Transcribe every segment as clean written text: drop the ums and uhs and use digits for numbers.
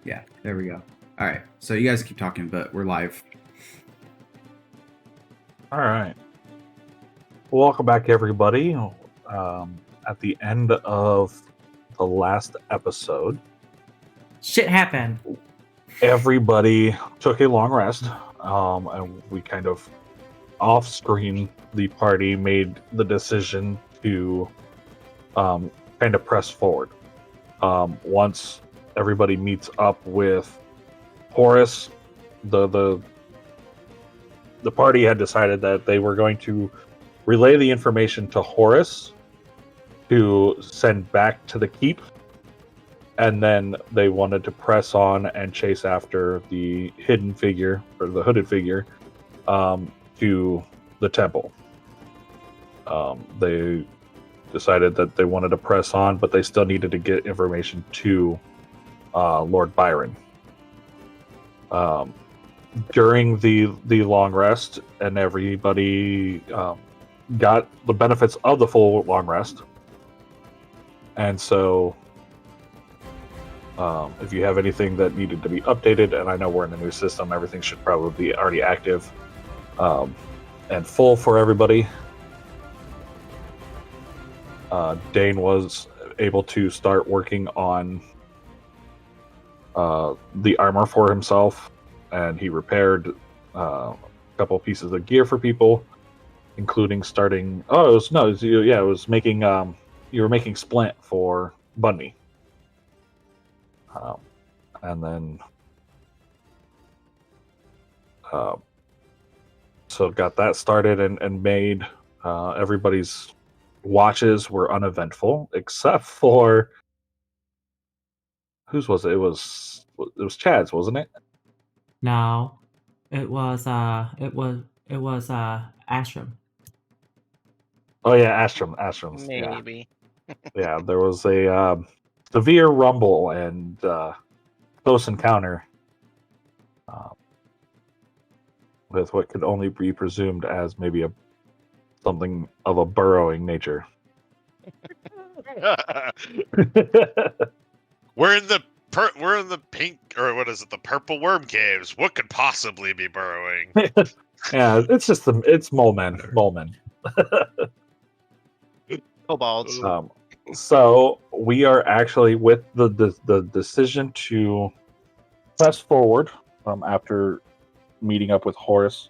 Yeah, there we go. All right, so you guys keep talking, but we're live. All right. Welcome back, everybody. At the end of the last episode, Shit happened. everybody took a long rest, and we kind of off-screen, the party made the decision to kind of press forward. Once everybody meets up with Horus, the party had decided that they were going to relay the information to Horus to send back to the keep, and then they wanted to press on and chase after the hidden figure, or the hooded figure, to the temple. They decided that they wanted to press on, but they still needed to get information to Lord Byron. During the long rest, and everybody got the benefits of the full long rest. And so if you have anything that needed to be updated, and I know we're in a new system, everything should probably be already active and full for everybody. Dane was able to start working on the armor for himself, and he repaired a couple pieces of gear for people, including starting. Oh, it was making. You were making splint for Bunny, and then so got that started and made. Everybody's watches were uneventful, except for whose was it? It was Chad's, wasn't it? No, it was Ashram. Oh yeah, Astrom's. Maybe. Yeah, there was a severe rumble and close encounter with what could only be presumed as maybe something of a burrowing nature. We're in the pink, or what is it? The purple worm caves. What could possibly be burrowing? Yeah, it's just it's mole men. Kobolds. So we are actually with the decision to press forward after meeting up with Horus.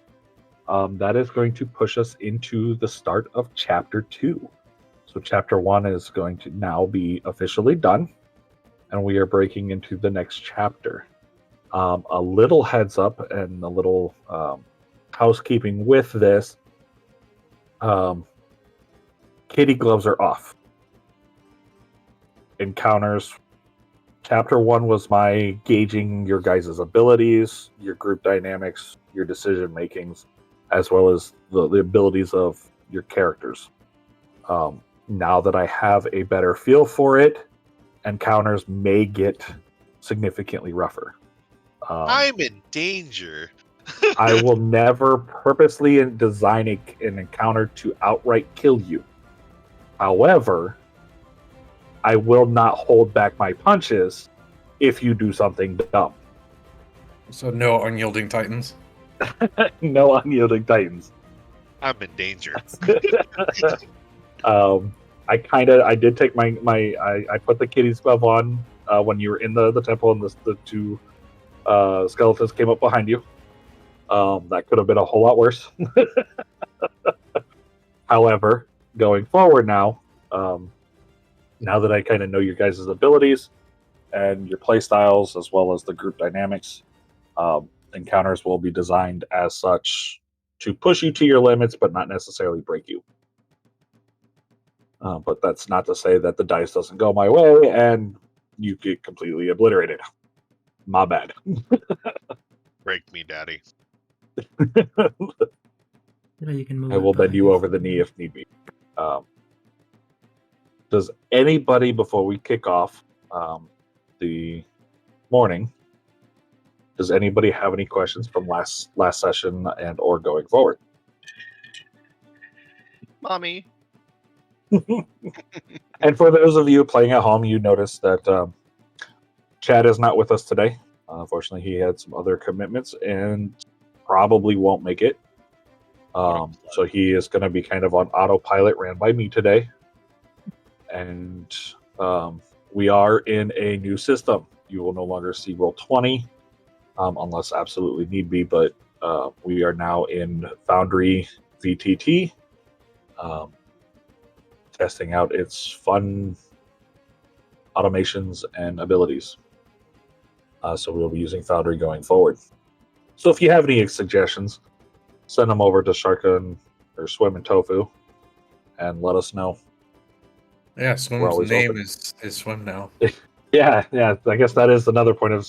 That is going to push us into the start of Chapter 2. So Chapter 1 is going to now be officially done, and we are breaking into the next chapter. A little heads up and a little housekeeping with this. Kitty gloves are off. Encounters. Chapter 1 was my gauging your guys' abilities, your group dynamics, your decision makings, as well as the abilities of your characters. Now that I have a better feel for it, encounters may get significantly rougher. I'm in danger. I will never purposely design an encounter to outright kill you. However, I will not hold back my punches if you do something dumb. So no unyielding titans? No unyielding titans. I'm in danger. I did take I put the kitty's glove on when you were in the temple and the two skeletons came up behind you. That could have been a whole lot worse. However, going forward now that I kind of know your guys' abilities and your play styles as well as the group dynamics, encounters will be designed as such to push you to your limits, but not necessarily break you. But that's not to say that the dice doesn't go my way and you get completely obliterated. My bad. Break me, daddy. You can move. I will bend you over the knee if need be. Does anybody, before we kick off the morning, does anybody have any questions from last session and or going forward? Mommy. And for those of you playing at home, you notice that Chad is not with us today. Unfortunately, he had some other commitments and probably won't make it. So he is going to be kind of on autopilot, ran by me today. And we are in a new system. You will no longer see Roll20 unless absolutely need be, but we are now in Foundry VTT, testing out its fun automations and abilities. So we'll be using Foundry going forward. So if you have any suggestions, send them over to Sharka or Swim and Tofu and let us know. Yeah, We're Swim's always name open. is Swim now. Yeah. I guess that is another point of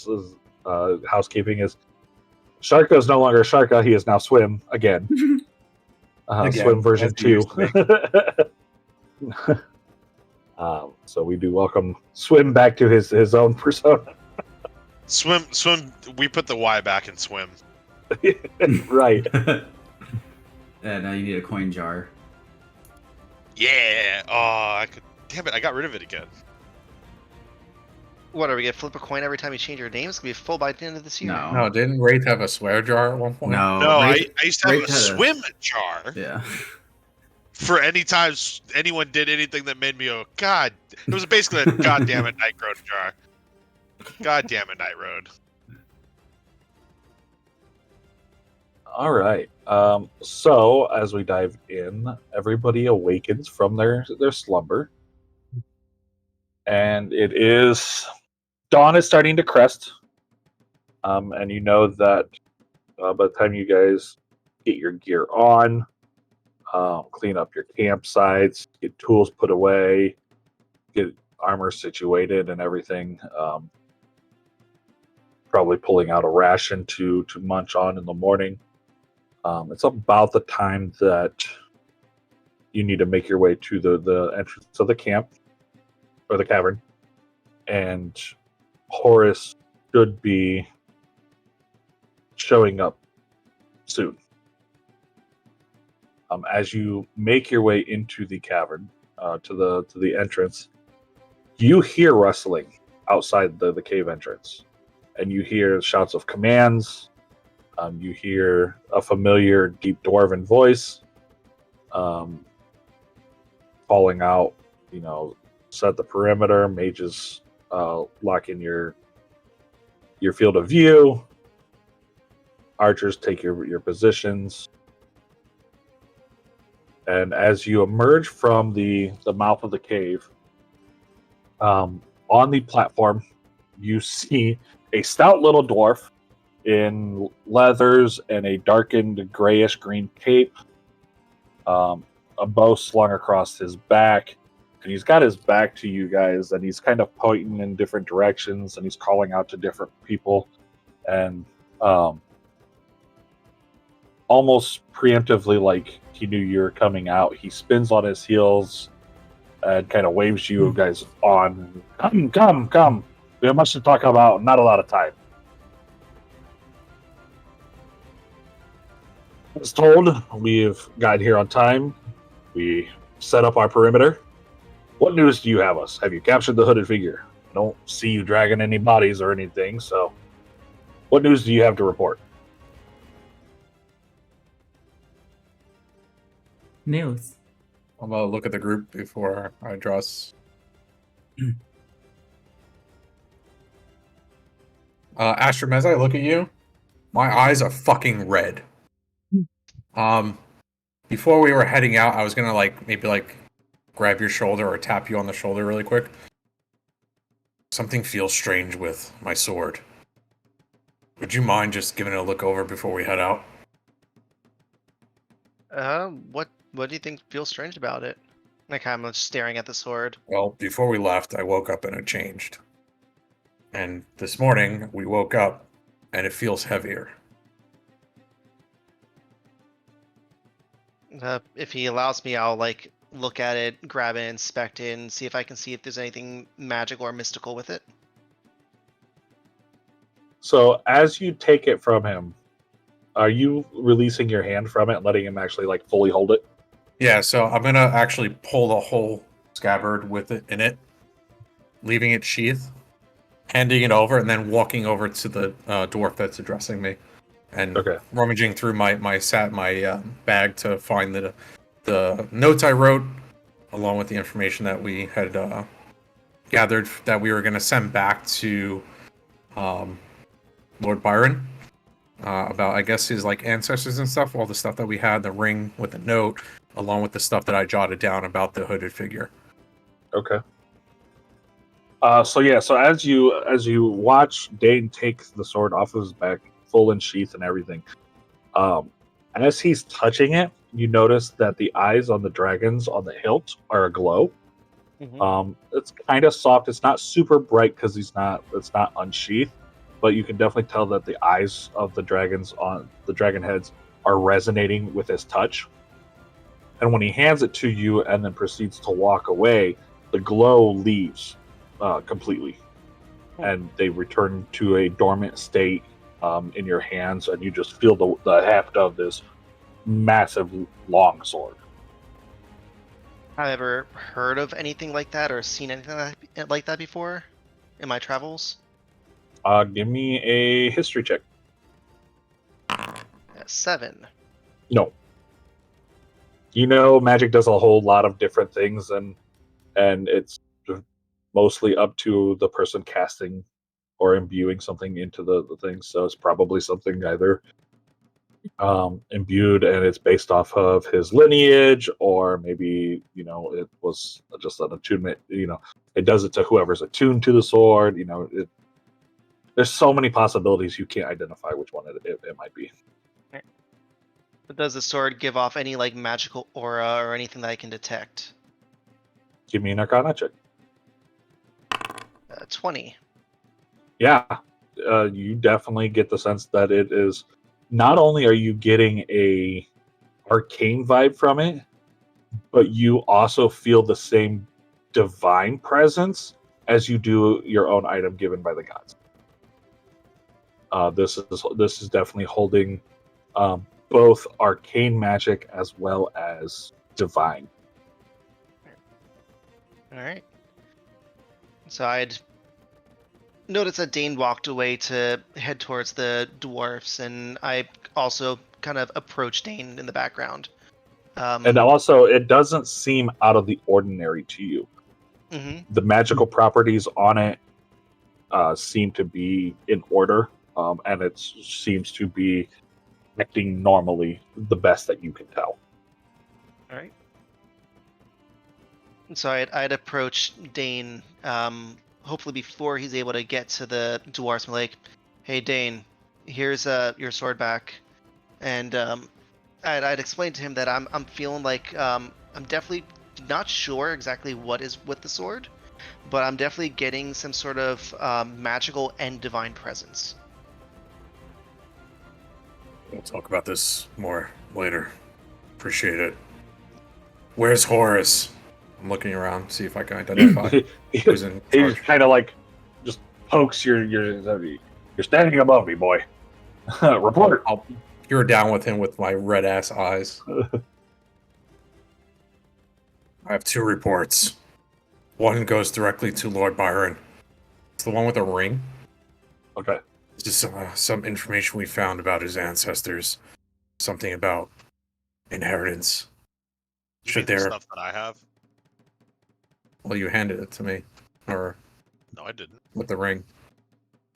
housekeeping is Sharka is no longer Sharka. He is now Swim again. Again, Swim version as he 2. used to be. So we do welcome Swim back to his own persona. Swim. We put the Y back in swim. Right. And now you need a coin jar. Yeah. Oh, damn it! I got rid of it again. What are we gonna flip a coin every time you change your name? It's gonna be full by the end of this year. No. No, didn't Wraith have a swear jar at one point? No. No, Wraith- I used to have Wraith a had swim jar Yeah. for any time anyone did anything that made me go, God. It was basically a goddamn it Night Road jar. God damn it, Night Road. All right. So as we dive in, everybody awakens from their slumber, and it is dawn is starting to crest. And you know that by the time you guys get your gear on, clean up your campsites, get tools put away, get armor situated, and everything. Probably pulling out a ration to munch on in the morning. It's about the time that you need to make your way to the entrance of the camp or the cavern, and Horus should be showing up soon. As you make your way into the cavern, to the entrance, you hear rustling outside the cave entrance, and you hear shouts of commands. You hear a familiar deep dwarven voice calling out, set the perimeter, mages lock in your field of view, archers take your positions. And as you emerge from the mouth of the cave, on the platform, you see a stout little dwarf in leathers and a darkened grayish green cape, a bow slung across his back, and he's got his back to you guys, and he's kind of pointing in different directions, and he's calling out to different people, and almost preemptively, like he knew you were coming out, he spins on his heels and kind of waves you guys on. Come. We have much to talk about, not a lot of time. As told, we've gotten here on time. We set up our perimeter. What news do you have us? Have you captured the hooded figure? I don't see you dragging any bodies or anything, so what news do you have to report? News. I'm gonna look at the group before I address. Astrom, as I look at you, my eyes are fucking red. Before we were heading out, I was gonna maybe grab your shoulder or tap you on the shoulder really quick. Something feels strange with my sword. Would you mind just giving it a look over before we head out? What do you think feels strange about it? I'm just staring at the sword. Well, before we left, I woke up and it changed. And this morning, we woke up and it feels heavier. If he allows me, I'll look at it, grab it, inspect it, and see if I can see if there's anything magical or mystical with it. So as you take it from him, are you releasing your hand from it and letting him actually fully hold it? Yeah, so I'm gonna actually pull the whole scabbard with it in it, leaving it sheath, handing it over, and then walking over to the dwarf that's addressing me, and Okay. rummaging through my bag to find the notes I wrote, along with the information that we had gathered that we were going to send back to Lord Byron about, I guess, his like ancestors and stuff. All the stuff that we had, the ring with the note, along with the stuff that I jotted down about the hooded figure. Okay. So as you watch Dane take the sword off of his back, full in sheath and everything, as he's touching it, you notice that the eyes on the dragons on the hilt are aglow. It's kind of soft. It's not super bright because it's not unsheathed, but you can definitely tell that the eyes of the dragons on the dragon heads are resonating with his touch. And when he hands it to you and then proceeds to walk away, the glow leaves completely, and they return to a dormant state in your hands, and you just feel the heft of this massive long sword. Have I ever heard of anything like that or seen anything like that before in my travels? Give me a history check. 7. No. Magic does a whole lot of different things, and it's mostly up to the person casting or imbuing something into the thing. So it's probably something either imbued and it's based off of his lineage, or maybe it was just an attunement. It does it to whoever's attuned to the sword. There's so many possibilities, you can't identify which one it might be. But does the sword give off any like magical aura or anything that I can detect? Give me an Arcana check. 20. Yeah, you definitely get the sense that it is. Not only are you getting a arcane vibe from it, but you also feel the same divine presence as you do your own item given by the gods. This is definitely holding both arcane magic as well as divine. All right. So I'd noticed that Dane walked away to head towards the dwarfs, and I also kind of approached Dane in the background. And also, it doesn't seem out of the ordinary to you. The magical properties on it seem to be in order, and it seems to be acting normally, the best that you can tell. All right. So I'd approach Dane, hopefully before he's able to get to the dwarfs. I'm like, "Hey Dane, here's your sword back," and I'd explain to him that I'm feeling like I'm definitely not sure exactly what is with the sword, but I'm definitely getting some sort of magical and divine presence. We'll talk about this more later. Appreciate it. Where's Horace? I'm looking around, see if I can identify who's in He charge. kind of like just pokes you're standing above me, boy. Report. I'll peer down with him with my red ass eyes. I have 2 reports. One goes directly to Lord Byron. It's the one with the ring. Okay. Just some information we found about his ancestors. Something about inheritance. You Should mean the there? stuff that I have? Well, you handed it to me, or No, I didn't. with the ring.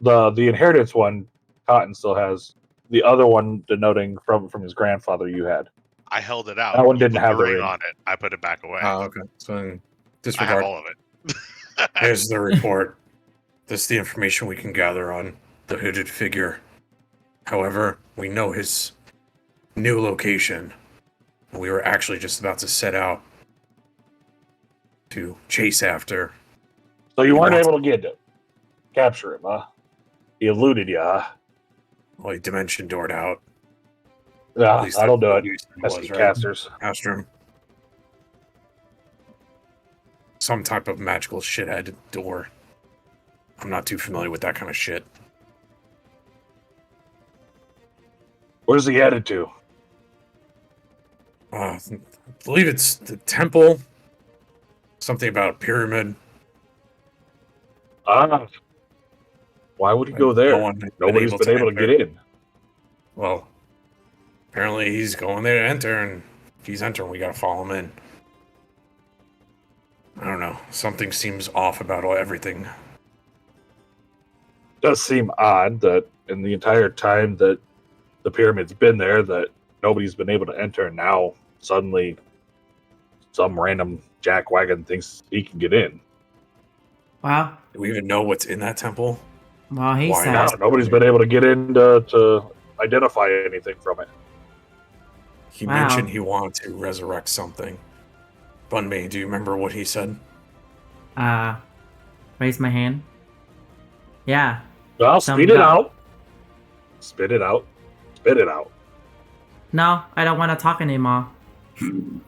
The inheritance one, Cotton still has. The other one denoting from his grandfather you had. I held it out. That one You didn't put have the the ring ring. on it. I put it back away. Oh, okay. So in I have disregard. all of it. Here's the report. This is the information we can gather on the hooded figure. However, we know his new location. We were actually just about to set out to chase after. So you He weren't wants- able to get to capture him, huh? He eluded you, huh? Well, he dimension doored out. Yeah, At least that'll that's do what it. you said it Pesky was, right? casters. Astrum. Some type of magical shithead door. I'm not too familiar with that kind of shit. Where's he headed to? I believe it's the temple. Something about a pyramid. Ah, Why would he go there? No one has Nobody's been able to enter. get in. Well, apparently he's going there to enter, and if he's entering, we gotta follow him in. I don't know. Something seems off about everything. Does seem odd that in the entire time that the pyramid's been there, that nobody's been able to enter, and now suddenly some random jackwagon thinks he can get in. Well, Do we even know what's in that temple? well, he Why said. not? Nobody's been able to get in to identify anything from it. He Wow. mentioned he wanted to resurrect something. Bunmei, do you remember what he said? Raise my hand. Yeah. Well, Some speed it guy- out. Spit it out. Spit it out. No, I don't want to talk anymore. Oh,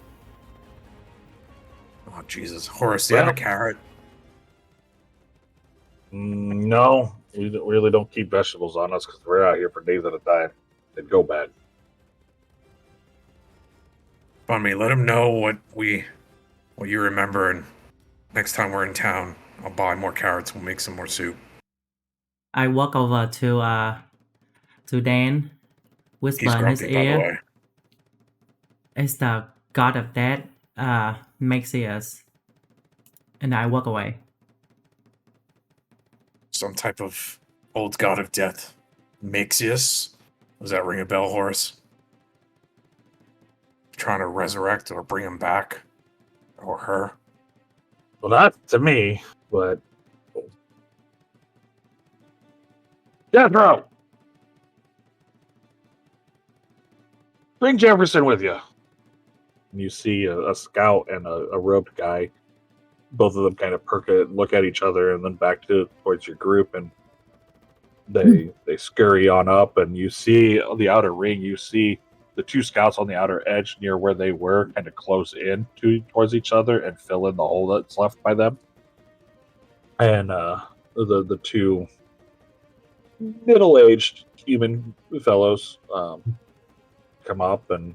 Jesus. Horace, do you have a Well- carrot? No, we really don't keep vegetables on us because we're out here for days at a time. They'd go bad. Bunmei, let him know what you remember, and next time we're in town, I'll buy more carrots. We'll make some more soup. I walk over to Dan, whisper He's in his grumpy, by the ear. way. It's the god of death, Maxius. And I walk away. Some type of old god of death. Maxius? Does that ring a bell, Horace? Trying to resurrect or bring him back? Or her? Well, not to me, but Jethro, bring Jefferson with you. And you see a scout and a robed guy. Both of them kind of perk it, look at each other, and then back towards your group, and they scurry on up. And you see on the outer ring, you see the two scouts on the outer edge near where they were, kind of close in towards each other and fill in the hole that's left by them. And the two middle-aged human fellows come up, and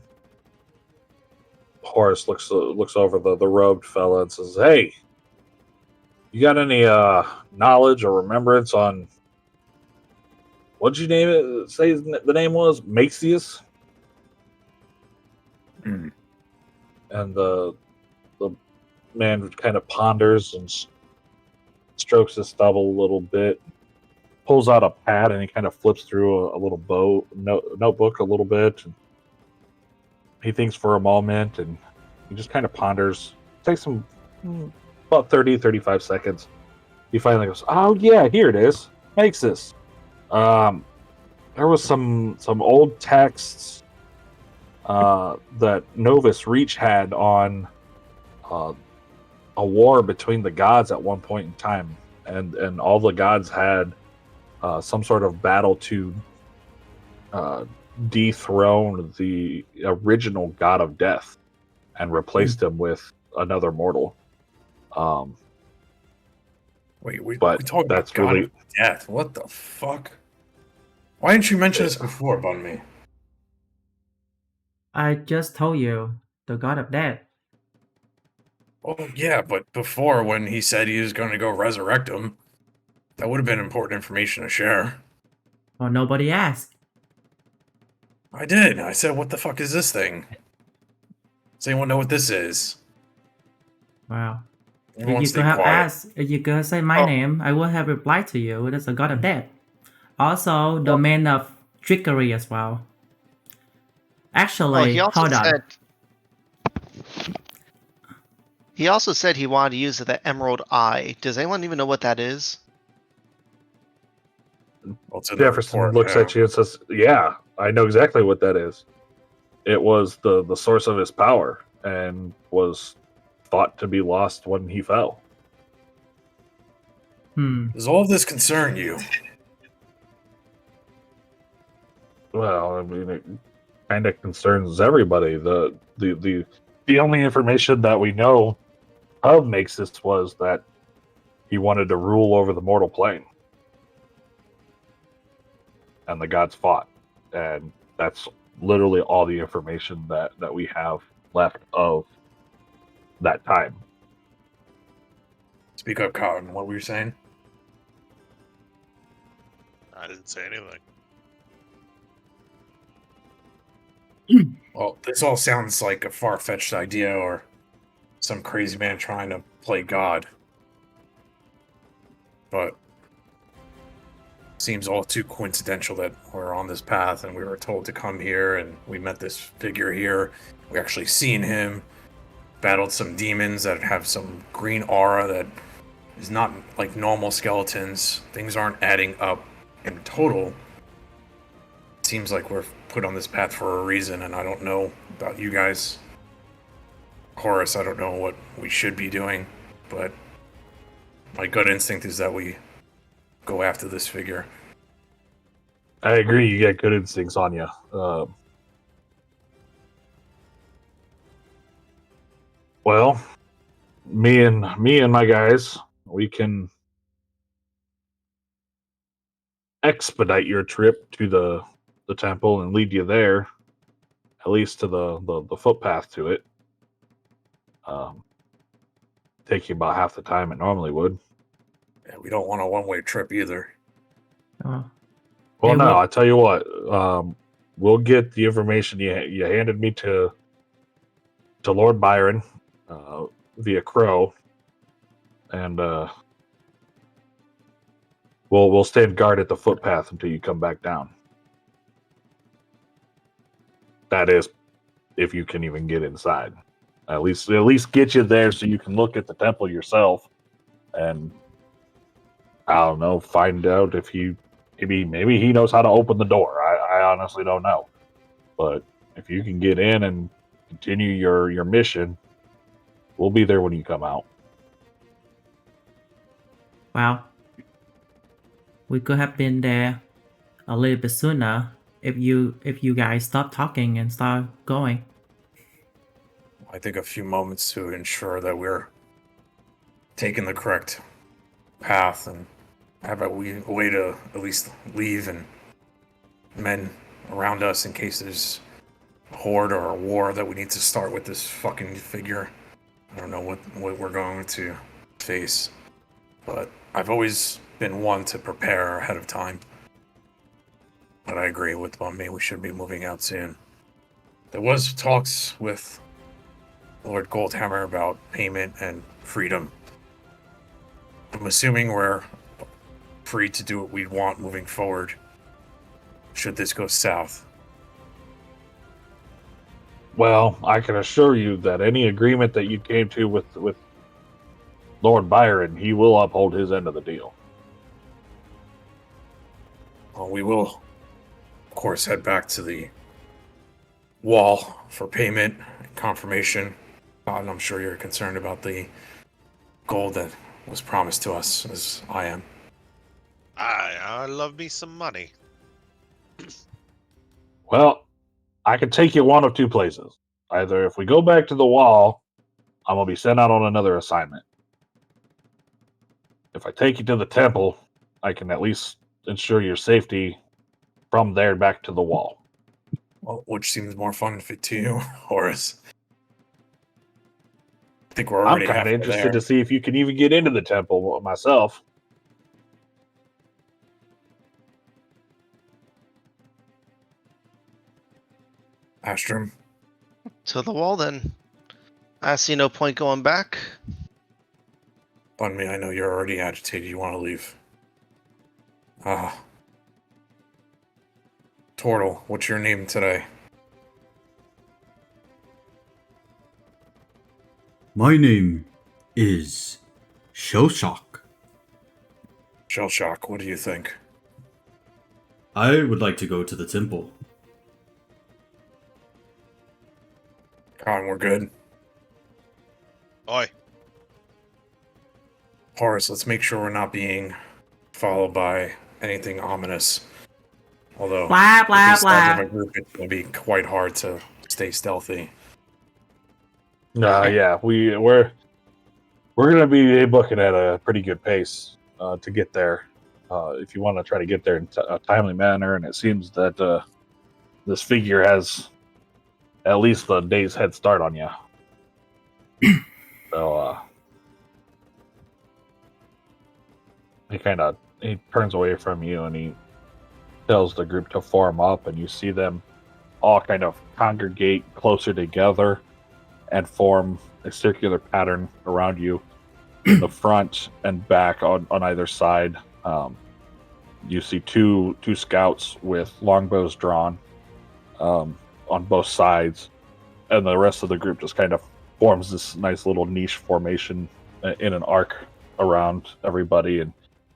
Horace looks over the robed fella and says, "Hey, you got any knowledge or remembrance on what'd you name it? Say the name was Maxius?" Hmm. And the man kind of ponders and strokes his stubble a little bit, pulls out a pad, and he kind of flips through a little notebook a little bit. And he thinks for a moment, and he just kind of ponders. Takes him about 35 seconds. He finally goes, "Oh yeah, here it is. Makes this. There was some old texts that Novus Reach had on a war between the gods at one point in time, and all the gods had some sort of battle to dethrone the original god of death and replaced him with another mortal. Wait, we But talking about that's god really- of death. What the fuck? Why didn't you mention this before, Bunmei? I just told you, the god of death. Oh, yeah, but before, when he said he was going to go resurrect him, that would have been important information to share. Well, nobody asked. I did. I said, what the fuck is this thing? Does anyone know what this is? Wow. Everyone If stay you could have quiet. asked, if you could say my name, I would have replied to you. It is a god of death. Also, the man of trickery as well. Actually, he also hold on. said. He also said he wanted to use the Emerald Eye. Does anyone even know what that is? Well, it's in the Jefferson report, looks yeah. at you and says, "Yeah, I know exactly what that is. It was the source of his power and was thought to be lost when he fell." Does all of this concern you? Well, I mean, it kind of concerns everybody. The only information that we know of Maxis was that he wanted to rule over the mortal plane, and the gods fought, and that's literally all the information that we have left of that time. Speak up, Cotton. What were you saying? didn't say anything. Well, this all sounds like a far-fetched idea or some crazy man trying to play God. But seems all too coincidental that we're on this path and we were told to come here and we met this figure here. We actually seen him, battled some demons that have some green aura that is not like normal skeletons. Things aren't adding up in total. Seems like we're put on this path for a reason, and I don't know about you guys. Horus, I don't know what we should be doing, but my gut instinct is that we go after this figure. I agree. You got good instincts on you. Well, me and my guys, we can expedite your trip to the temple and lead you there, at least to the footpath to it. Take you about half the time it normally would. Yeah, we don't want a one-way trip either. Oh. Well, Hey, no, what- I tell you what. We'll get the information you handed me to Lord Byron via Crow, and we'll stand guard at the footpath until you come back down. That is, if you can even get inside. At least get you there so you can look at the temple yourself, and I don't know, find out if maybe he knows how to open the door. I honestly don't know, but if you can get in and continue your mission, we'll be there when you come out. Well, we could have been there a little bit sooner if you guys stop talking and start going. I think a few moments to ensure that we're taking the correct path and have a way to at least leave and men around us in case there's a horde or a war that we need to start with this fucking figure. I don't know what we're going to face, but I've always been one to prepare ahead of time. But I agree with maybe we should be moving out soon. There was talks with Lord Goldhammer about payment and freedom. I'm assuming we're free to do what we want moving forward, should this go south. Well, I can assure you that any agreement that you came to with Lord Byron, he will uphold his end of the deal. Well, we will, of course, head back to the wall for payment and confirmation. And I'm sure you're concerned about the gold that was promised to us, as I am. I love me some money. Well, I can take you one of two places. Either if we go back to the wall, I'm going to be sent out on another assignment. If I take you to the temple, I can at least ensure your safety from there back to the wall. Well, which seems more fun to you, Horace? I think we're I'm already kind of halfway interested there. to see if you can even get into the temple myself. Astrum, To the wall then. I see no point going back. Bunmy, I know you're already agitated. You want to leave. Tortle, what's your name today? My name is Shellshock. Shellshock, what do you think? I would like to go to the temple. Con, we're good. Oi. Horace, let's make sure we're not being followed by anything ominous. Although, Blah, with blah, this size of blah. a group, it's going to be quite hard to stay stealthy. Yeah, we're going to be booking at a pretty good pace to get there. If you want to try to get there in a timely manner, and it seems that this figure has at least a day's head start on you. So he turns away from you and he tells the group to form up, and you see them all kind of congregate closer together and form a circular pattern around you in the front and back on either side. You see two scouts with longbows drawn on both sides, and the rest of the group just kind of forms this nice little niche formation in an arc around everybody, and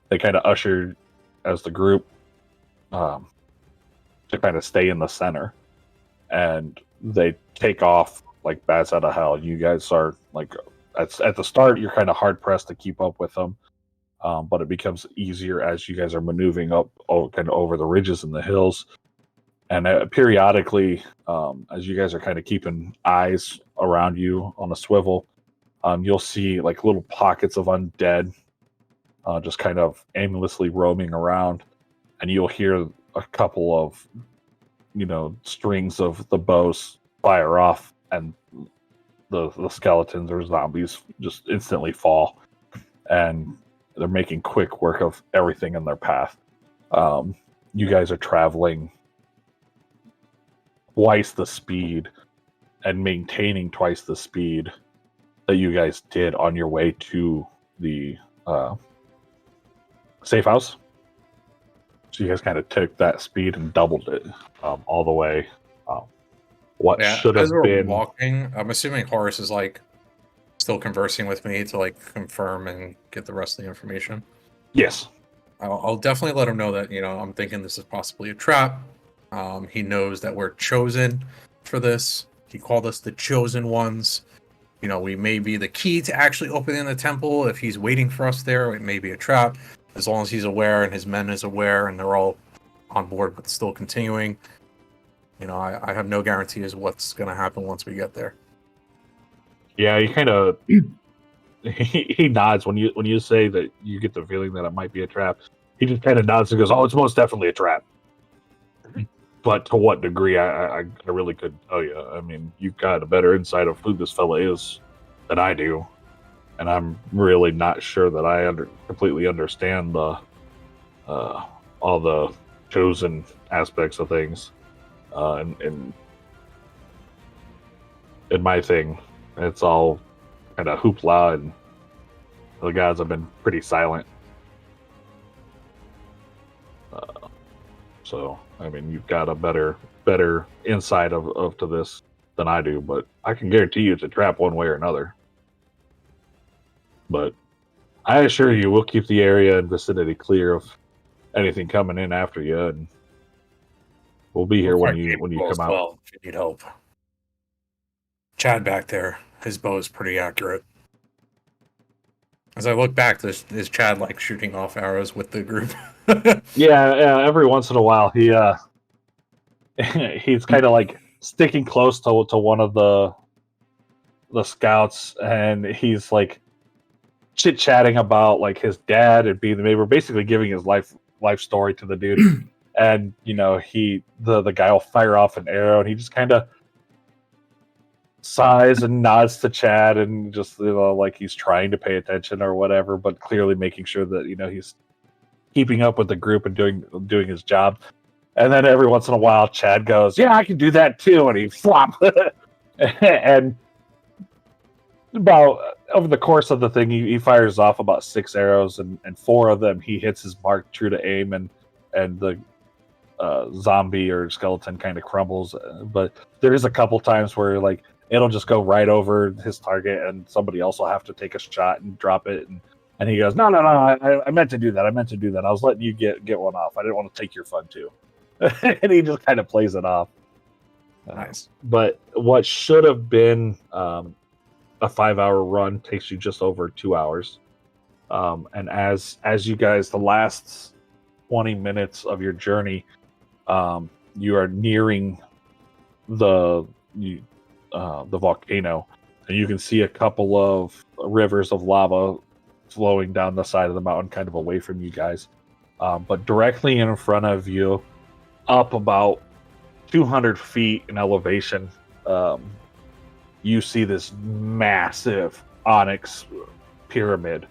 they kind of usher as the group to kind of stay in the center, and they take off like bats out of hell. You guys are like at the start, you're kind of hard pressed to keep up with them, but it becomes easier as you guys are maneuvering up kind of over the ridges and the hills. And periodically, as you guys are kind of keeping eyes around you on a swivel, you'll see like little pockets of undead just kind of aimlessly roaming around, and you'll hear a couple of, strings of the bows fire off, and the skeletons or zombies just instantly fall, and they're making quick work of everything in their path. You guys are traveling twice the speed and maintaining twice the speed that you guys did on your way to the safe house. So you guys kind of took that speed and doubled it all the way. What should have as we're been walking, I'm assuming Horace is like still conversing with me to like confirm and get the rest of the information. Yes. I'll definitely let him know that I'm thinking this is possibly a trap. He knows that we're chosen for this. He called us the chosen ones. We may be the key to actually opening the temple. If he's waiting for us there, it may be a trap. As long as he's aware and his men is aware and they're all on board but still continuing, I have no guarantee as what's going to happen once we get there. Yeah, he kind of he nods when you say that you get the feeling that it might be a trap. He just kind of nods and goes, "Oh, it's most definitely a trap." But to what degree, I really couldn't tell you. I mean, you've got a better insight of who this fella is than I do, and I'm really not sure that I completely understand the all the chosen aspects of things. In my thing, it's all kind of hoopla, and the guys have been pretty silent. So, I mean, you've got a better insight of to this than I do, but I can guarantee you it's a trap one way or another. But I assure you, we'll keep the area and vicinity clear of anything coming in after you, and we'll be here when you come out. Well, if you need help. Chad back there, his bow is pretty accurate. As I look back, is Chad like shooting off arrows with the group? Yeah, every once in a while he he's kind of like sticking close to one of the scouts, and he's like chit chatting about like his dad and being the neighbor, basically giving his life story to the dude. And the guy will fire off an arrow, and he just kind of sighs and nods to Chad, and just like he's trying to pay attention or whatever, but clearly making sure that he's keeping up with the group and doing his job. And then every once in a while, Chad goes, "Yeah, I can do that too," and he flop. And about over the course of the thing, he fires off about 6 arrows, and 4 of them he hits his mark true to aim, and the zombie or skeleton kind of crumbles. But there is a couple times where like it'll just go right over his target, and somebody else will have to take a shot and drop it. And he goes, no, I meant to do that. I was letting you get one off. I didn't want to take your fun too. And he just kind of plays it off. Nice. But what should have been a 5-hour run takes you just over 2 hours. And as you guys, the last 20 minutes of your journey, you are nearing the volcano, and you can see a couple of rivers of lava flowing down the side of the mountain, kind of away from you guys. But directly in front of you, up about 200 feet in elevation, you see this massive onyx pyramid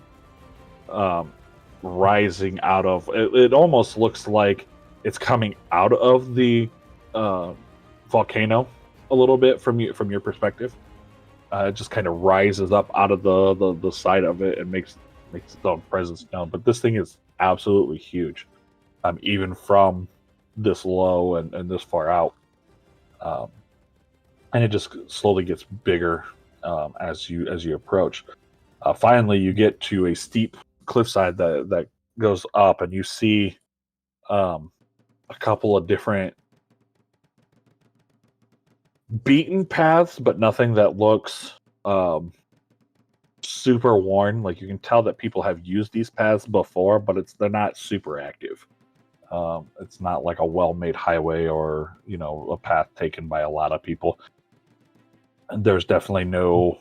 rising out of it. It almost looks like it's coming out of the volcano a little bit from your perspective. It just kind of rises up out of the side of it and makes its own presence known. But this thing is absolutely huge, even from this low and this far out. And it just slowly gets bigger as you approach. Finally, you get to a steep cliffside that goes up, and you see a couple of different beaten paths, but nothing that looks super worn. Like, you can tell that people have used these paths before, but they're not super active. It's not like a well-made highway or a path taken by a lot of people. And there's definitely no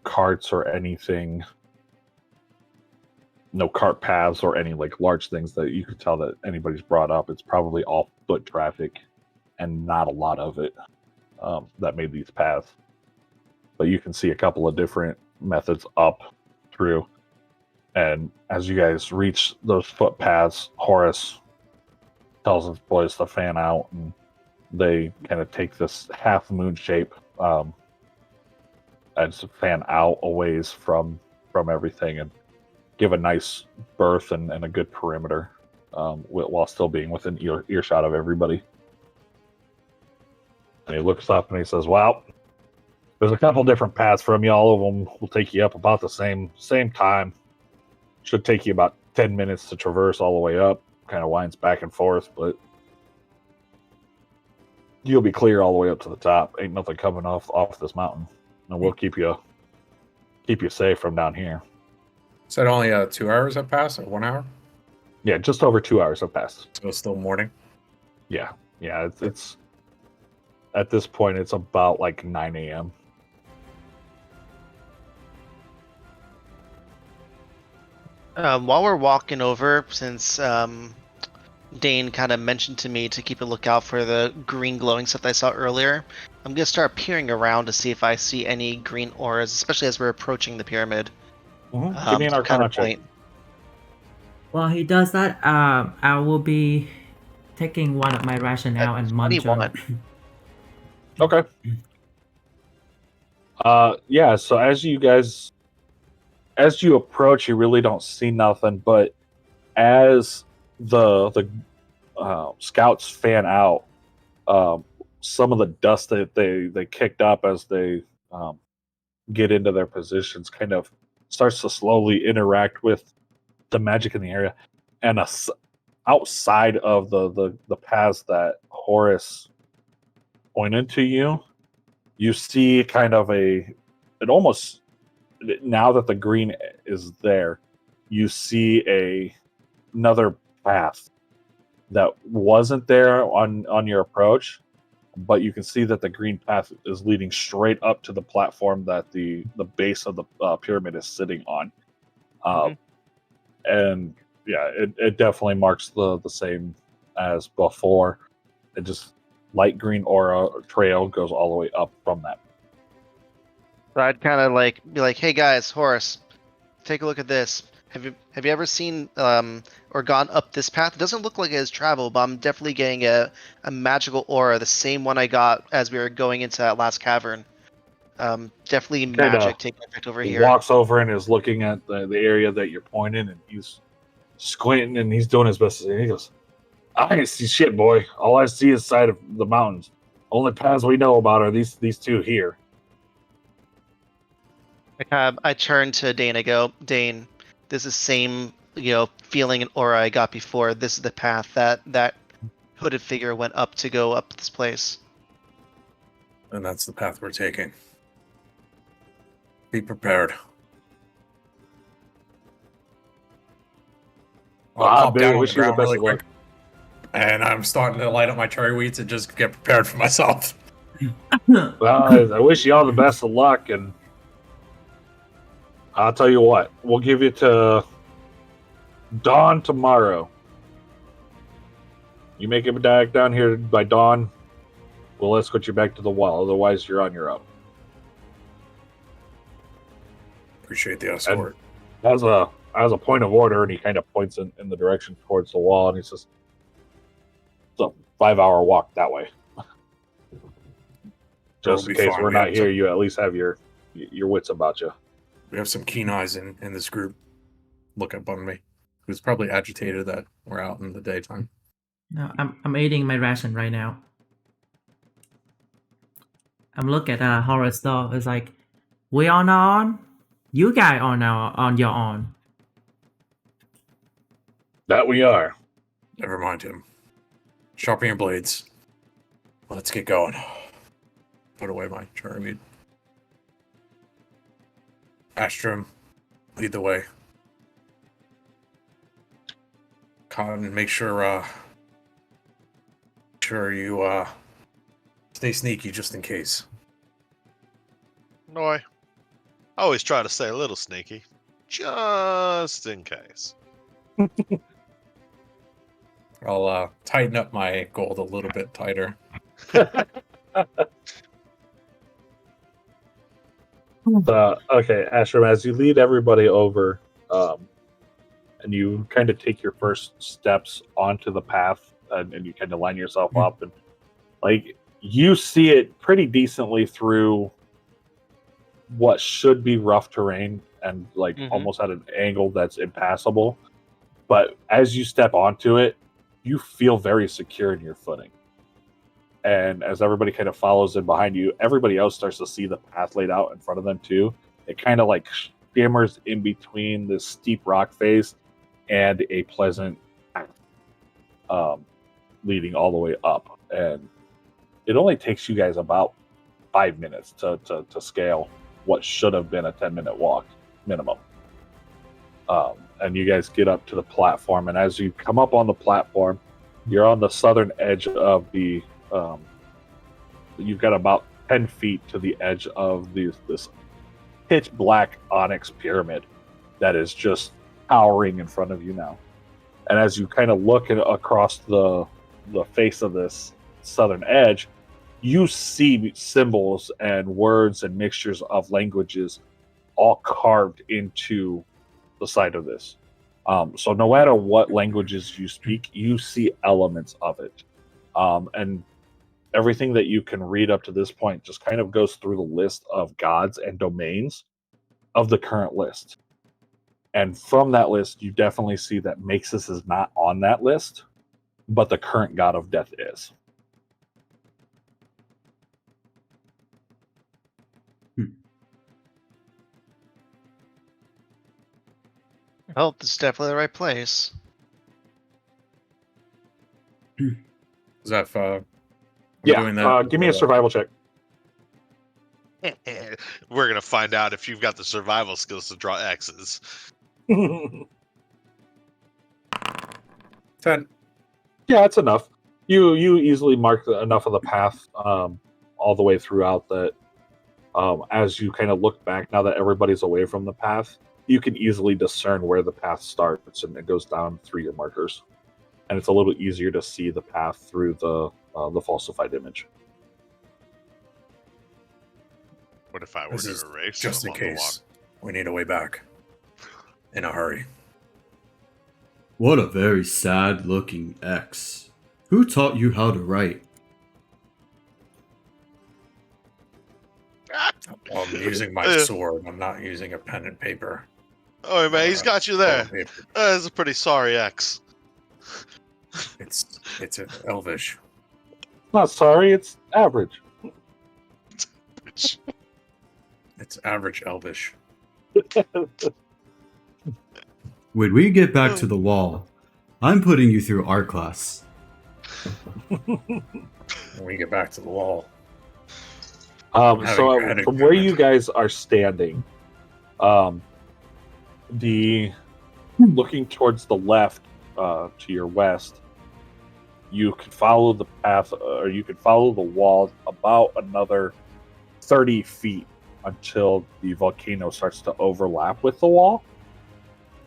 carts or anything, no cart paths or any like large things that you could tell that anybody's brought up. It's probably all foot traffic and not a lot of it that made these paths. But you can see a couple of different methods up through. And as you guys reach those footpaths, Horace tells his boys to fan out, and they kind of take this half moon shape and fan out a ways from everything and give a nice berth and a good perimeter while still being within earshot of everybody. And he looks up and he says, well, there's a couple different paths from you. All of them will take you up about the same time. Should take you about 10 minutes to traverse all the way up. Kind of winds back and forth, but you'll be clear all the way up to the top. Ain't nothing coming off this mountain. And we'll keep you safe from down here. Is that only 2 hours have passed, or 1 hour? Yeah, just over 2 hours have passed. So it's still morning? Yeah. It's at this point, it's about like 9 a.m. While we're walking over, since Dane kind of mentioned to me to keep a lookout for the green glowing stuff that I saw earlier, I'm going to start peering around to see if I see any green auras, especially as we're approaching the pyramid. Give me an Arcana check. While he does that, I will be taking one of my rationale and munch on. Okay. Yeah, so as you approach, you really don't see nothing, but as the scouts fan out, some of the dust that they kicked up as they get into their positions kind of starts to slowly interact with the magic in the area, and outside of the paths that Horace pointed to you, you see kind of almost, now that the green is there, you see another path that wasn't there on your approach, but you can see that the green path is leading straight up to the platform that the base of the pyramid is sitting on. And yeah, it definitely marks the same as before. It just light green aura trail goes all the way up from that. So I'd kind of be like, hey guys, Horace, take a look at this. Have you ever seen or gone up this path? It doesn't look like it has traveled, but I'm definitely getting a magical aura, the same one I got as we were going into that last cavern. Definitely magic taking effect over he here. Walks over and is looking at the area that you're pointing, and he's squinting and he's doing his best. And he goes, I can't see shit, boy. All I see is the side of the mountains. Only paths we know about are these two here. I turn to Dane. I go, Dane, this is the same feeling and aura I got before. This is the path that hooded figure went up to go up this place. And that's the path we're taking. Be prepared. I'll pop down on the ground really quick. And I'm starting to light up my cherry wheats and just get prepared for myself. Well, I wish you all the best of luck, and I'll tell you what, we'll give you to dawn tomorrow. You make it back down here by dawn, we'll escort you back to the wall. Otherwise, you're on your own. Appreciate the escort. And as a point of order, and he kind of points in the direction towards the wall, and he says, It's a 5-hour walk that way. We'll Just in be case fine. we're We not have here, some- you at least have your wits about you. We have some keen eyes in this group. Look up on me. Who's probably agitated that we're out in the daytime. No, I'm eating my ration right now. I'm looking at horror stuff. It's like, we are not on. You guys are now on your own. That we are. Never mind him. Sharpen your blades. Let's get going. Put away my cherry. Astrum, lead the way. Cotton, make sure you stay sneaky just in case. Noi. I always try to stay a little sneaky, just in case. I'll tighten up my gold a little bit tighter. Okay, Ashram, as you lead everybody over, and you kind of take your first steps onto the path, and you kind of line yourself up, and like you see it pretty decently through what should be rough terrain and like almost at an angle that's impassable. But as you step onto it, you feel very secure in your footing. And as everybody kind of follows in behind you, everybody else starts to see the path laid out in front of them too. It kind of like shimmers in between this steep rock face and a pleasant path leading all the way up. And it only takes you guys about 5 minutes to scale what should have been a 10-minute walk minimum. And you guys get up to the platform, and as you come up on the platform, you're on the southern edge of the you've got about 10 feet to the edge of this pitch black onyx pyramid that is just towering in front of you now. And as you kind of look across the face of this southern edge, you see symbols and words and mixtures of languages all carved into the side of this. So no matter what languages you speak, you see elements of it. And everything that you can read up to this point just kind of goes through the list of gods and domains of the current list. And from that list, you definitely see that Maxis is not on that list, but the current god of death is. Well, this is definitely the right place. Is that Doing that, give me a survival check. We're gonna find out if you've got the survival skills to draw X's. 10. Yeah, it's enough. You easily mark enough of the path all the way throughout that as you kind of look back, now that everybody's away from the path, you can easily discern where the path starts and it goes down through your markers. And it's a little easier to see the path through the falsified image. What if I were This to is erase just them in on the walk? case we need a way back in a hurry. What a very sad looking X. Who taught you how to write? I'm using my sword. I'm not using a pen and paper. Oh man, he's got you there. Paper. That's a pretty sorry X. It's an elvish. Not sorry, it's average. It's average elvish. When we get back to the wall, I'm putting you through art class. When we get back to the wall. So having from where you guys are standing, the looking towards the left to your west, you can follow the path, or you can follow the wall about another 30 feet until the volcano starts to overlap with the wall.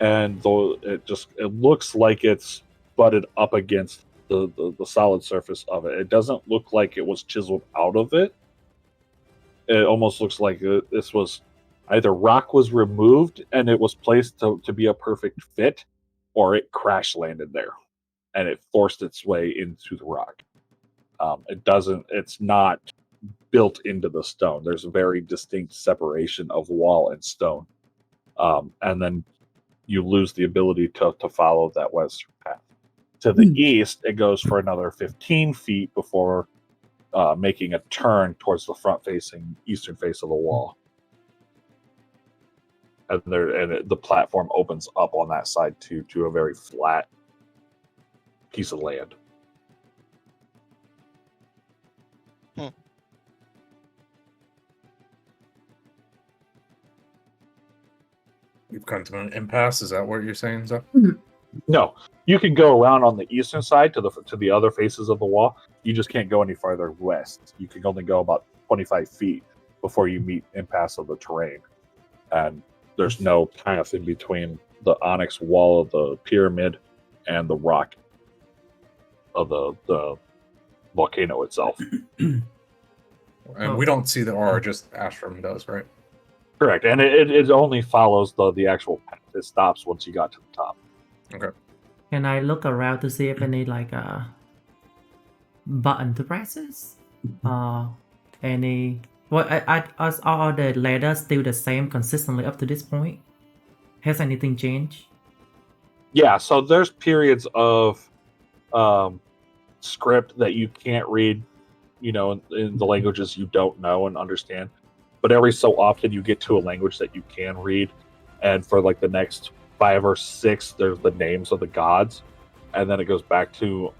And though it looks like it's butted up against the solid surface of it. It doesn't look like it was chiseled out of it. It almost looks like this was either rock was removed and it was placed to be a perfect fit, or it crash landed there. and it forced its way into the rock. It's not built into the stone. There's a very distinct separation of wall and stone. And then you lose the ability to follow that western path. To the east, it goes for another 15 feet before making a turn towards the front-facing eastern face of the wall. And the platform opens up on that side to a very flat piece of land. We've come to an impasse. Is that what you're saying, Zach? No, you can go around on the eastern side to the other faces of the wall. You just can't go any farther west. You can only go about 25 feet before you meet impasse of the terrain. And there's no path in between the onyx wall of the pyramid and the rock of the volcano itself. And we don't see the aura, just Ashram does, right? Correct, and it only follows the actual path. It stops once you got to the top. Okay. Can I look around to see if any button to presses? Any? Well, are all the letters still the same consistently up to this point? Has anything changed? Yeah, so there's periods of script that you can't read, in the languages you don't know and understand. But every so often you get to a language that you can read, and for like the next 5 or 6, there's the names of the gods, and then it goes back to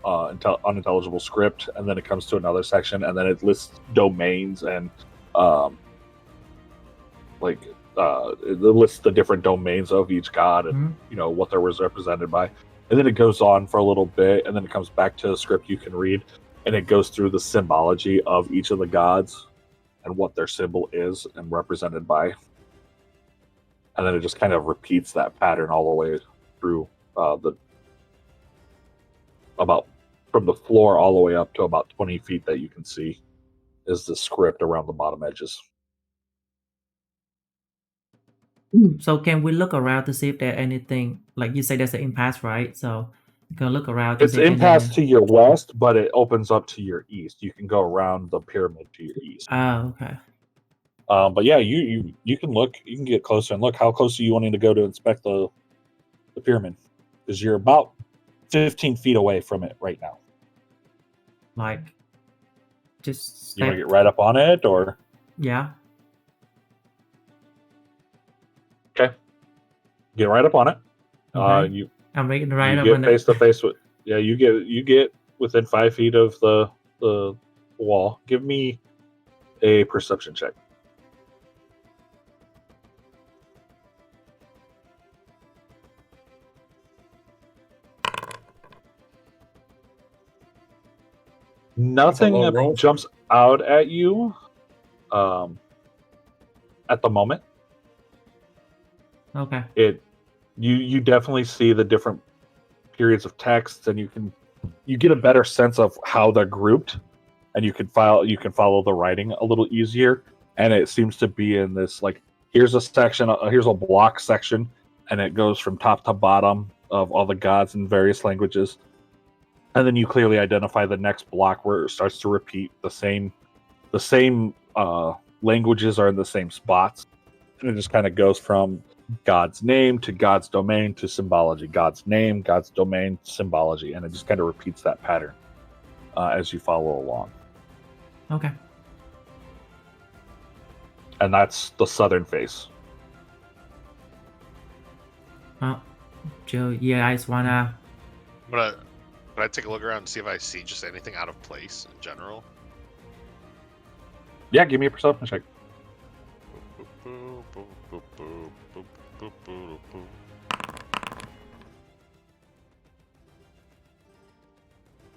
unintelligible script, and then it comes to another section, and then it lists domains and it lists the different domains of each god and what they was represented by, and then it goes on for a little bit, and then it comes back to a script you can read, and it goes through the symbology of each of the gods and what their symbol is and represented by. And then it just kind of repeats that pattern all the way through from the floor all the way up to about 20 feet that you can see is the script around the bottom edges. So can we look around to see if there's anything, like you say there's an impasse, right? So you can look around to It's see if impasse to your west, but it opens up to your east. You can go around the pyramid to your east. Oh, okay. But yeah, you can look. You can get closer and look. How close are you wanting to go to inspect the pyramid? Because you're about 15 feet away from it right now. Like, just You want to get right up on it, or yeah. okay, get right up on it. Okay. I'm right you up get on face to face with. Yeah, you get within 5 feet of the wall. Give me a perception check. Nothing That's a low roll. jumps out at you at the moment. Okay. You definitely see the different periods of text, and you get a better sense of how they're grouped, and you can follow the writing a little easier. And it seems to be in this, like, here's a section, here's a block section, and it goes from top to bottom of all the gods in various languages. And then you clearly identify the next block where it starts to repeat the same languages are in the same spots, and it just kind of goes from God's name to God's domain to symbology, God's name, God's domain, symbology, and it just kind of repeats that pattern as you follow along. Okay. And that's the southern face. Oh, Joe, you guys wanna? Can I take a look around and see if I see just anything out of place in general? Yeah, give me a perception check.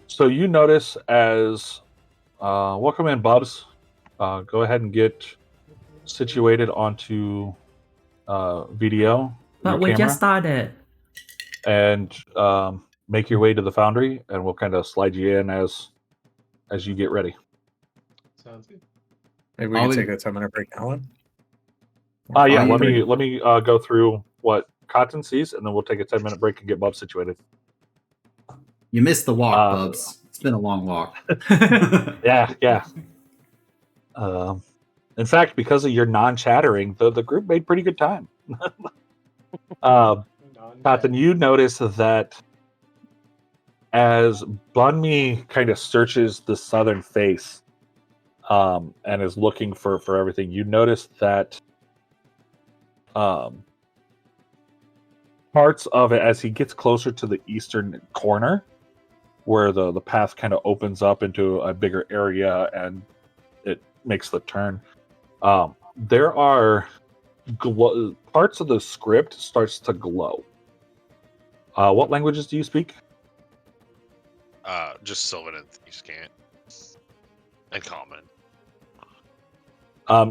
So you notice as welcome in, Bubs. Go ahead and get situated onto video. But your we camera, just started. and make your way to the foundry, and we'll kind of slide you in as you get ready. Sounds good. Maybe we I'll can be- take a 10-minute break now. Then? Yeah, I'll let be- me go through what Cotton sees, and then we'll take a 10-minute break and get Bub situated. You missed the walk, Uh, Bubs. It's been a long walk. Yeah. In fact, because of your non-chattering, the group made pretty good time. Cotton, you notice that as Bunmi kind of searches the southern face and is looking for everything, you notice that parts of it, as he gets closer to the eastern corner, where the path kind of opens up into a bigger area and it makes the turn, there are parts of the script starts to glow. What languages do you speak? Just Sylvan and Thieves can't. And Common.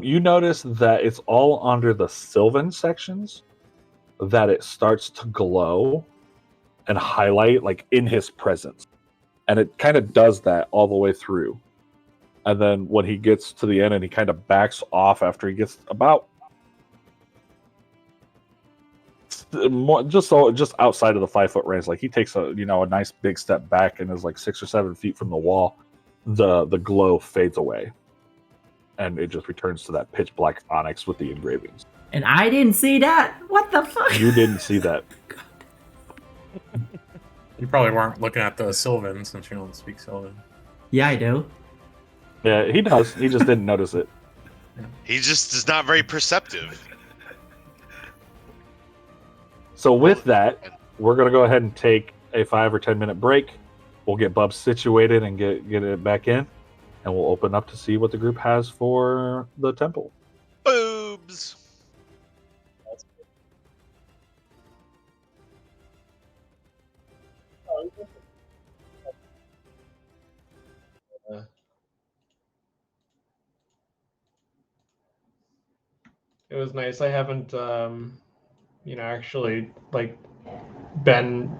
You notice that it's all under the Sylvan sections that it starts to glow and highlight, like in his presence, and it kind of does that all the way through. And then when he gets to the end and he kind of backs off after he gets about more, just outside of the 5-foot range, like he takes a nice big step back and is like 6 or 7 feet from the wall. The glow fades away, and it just returns to that pitch black onyx with the engravings. And I didn't see that. What the fuck? You didn't see that. You probably weren't looking at the Sylvan since you don't speak Sylvan. Yeah, I do. Yeah, he does. He just didn't notice it. He just is not very perceptive. So with that, we're gonna go ahead and take a 5 or 10 minute break. We'll get Bubs situated and get it back in, and we'll open up to see what the group has for the temple. Boobs. It was nice. I haven't, actually like been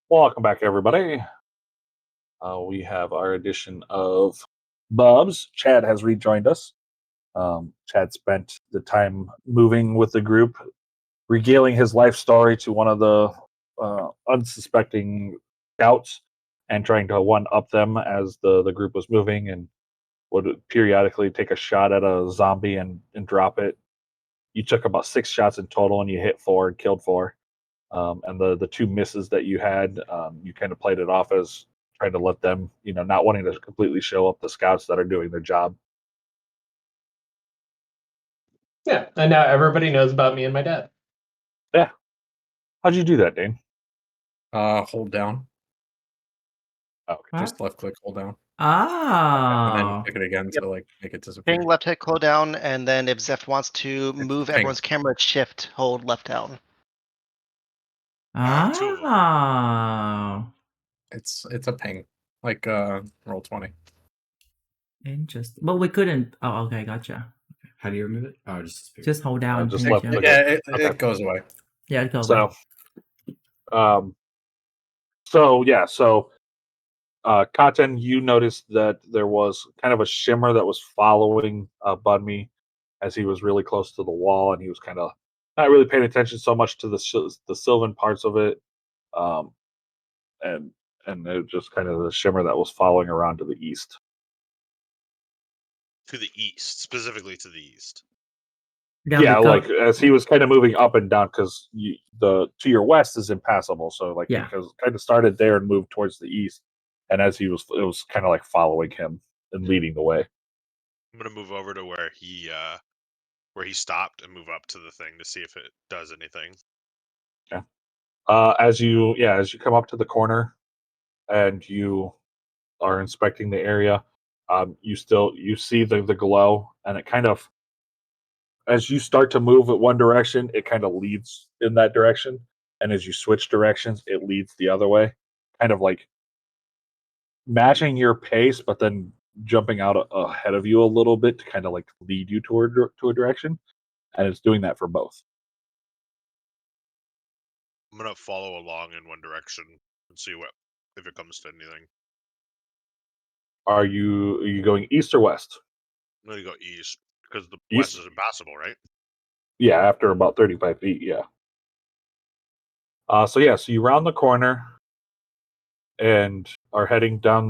Welcome back, everybody. We have our edition of Bubs. Chad has rejoined us. Chad spent the time moving with the group, regaling his life story to one of the unsuspecting scouts and trying to one up them as the group was moving, and would periodically take a shot at a zombie and drop it. You took about 6 shots in total, and you hit 4 and killed 4. And the 2 misses that you had, you kind of played it off as trying to let them, not wanting to completely show up the scouts that are doing their job. Yeah, and now everybody knows about me and my dad. Yeah. How'd you do that, Dane? Hold down. Oh, okay. Just left click, hold down, Oh. and then click it again Yep. to like make it disappear. Hitting left hit, hold down, and then if Zeph wants to move ping. everyone's camera, shift, hold left down. Two of 'em. Oh. It's a ping, like roll 20. Interesting. But we couldn't. Oh, okay, gotcha. How do you remove it? Oh, just disappear. Just hold down. just pinch, left yeah. click. Yeah, it Okay. goes away. Yeah, it goes So, away. so Cotton, you noticed that there was kind of a shimmer that was following Bunmi as he was really close to the wall, and he was kind of not really paying attention so much to the sylvan parts of it, um, and it was just kind of the shimmer that was following around to the east. To the east, specifically to the east. Yeah, like as he was kind of moving up and down, because to your west is impassable. So like Yeah. because kind of started there and moved towards the east, and as it was kind of like following him and leading the way. I'm gonna move over to where he stopped and move up to the thing to see if it does anything. Yeah. As you come up to the corner, and you are inspecting the area, you see the glow, and it kind of, as you start to move in one direction, it kind of leads in that direction, and as you switch directions, it leads the other way, kind of like matching your pace, but then jumping out ahead of you a little bit to kind of like lead you to a direction, and it's doing that for both. I'm gonna follow along in one direction and see if it comes to anything. Are you going east or west? I'm gonna go east because the East? west is impassable, right? Yeah, after about 35 feet, yeah. So you round the corner and are heading down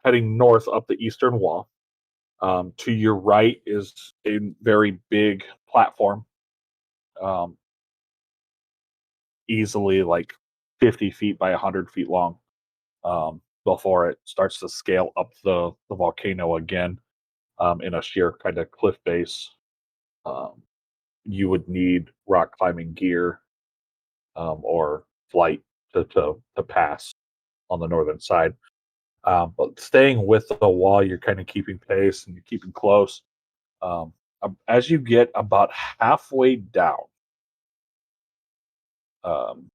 heading north up the eastern wall. To your right is a very big platform, um, easily like 50 feet by 100 feet long, before it starts to scale up the volcano again, in a sheer kind of cliff face. Um, you would need rock climbing gear, or flight to pass on the northern side. But staying with the wall, you're kind of keeping pace and you're keeping close. As you get about halfway down, um,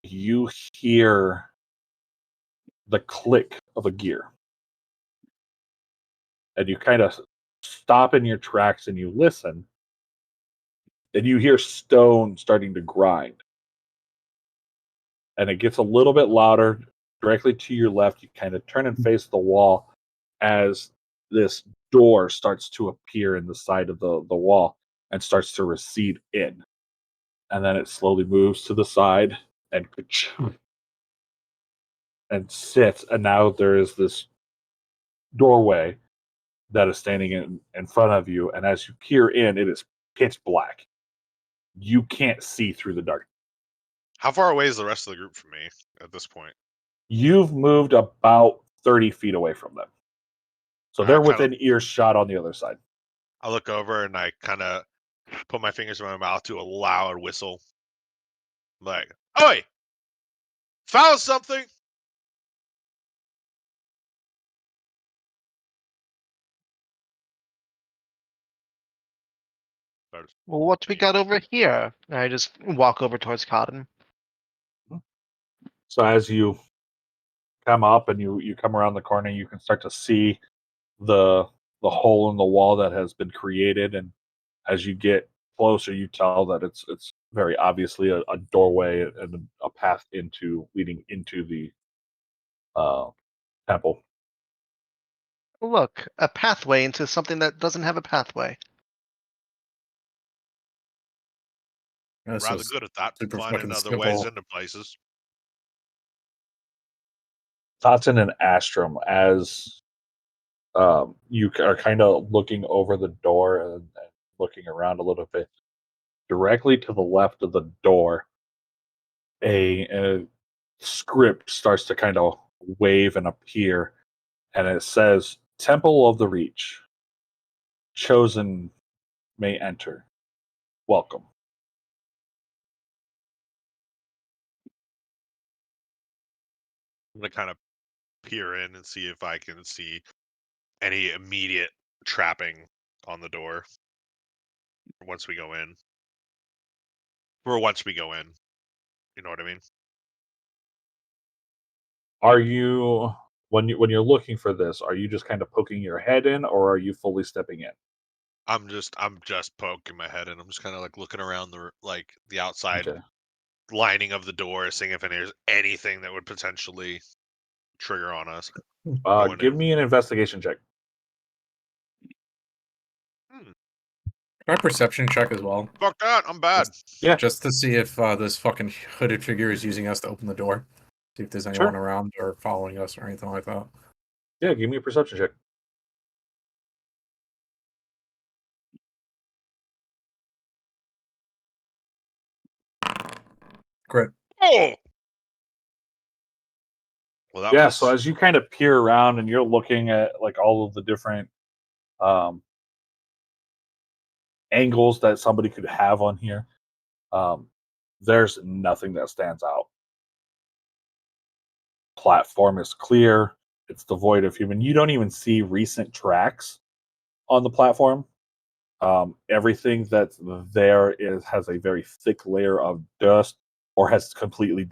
you hear the click of a gear, and you kind of stop in your tracks and you listen, and you hear stone starting to grind, and it gets a little bit louder directly to your left. You kind of turn and face the wall as this door starts to appear in the side of the wall and starts to recede in, and then it slowly moves to the side and sits, and now there is this doorway that is standing in front of you, and as you peer in, it is pitch black. You can't see through the dark. How far away is the rest of the group from me at this point? You've moved about 30 feet away from them, so they're kinda- within earshot on the other side. I look over and I kind of put my fingers in my mouth to a loud whistle. Like, oi! Found something! Well, what we got over here? And I just walk over towards Cotton. So as you come up and you come around the corner, you can start to see the hole in the wall that has been created, and as you get closer, you tell that it's very obviously a doorway and a path leading into the temple. Look, a pathway into something that doesn't have a pathway. I'm This rather is good at that. super Finding fucking other ways simple. into places. Totten and Astrum, as you are kind of looking over the door and looking around a little bit, directly to the left of the door, a script starts to kind of wave and appear, and it says, "Temple of the Reach. Chosen may enter. Welcome." I'm gonna kind of peer in and see if I can see any immediate trapping on the door once we go in. Or once we go in. You know what I mean? Are you when you're looking for this? Are you just kind of poking your head in, or are you fully stepping in? I'm just poking my head and I'm just kind of like looking around the outside Okay. lining of the door, seeing if there's anything that would potentially trigger on us. Going Give in. me an investigation check. My perception check as well, Fuck that! I'm bad. Yeah, just to see if this fucking hooded figure is using us to open the door. See if there's anyone sure. around or following us or anything like that. Yeah, give me a perception check. Great. Oh. Well, that Yeah, was so as you kind of peer around and you're looking at like all of the different um, angles that somebody could have on here, there's nothing that stands out. Platform is clear. It's devoid of human. You don't even see recent tracks on the platform. Everything that's there has a very thick layer of dust or has completely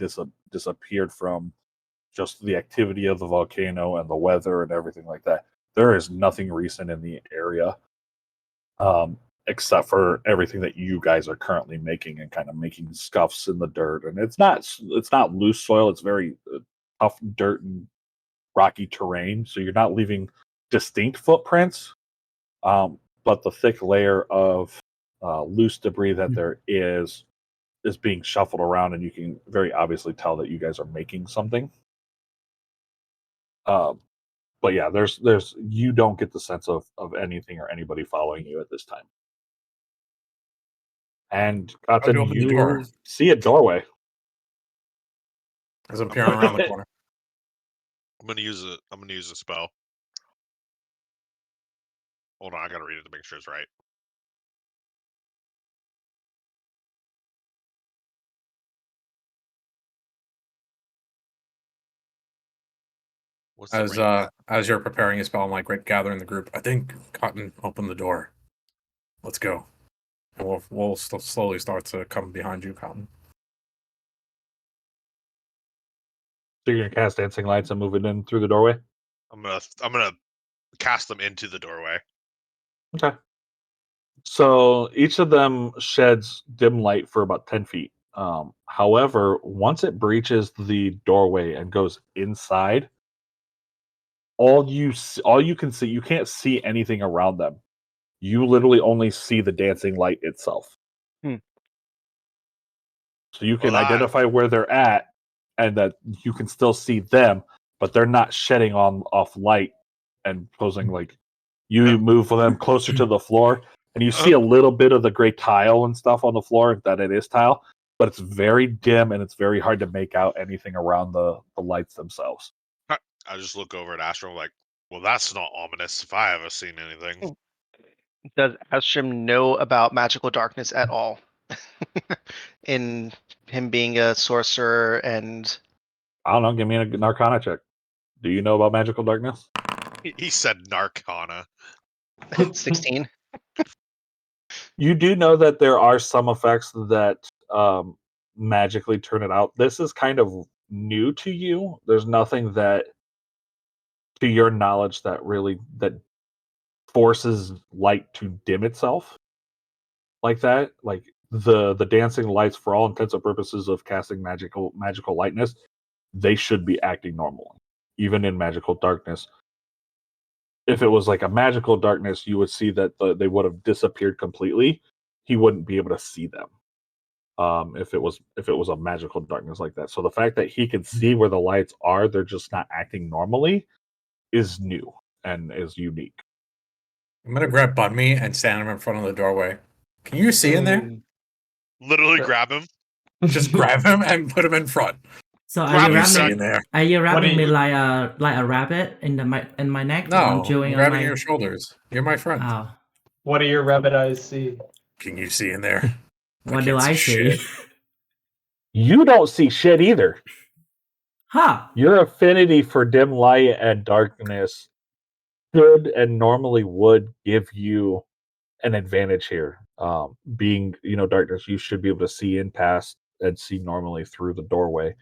disappeared from just the activity of the volcano and the weather and everything like that. There is nothing recent in the area, except for everything that you guys are currently making and kind of making scuffs in the dirt. And it's not loose soil. It's very tough dirt and rocky terrain. So you're not leaving distinct footprints. But the thick layer of loose debris that there is being shuffled around, and you can very obviously tell that you guys are making something. But yeah, there's you don't get the sense of anything or anybody following you at this time. And How do Cotton, you open the door? you see a doorway. As I'm peering around the corner. I'm gonna use a spell. Hold on, I gotta read it to make sure it's right. What's the range? As you're preparing a spell, I'm like, right, gathering the group. I think Cotton opened the door. Let's go. And we'll slowly start to come behind you, Cotton. So you're gonna cast dancing lights and move it in through the doorway. I'm gonna cast them into the doorway. Okay. So each of them sheds dim light for about 10 feet. However, once it breaches the doorway and goes inside, all you can see, you can't see anything around them. You literally only see the dancing light itself. Hmm. So you can Well, identify where they're at, and that you can still see them, but they're not shedding off light and posing like you move them closer to the floor, and you see a little bit of the gray tile and stuff on the floor that it is tile, but it's very dim and it's very hard to make out anything around the lights themselves. I just look over at Astro like, well, that's not ominous if I ever seen anything. Does Astrum know about magical darkness at all? In him being a sorcerer and I don't know. Give me an Arcana check. Do you know about magical darkness? He said Narcana. 16. You do know that there are some effects that magically turn it out. This is kind of new to you. There's nothing that, to your knowledge, that really that forces light to dim itself. like that, like the dancing lights, for all intents and purposes of casting magical lightness, they should be acting normally, even in magical darkness. If it was like a magical darkness, you would see that they would have disappeared completely. He wouldn't be able to see them. If it was a magical darkness like that. So the fact that he can see where the lights are, they're just not acting normally, is new and is unique. I'm gonna grab Bunmy and stand him in front of the doorway. Can you see in there? Literally Sure. grab him. Just grab him and put him in front. So Grab Can you him, see in wrapping there? are you do wrapping you- me like a rabbit in my neck while I'm No, I'm chewing on grabbing my your shoulders. You're my friend. oh, What do your rabbit eyes see? Can you see in there? what do can't I see? shit. You don't see shit either. Huh. Your affinity for dim light and darkness should and normally would give you an advantage here. Being, darkness, you should be able to see in past and see normally through the doorway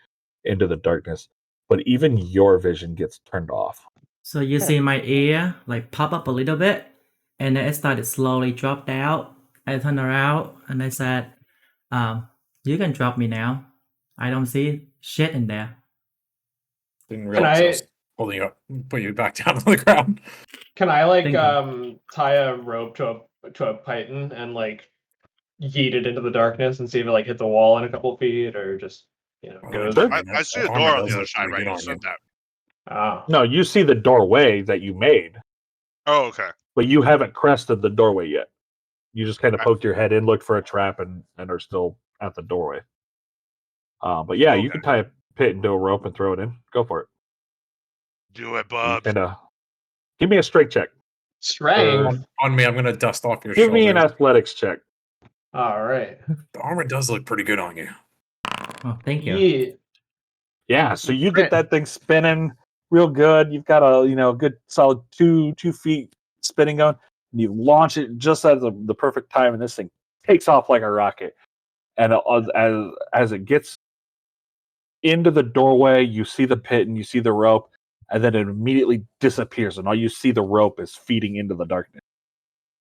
into the darkness. But even your vision gets turned off. So you see my ear like pop up a little bit, and then it started slowly drop down. I turned around and I said, you can drop me now. I don't see shit in there. Didn't Can realize I I was holding you up, put you back down on the ground. can I like Thank you. tie a rope to a python and like yeet it into the darkness and see if it like hit the wall in a couple feet or just goes. Sure. I see a door on the other side, right? You said that. Oh. No, you see the doorway that you made, Oh, okay. but you haven't crested the doorway yet. You just kind of I- poked your head in, looked for a trap, and are still at the doorway. But yeah, you Okay. can tie a pit into a rope and throw it in. Go for it. Do it, You bub. kinda give me a strength check. Strength. On me, I'm gonna dust off your Give shoulders. me an athletics check. All right. The armor does look pretty good on you. Oh, thank you. Yeet. Yeah, so you get that thing spinning real good. You've got a good solid 2 feet spinning going. And you launch it just at the perfect time, and this thing takes off like a rocket. And as it gets into the doorway, you see the pit and you see the rope, and then it immediately disappears, and all you see the rope is feeding into the darkness.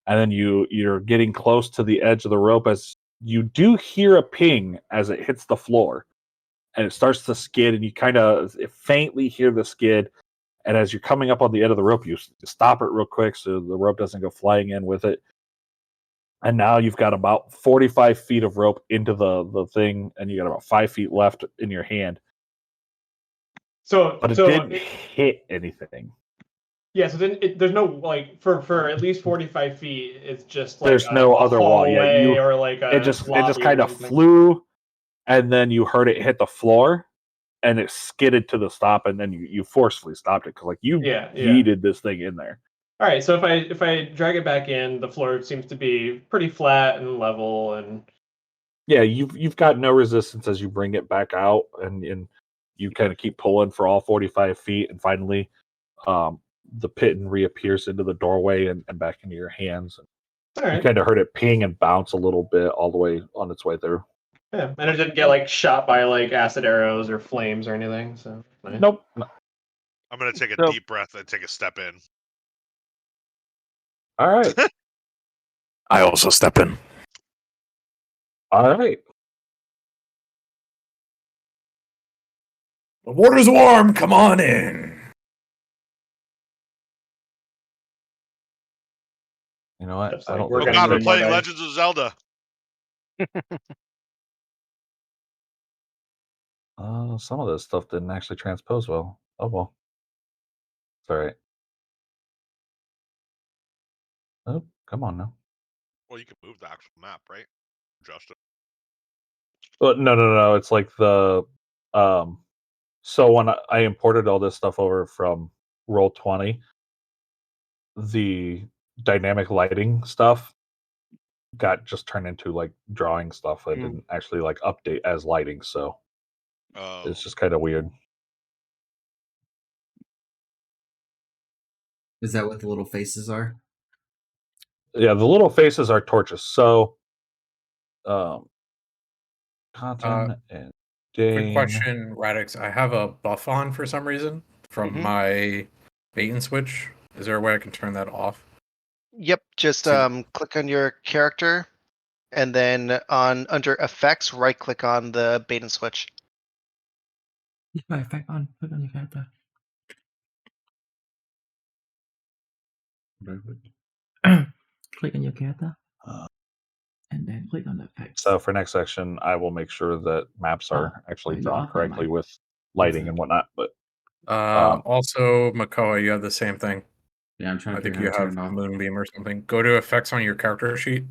And then you're getting close to the edge of the rope as you do hear a ping as it hits the floor, and it starts to skid, and you kind of faintly hear the skid. And as you're coming up on the end of the rope, you stop it real quick so the rope doesn't go flying in with it. And now you've got about 45 feet of rope into the thing, and you got about 5 feet left in your hand. So But it so didn't hit anything. yeah. So then there's no like for at least 45 feet. It's just like There's no a other wall. Yeah, hallway or like a it just lobby kind or of something. flew, and then you heard it hit the floor, and it skidded to the stop, and then you forcefully stopped it because like you Yeah. yeeted this thing in there. All right. So if I drag it back in, the floor seems to be pretty flat and level and. Yeah, you've got no resistance as you bring it back out, and you kind of keep pulling for all 45 feet, and finally, the pitten reappears into the doorway and back into your hands. All You right. kind of heard it ping and bounce a little bit all the way on its way through. Yeah, and it didn't get like shot by like acid arrows or flames or anything. So nice. Nope. I'm gonna take a Nope. deep breath and take a step in. All right. I also step in. All right. The water's warm. Come on in. You know what? That's I like don't we're Oh think gonna god, I'm need more playing dice. Legends of Zelda. some of this stuff didn't actually transpose well. Oh well. It's all right. Oh, come on now. Well, you can move the actual map, right? Adjust it. No. It's like the so when I imported all this stuff over from Roll20, the dynamic lighting stuff got just turned into like drawing stuff. I didn't actually like update as lighting, so Oh, it's just kind of weird. Is that what the little faces are? Yeah, the little faces are torches. So content and Quick Dane. question, Radix. I have a buff on for some reason from Mhm. my bait and switch. Is there a way I can turn that off? Yep, just So- click on your character and then under effects, right click on the bait and switch. By effect on, click on your character. Click on your character, and then click on the effects. So for next section, I will make sure that maps are actually you're drawn off, never correctly mind. with lighting Okay. and whatnot. But Also, Makoa, you have the same thing. Yeah, I'm trying I to think figure you out how to have turn it off. Moonbeam or something. Go to effects on your character sheet.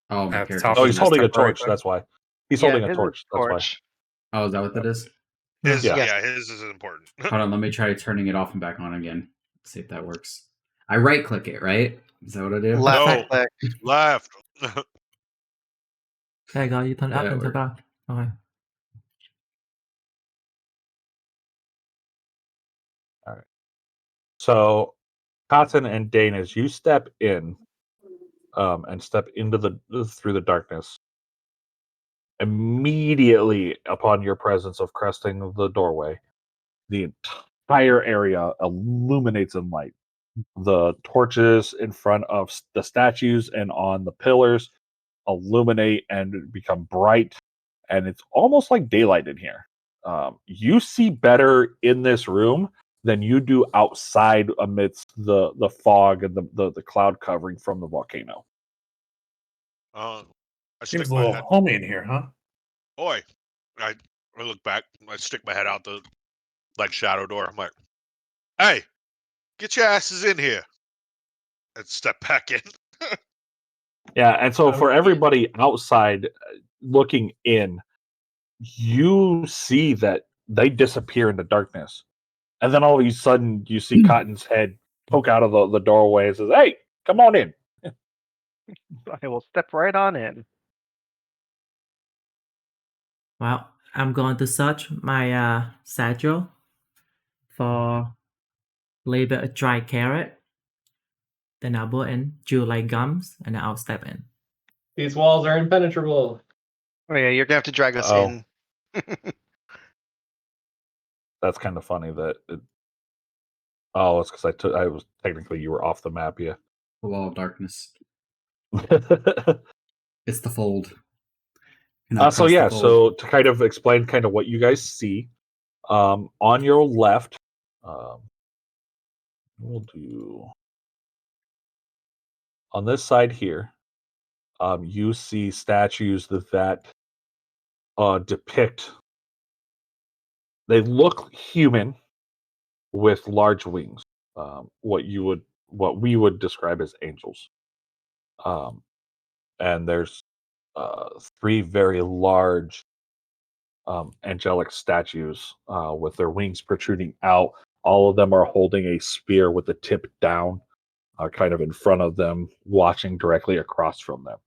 Oh, my At the character top oh, of he's sheet. this holding a temporary torch. thing. That's why he's Yeah, holding a his is torch. That's why. torch. Oh, is that what that is? His, Yeah. yeah, his is important. Hold on, let me try turning it off and back on again. See if that works. I right click it, right? Is that what I do? Left No. click. Left. There you go. You turn it up That and turn it worked. on. Okay. So, Cotton and Dane, as you step in, and step into through the darkness, immediately upon your presence of cresting the doorway, the entire area illuminates in light. The torches in front of the statues and on the pillars illuminate and become bright, and it's almost like daylight in here. You see better in this room than you do outside amidst the fog and the cloud covering from the volcano. I Seems stick a my little head. homey in here, huh? Oi. I look back. I stick my head out the shadow door. I'm like, hey, get your asses in here. And step back in. Yeah, and so for Okay. everybody outside looking in, you see that they disappear in the darkness. And then all of a sudden you see Cotton's head poke out of the doorway and says, "Hey, come on in." I will step right on in. Well, I'm going to search my satchel for label a dry carrot. Then I'll put in July gums, and then I'll step in. These walls are impenetrable. Oh yeah, you're gonna have to drag us Oh. in. That's kind of funny that oh, it's because I was technically you were off the map, yeah. The wall of darkness. It's the fold. So yeah, so to kind of explain kind of what you guys see, on your left, we'll do on this side here, you see statues that depict. They look human with large wings. What we would describe as angels. And there's three very large angelic statues with their wings protruding out. All of them are holding a spear with the tip down, kind of in front of them, watching directly across from them.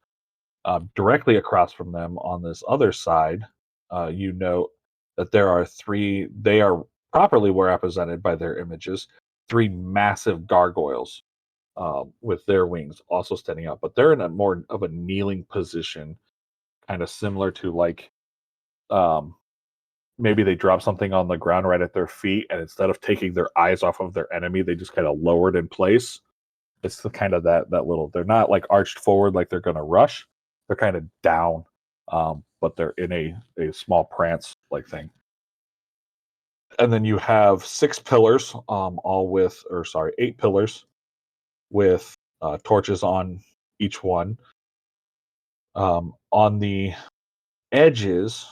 Directly across from them on this other side, you note that there are three, they are properly represented by their images, three massive gargoyles with their wings also standing up, but they're in a more of a kneeling position, kind of similar to like um, maybe they drop something on the ground right at their feet, and instead of taking their eyes off of their enemy, they just kind of lower it in place. It's the kind of that little. They're not like arched forward like they're going to rush. They're kind of down, but they're in a small prance like thing. And then you have 6 pillars, all with, or sorry, 8 pillars with torches on each one. On the edges,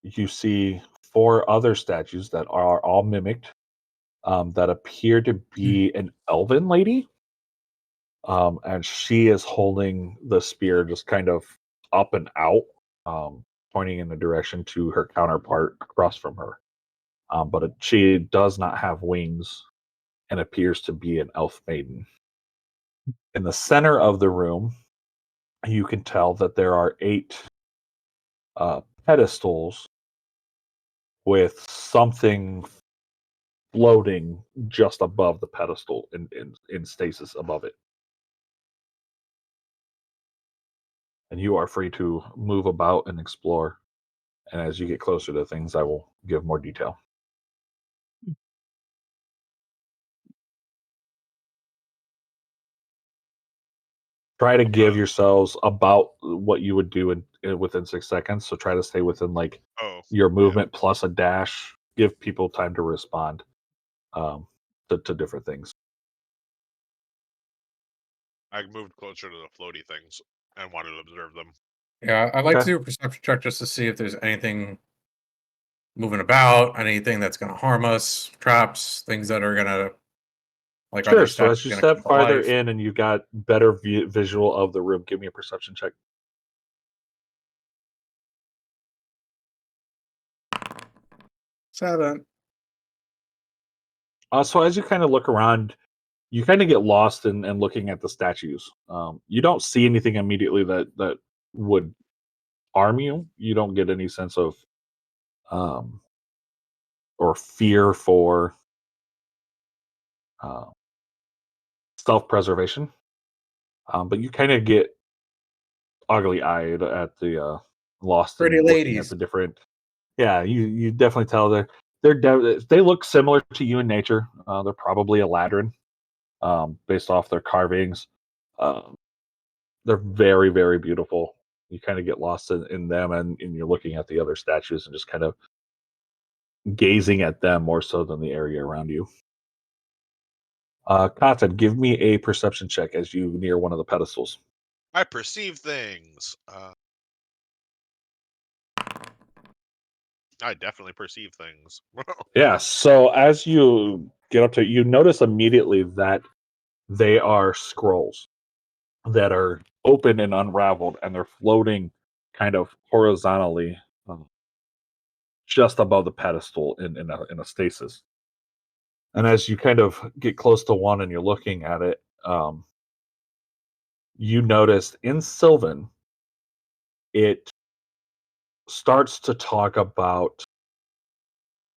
you see 4 other statues that are all mimicked, that appear to be an elven lady. And she is holding the spear just kind of up and out, pointing in the direction to her counterpart across from her. But she does not have wings and appears to be an elf maiden. In the center of the room, you can tell that there are 8 pedestals with something floating just above the pedestal in stasis above it. And you are free to move about and explore. And as you get closer to things, I will give more detail. Try to give Uh, yourselves about what you would do within 6 seconds. So try to stay within like Oh, your movement plus a dash. Give people time to respond to different things. I moved closer to the floaty things and wanted to observe them. Yeah, I'd like Okay. to do a perception check just to see if there's anything moving about, anything that's going to harm us, traps, things that are going to, like, Sure. other So stats as you gonna step come to farther life. in and you got better visual of the room, give me a perception check. 7. So as you kind of look around, you kind of get lost in looking at the statues. You don't see anything immediately that would harm you. You don't get any sense of or fear for uh, self-preservation. But you kind of get ugly-eyed at the lost Pretty in looking at ladies. the different. Yeah, you definitely tell they look similar to you in nature. They're probably Eladrin, based off their carvings. Um, they're very, very beautiful. You kind of get lost in them, and you're looking at the other statues and just kind of gazing at them more so than the area around you. Cotton, give me a perception check as you near one of the pedestals. I perceive things. I definitely perceive things. Yeah, so as you get up to it, you notice immediately that they are scrolls that are open and unraveled, and they're floating kind of horizontally just above the pedestal in a stasis. And as you kind of get close to one and you're looking at it, you notice in Sylvan, it starts to talk about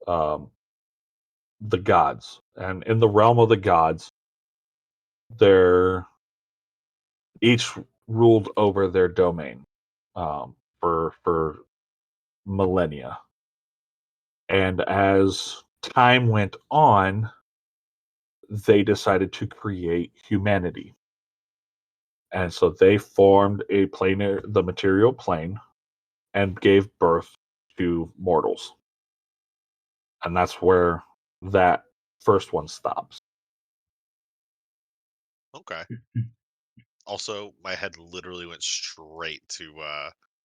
um, the gods. And in the realm of the gods, they're each ruled over their domain for millennia. And as time went on, they decided to create humanity. And so they formed the material plane, and gave birth to mortals. And that's where that first one stops. Okay. Also, my head literally went straight to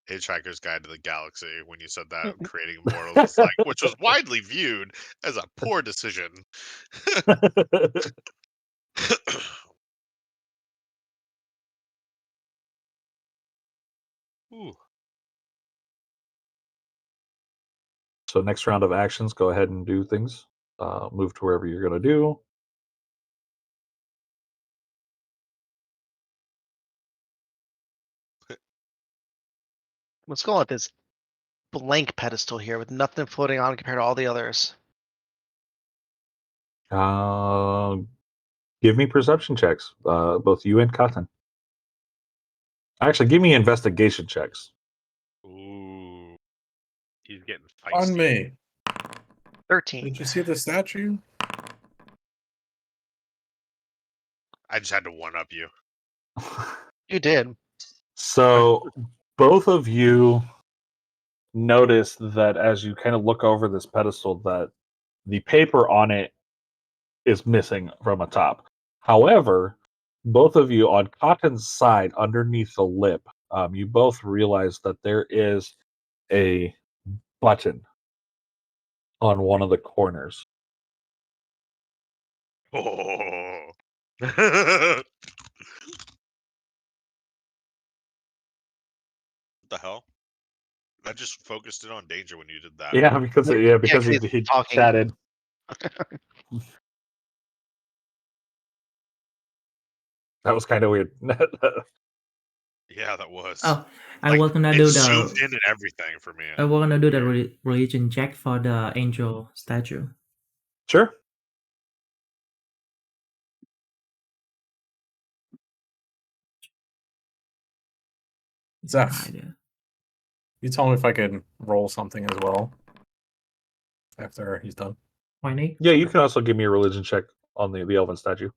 Hitchhiker's Guide to the Galaxy when you said that creating immortals was like, which was widely viewed as a poor decision. Ooh. So next round of actions, go ahead and do things. Move to wherever you're going to do. Let's go at this blank pedestal here with nothing floating on compared to all the others. Give me perception checks, both you and Cotton. Actually, give me investigation checks. Ooh. He's getting On feisty. me. 13. Did you see the statue? I just had to one up you. You did. So both of you notice that as you kind of look over this pedestal, that the paper on it is missing from a top. However, both of you on Cotton's side, underneath the lip, you both realize that there is a button on one of the corners. Oh. What the hell? I just focused in on danger when you did that. Yeah, because Yeah, because 'cause he he's talking. chatted. That was kind of weird. Yeah, that was. Oh, I Like, was gonna it do zoomed the in and everything for me. I was gonna do the religion check for the angel statue. Sure. Zeph, you tell me if I could roll something as well after he's done. Why, Nick? Yeah, you can also give me a religion check on the elven statue.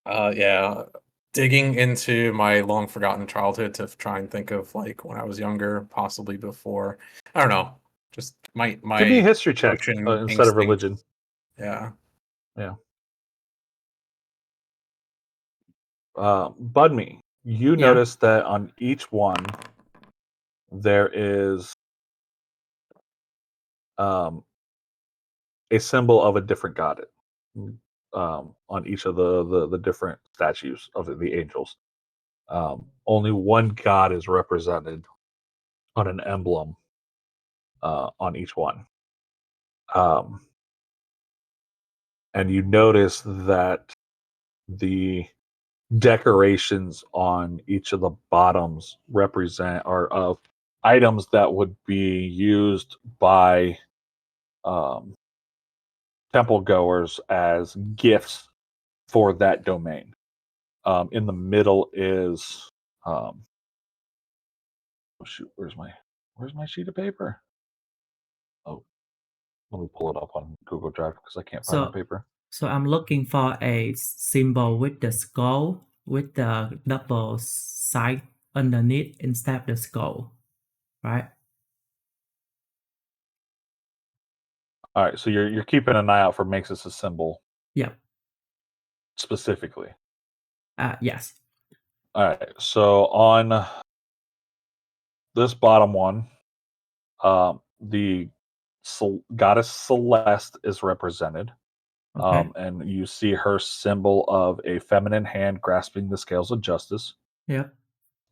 Yeah. digging into my long forgotten childhood to try and think of like when I was younger, possibly before. I don't know. Just my Give me a history check potion instead of instinct. religion. Yeah. Budme, you Yeah. notice that on each one there is a symbol of a different god on each of the different statues of the angels. Only one god is represented on an emblem on each one. And you notice that the decorations on each of the bottoms represent are of items that would be used by temple goers as gifts for that domain. In the middle is oh shoot, where's my sheet of paper? Oh, let me pull it up on Google Drive because I can't find my So paper. so I'm looking for a symbol with the skull with the double side underneath instead of the skull, right? All right, so you're keeping an eye out for makes us a symbol Yep. specifically. Yes. All right, so on this bottom one, the goddess Celeste is represented, Okay. and you see her symbol of a feminine hand grasping the scales of justice. Yep.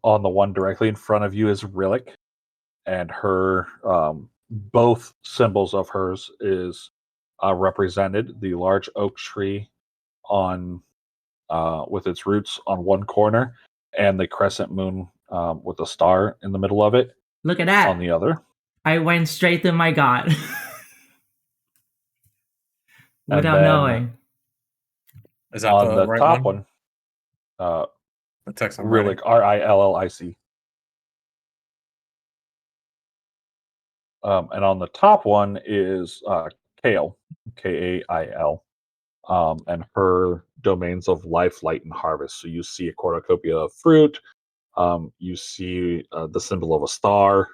On the one directly in front of you is Rillick, and her both symbols of hers is represented. The large oak tree on with its roots on one corner, and the crescent moon with a star in the middle of it Look at on that. the other. I went straight to my god. And Without then knowing. Is that on the the right top one? one, The text I'm writing. Rillic, Rillic. And on the top one is Kale, Kail, and her domains of life, light, and harvest. So you see a cornucopia of fruit. You see the symbol of a star,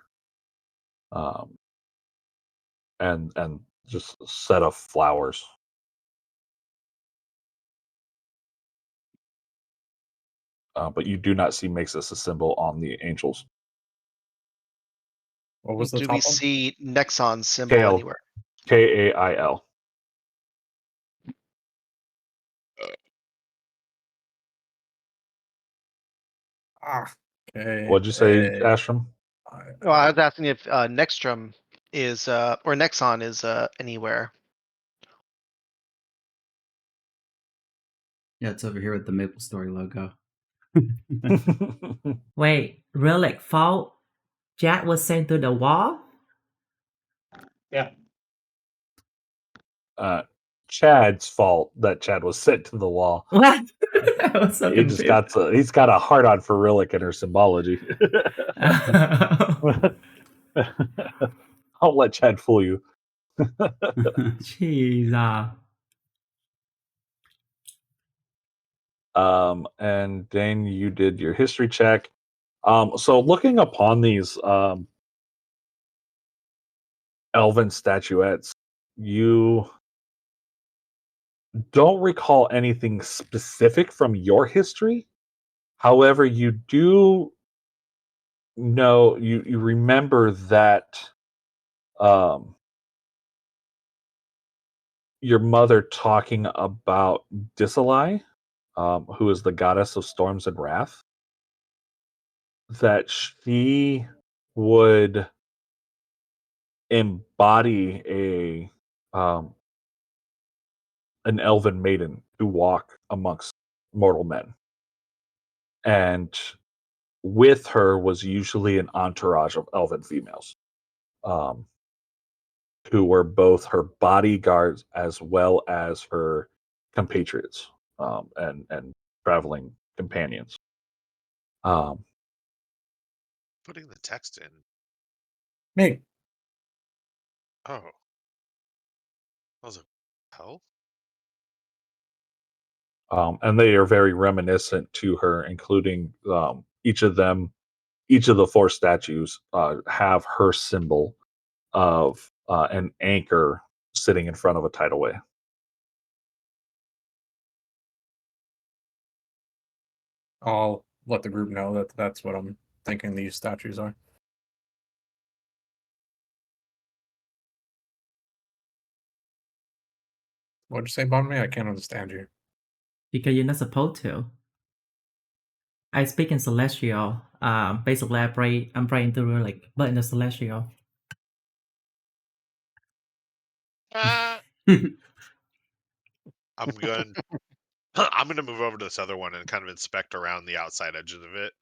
um, and just a set of flowers. But you do not see makes this a symbol on the angels. What was the Do top we one? see Nexon's symbol Kale, anywhere? Kail. Ah. Okay. What'd you say, Ashram? Well, I was asking if Nextrum is or Nexon is anywhere. Yeah, it's over here with the Maple Story logo. Wait, relic fault? Jack was sent to the wall? Yeah. Chad's fault that Chad was sent to the wall. What? I was so He just confused. he's got a hard on for Rillick and her symbology. I'll let Chad fool you. Jeez. And Dane, you did your history check. So looking upon these elven statuettes, you don't recall anything specific from your history. However, you do know you remember that your mother talking about Disalai, who is the goddess of storms and wrath, that she would embody an elven maiden to walk amongst mortal men, and with her was usually an entourage of elven females, um, who were both her bodyguards as well as her compatriots, and traveling companions. Putting the text in. Me. Oh. That was a hell? And they are very reminiscent to her, including each of the 4 statues have her symbol of an anchor sitting in front of a tidal way. I'll let the group know that that's what I'm thinking these statues are. What'd you say about me? I can't understand you. Because you're not supposed to. I speak in Celestial. Basically, I'm praying through like, but in the Celestial. I'm going. I'm going to move over to this other one and kind of inspect around the outside edges of it.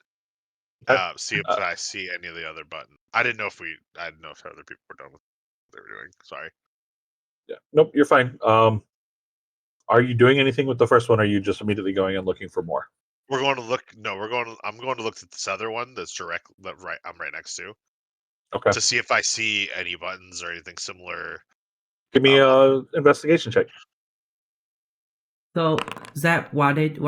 See if I see any of the other buttons. I didn't know if other people were done with what they were doing. Sorry. Yeah. Nope, you're fine. Are you doing anything with the first one? Or are you just immediately going and looking for more? We're going to look. No, I'm going to look at this other one that's right. I'm right next to. Okay. To see if I see any buttons or anything similar. Give me a investigation check. So Zach, why did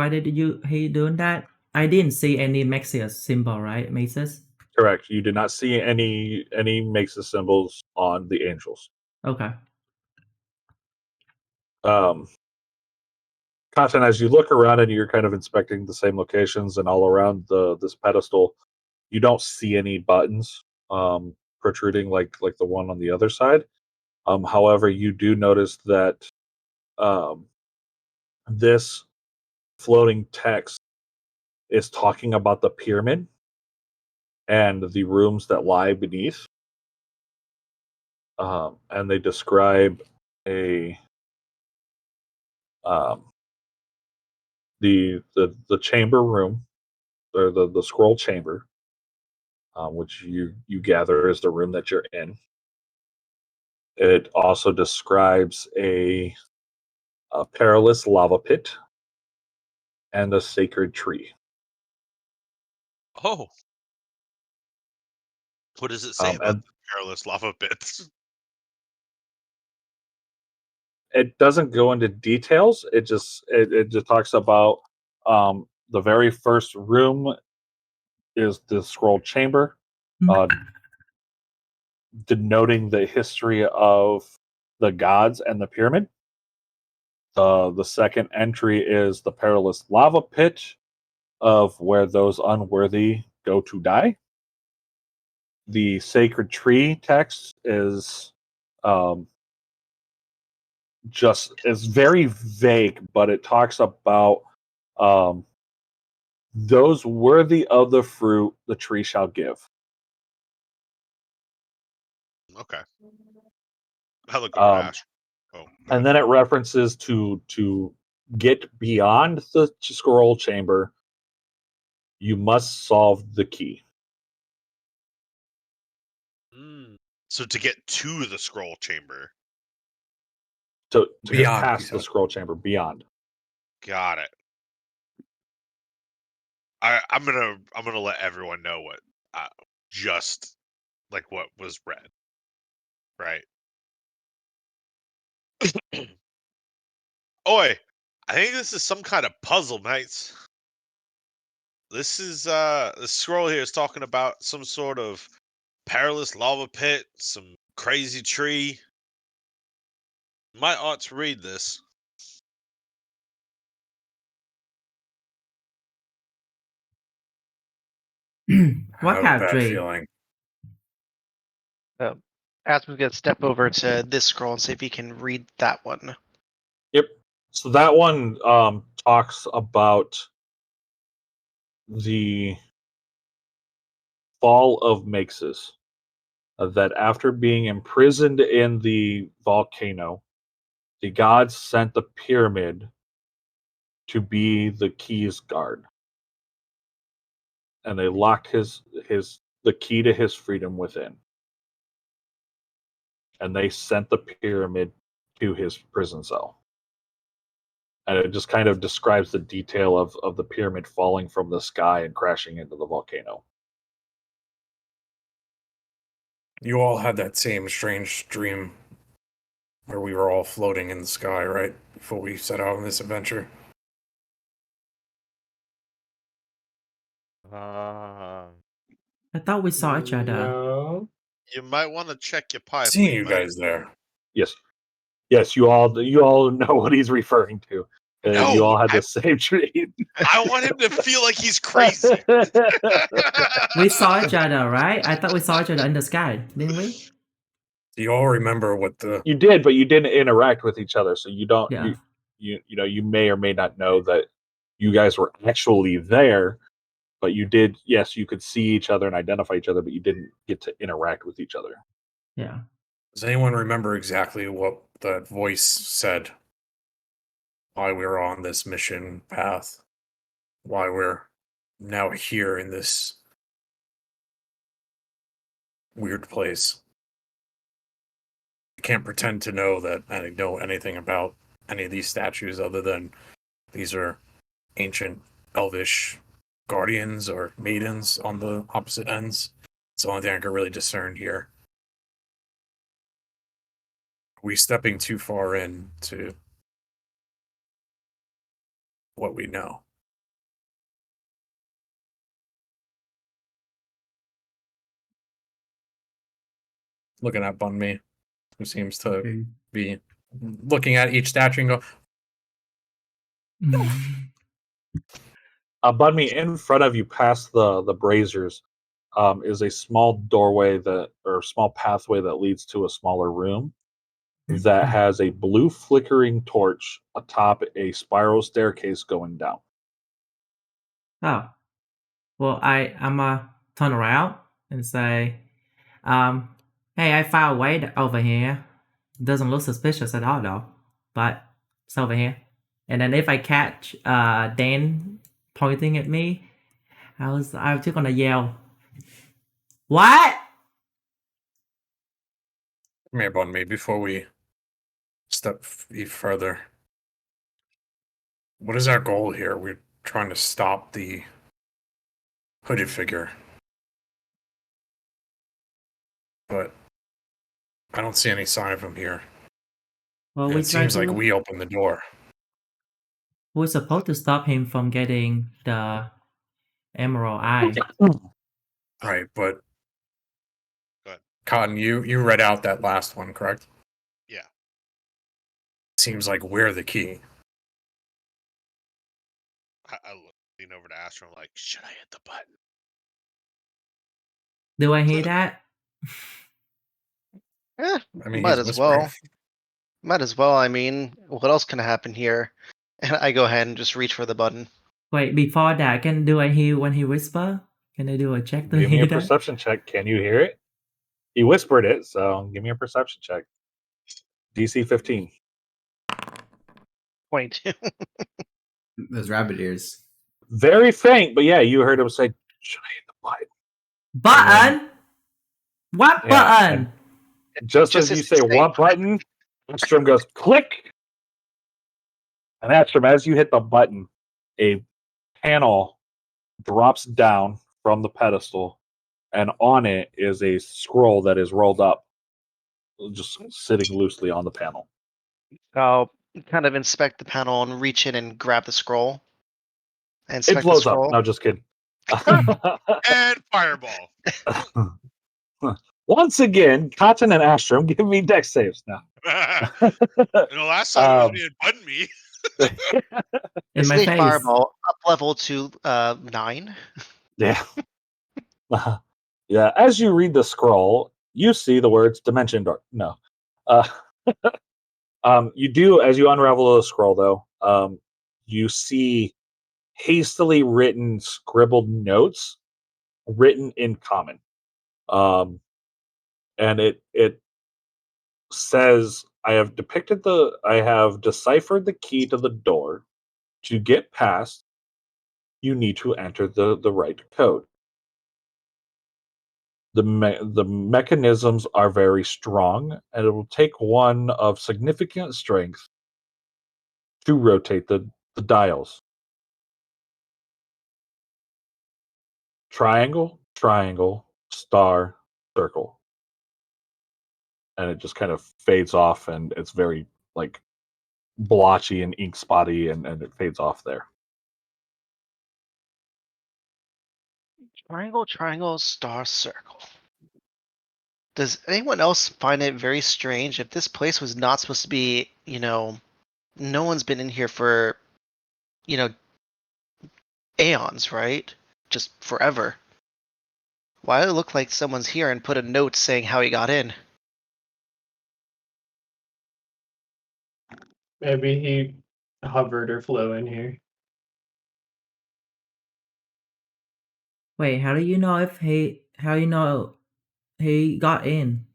he doing that? I didn't see any Maxius symbol, right? Maxis? Correct. You did not see any makes of symbols on the angels. Okay. Content, as you look around and you're kind of inspecting the same locations and all around this pedestal, you don't see any buttons protruding like the one on the other side. However, you do notice that this floating text is talking about the pyramid and the rooms that lie beneath. And they describe a the chamber room, or the scroll chamber, which you gather is the room that you're in. It also describes a perilous lava pit and a sacred tree. Oh. What does it say about And the perilous lava pits? it doesn't go into details. It just talks about the very first room is the scroll chamber, denoting the history of the gods and the pyramid. The second entry is the perilous lava pit, of where those unworthy go to die. The sacred tree text is just is very vague, but it talks about those worthy of the fruit the tree shall give. Okay. I look over to Ash. Oh. And then it references to get beyond the scroll chamber. You must solve the key. So to get to the scroll chamber. To get Beyond, past he the said. scroll chamber, beyond. Got it. I'm gonna let everyone know what just like what was read. Right. Oi, I think this is some kind of puzzle, mates. This is the scroll here is talking about some sort of perilous lava pit, some crazy tree. Might ought to read this. What I have kind a of bad tree? feeling. Aspen's gonna step over to this scroll and see if he can read that one. Yep. So that one talks about the fall of Maxis. That after being imprisoned in the volcano, the gods sent the pyramid to be the key's guard, and they locked the key to his freedom within, and they sent the pyramid to his prison cell. And it just kind of describes the detail of the pyramid falling from the sky and crashing into the volcano. You all had that same strange dream where we were all floating in the sky, right? Before we set out on this adventure. I thought we saw each other. No. You might want to check your pipe. Seeing We you might- guys there. Yes, you all know what he's referring to. No, You all had the same dream. I want him to feel like he's crazy. We saw each other, right? I thought we saw each other in the sky, didn't we? Do you all remember what the You did, but you didn't interact with each other, so you don't. Yeah. You may or may not know that you guys were actually there, but you did. Yes, you could see each other and identify each other, but you didn't get to interact with each other. Yeah. Does anyone remember exactly what that voice said? Why we're on this mission path? Why we're now here in this weird place? I can't pretend to know that I know anything about any of these statues other than these are ancient elvish guardians or maidens on the opposite ends. It's the only thing I can really discern here. Are we stepping too far into what we know? Looking at Bunmi, who seems to Okay. be looking at each statue and go, Bunmi, in front of you, past the braziers, is a small doorway or small pathway that leads to a smaller room that has a blue flickering torch atop a spiral staircase going down. Oh. Well, I'm turn around and say, hey, I found a way over here. Doesn't look suspicious at all, though. But it's over here. And then if I catch Dan pointing at me, I'm just gonna yell, "What?" "Come here, Bunmi, before we step further. What is our goal here? We're trying to stop the hooded figure. But I don't see any sign of him here. Well, And we it seems try like to. we opened the door. We're supposed to stop him from getting the Emerald Eye. Right, but Go ahead. Cotton, you read out that last one, correct? Yeah. Seems like we're the key. I lean over to Astro. I'm like, should I hit the button? Do I hear that? Eh, I mean, might he's as whispering. well. Might as well. I mean, what else can happen here? And I go ahead and just reach for the button. Wait, before that, do I hear when he whisper? Can I do a check to Give me hear a that? perception check. Can you hear it? He whispered it, so give me a perception check. DC 15. 22. Those rabbit ears. Very faint, but yeah, you heard him say, "Should I hit the button?" Button? What Yeah, button? Just Just as you as say, you say- "What button?" Astrom goes, "Click!" And Astrom, as you hit the button, a panel drops down from the pedestal, and on it is a scroll that is rolled up, just sitting loosely on the panel. I'll kind of inspect the panel and reach in and grab the scroll. It Inspect the blows up. scroll. No, just kidding. And fireball. Once again, Cotton and Astrom give me dex saves now. The last time it was me and Button me. In my Basically, face. fireball up level to 9. Yeah. Yeah. As you read the scroll, you see the words "Dimension Door." No. Uh, you do, as you unravel the scroll, though, you see hastily written, scribbled notes written in common. And it says, I have deciphered the key to the door. To get past, you need to enter the right code. The mechanisms are very strong, and it will take one of significant strength to rotate the dials. Triangle, triangle, star, circle. And it just kind of fades off, and it's very like blotchy and ink spotty, and it fades off there. Triangle, triangle, star, circle. Does anyone else find it very strange if this place was not supposed to be, no one's been in here for, aeons, right? Just forever. Why do it look like someone's here and put a note saying how he got in? Maybe he hovered or flew in here. Wait, how do you know if he got in?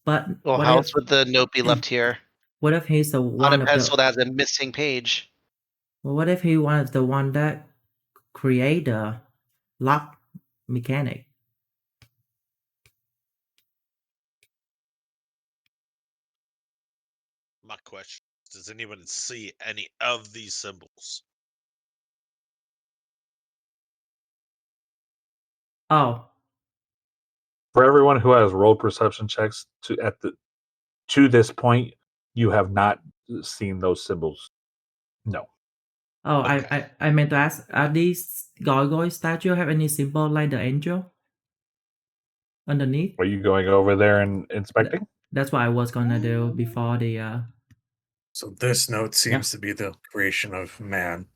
But Well, what how if else would the note be left here? what if he's the On a one of pedestal the that has a missing page. well, what if he was the one that create the lock mechanic? My question is, does anyone see any of these symbols? Oh, For everyone who has rolled perception checks to this point, you have not seen those symbols. No. oh, Okay. I meant to ask, are these gargoyle statue have any symbol like the angel underneath? Are you going over there and inspecting? That's what I was gonna do before the So this note Yeah. seems to be the creation of man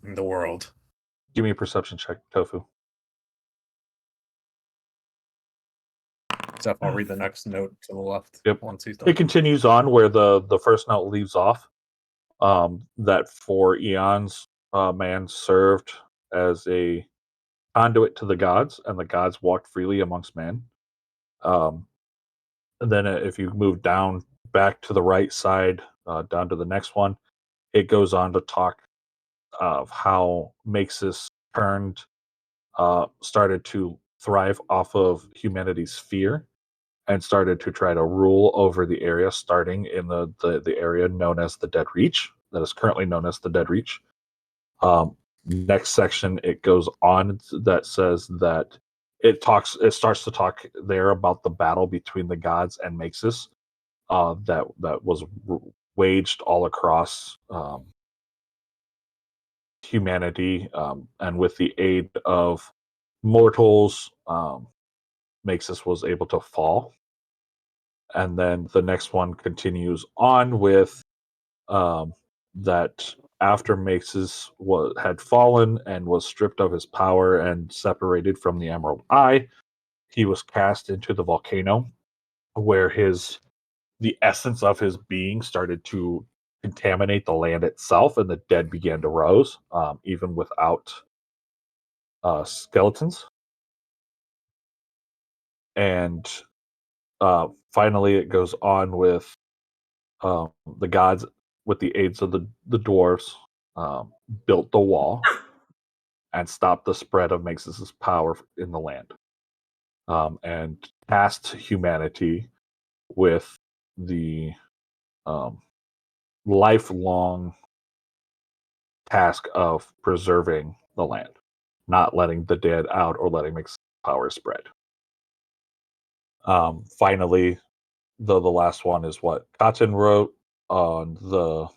in the world. Give me a perception check, Tofu. Zeph, I'll read the next note to the left. Yep. Once he's It done. continues on where the first note leaves off. That for eons, man served as a conduit to the gods, and the gods walked freely amongst man. And then if you move down back to the right side, down to the next one, it goes on to talk of how Maxis started to thrive off of humanity's fear and started to try to rule over the area, starting in the area known as the Dead Reach, that is currently known as the Dead Reach. Next section, it goes on that says that it starts to talk there about the battle between the gods and Maxis that was waged all across humanity, and with the aid of mortals, Maxis was able to fall. And then the next one continues on with that after Maxis had fallen and was stripped of his power and separated from the Emerald Eye, he was cast into the volcano, where the essence of his being started to contaminate the land itself, and the dead began to rise, even without skeletons. And finally, it goes on with the gods, with the aids of the dwarves, built the wall and stopped the spread of Maxis' power in the land, and tasked humanity with the lifelong task of preserving the land, not letting the dead out or letting Maxis' power spread. Finally, the last one is what Cotton wrote on the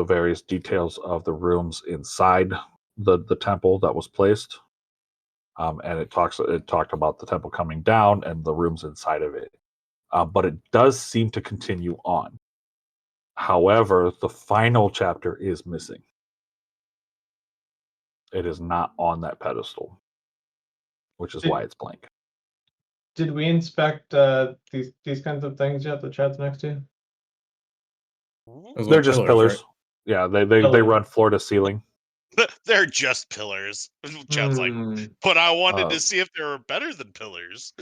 various details of the rooms inside the temple that was placed, and it talked about the temple coming down and the rooms inside of it, but it does seem to continue on. However, the final chapter is missing. It is not on that pedestal, which is why it's blank. Did we inspect these kinds of things yet? The chat's next to. Those They're are just pillars. right? Yeah, they Pillars. run floor to ceiling. They're just pillars. Chad's like, Hmm. but I wanted Uh, to see if they were better than pillars.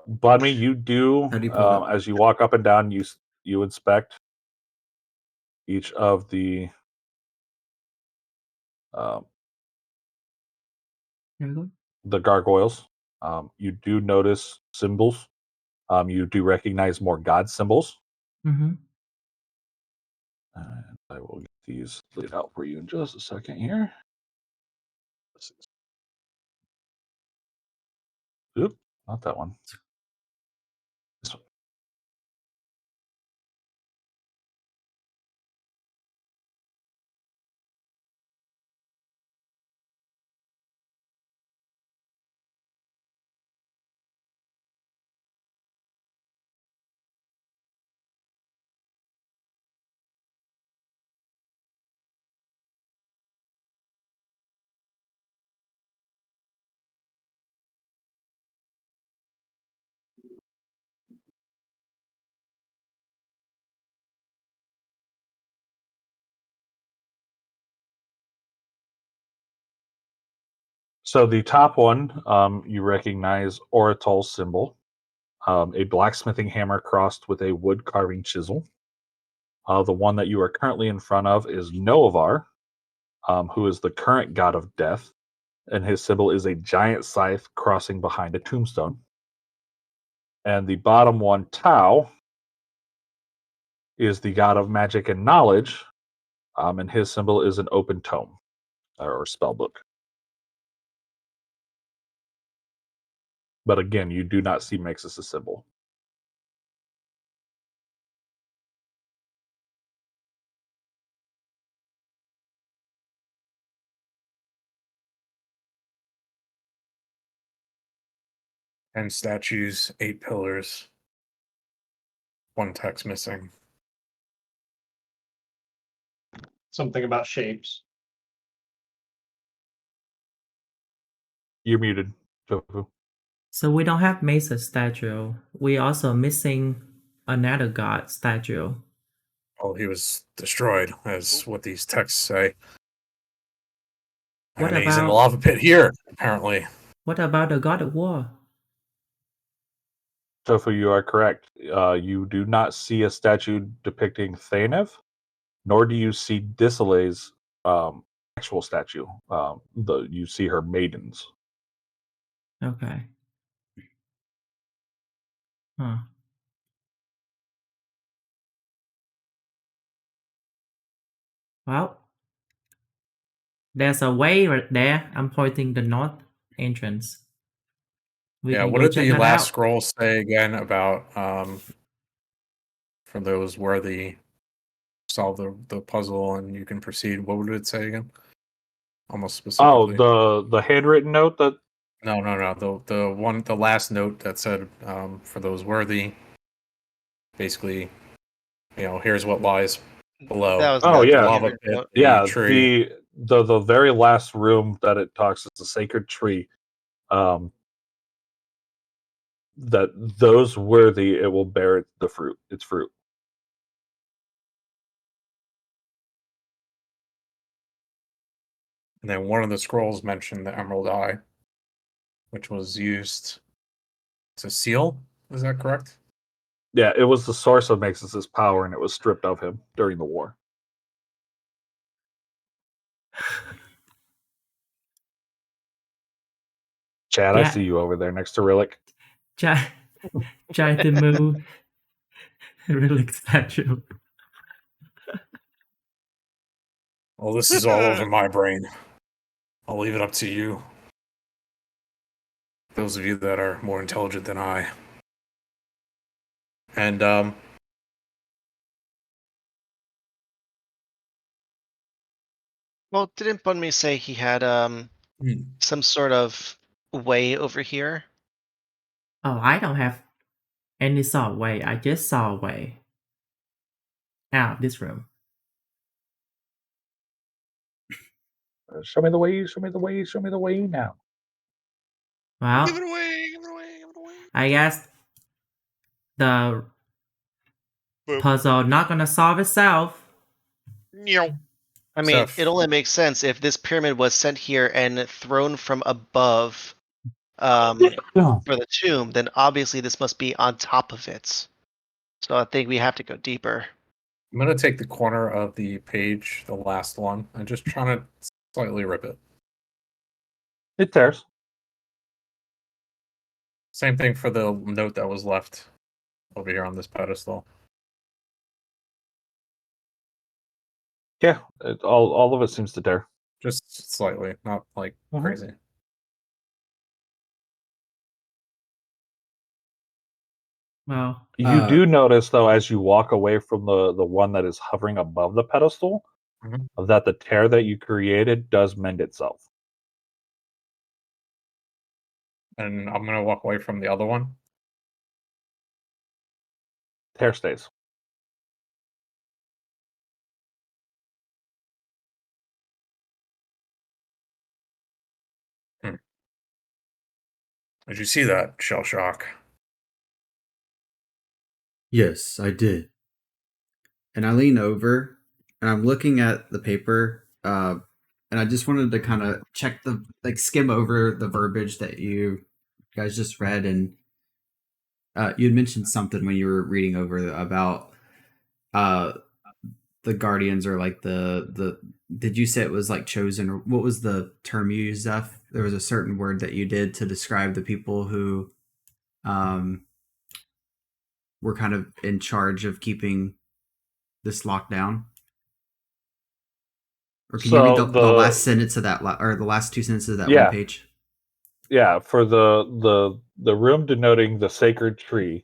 Budmy, you do, How do you pull that? as you walk up and down, you inspect each of the um, Here we go. the gargoyles. You do notice symbols. You do recognize more god symbols. Mm-hmm. And I will get these laid out for you in just a second here. Oop, not that one. This one. So the top one, you recognize Oratol's symbol, a blacksmithing hammer crossed with a wood carving chisel. The one that you are currently in front of is Novar, who is the current god of death, and his symbol is a giant scythe crossing behind a tombstone. And the bottom one, Tau, is the god of magic and knowledge, and his symbol is an open tome or spell book. But again, you do not see Mixus' symbol. And statues, 8 pillars, 1 text missing. Something about shapes. You're muted, Tofu. So we don't have Mesa statue. We also missing another god statue. Oh, he was destroyed, as what these texts say. What And he's in the about lava pit here, apparently. what about the god of war? Tofu, you are correct. You do not see a statue depicting Thanev, nor do you see Disale's actual statue. You see her maidens. Okay. Huh. Well, there's a way right there. I'm pointing the north entrance. We Yeah, can what go did check the that last out. scroll say again about for those worthy solve the puzzle and you can proceed? What would it say again? Almost specifically. Oh, the handwritten note that No. The last note that said for those worthy, basically, here's what lies below. That was Oh, the yeah. Lava handwritten pit, note. the yeah, tree. the very last room that it talks is the sacred tree. That those worthy it will bear the fruit, its fruit. And then one of the scrolls mentioned the emerald eye, which was used to seal. Is that correct? Yeah, it was the source of Maxus's power, and it was stripped of him during the war. Chad, I Yeah. see you over there next to Rillick. Try to move relic statue. Well, this is all over my brain. I'll leave it up to you. Those of you that are more intelligent than I. And Well, didn't Bunmi say he had some sort of way over here? Oh, I don't have any saw way. I just saw a way out of this room. Show me the way, show me the way, show me the way now. Well, Give it away, give it away, give it away. I guess the Boop. puzzle not gonna solve itself. Meow. I mean, Seth. it only makes sense if this pyramid was sent here and thrown from above for the tomb, then obviously this must be on top of it. So I think we have to go deeper. I'm going to take the corner of the page, the last one, and just trying to slightly rip it. It tears. Same thing for the note that was left over here on this pedestal. Yeah, all of it seems to tear. Just slightly, not like Mhm. crazy. Well, You do notice, though, as you walk away from the one that is hovering above the pedestal, Mhm. that the tear that you created does mend itself. And I'm going to walk away from the other one. Tear stays. Did you see that, Shell Shock? Yes, I did. And I lean over and I'm looking at the paper and I just wanted to kind of check skim over the verbiage that you guys just read, and you had mentioned something when you were reading over about the guardians, or like the did you say it was like chosen, or what was the term you used, Zeph? There was a certain word that you did to describe the people who were kind of in charge of keeping this locked down. Or can you read the last sentence of that, or the last two sentences of that one page? Yeah, for the room denoting the sacred tree,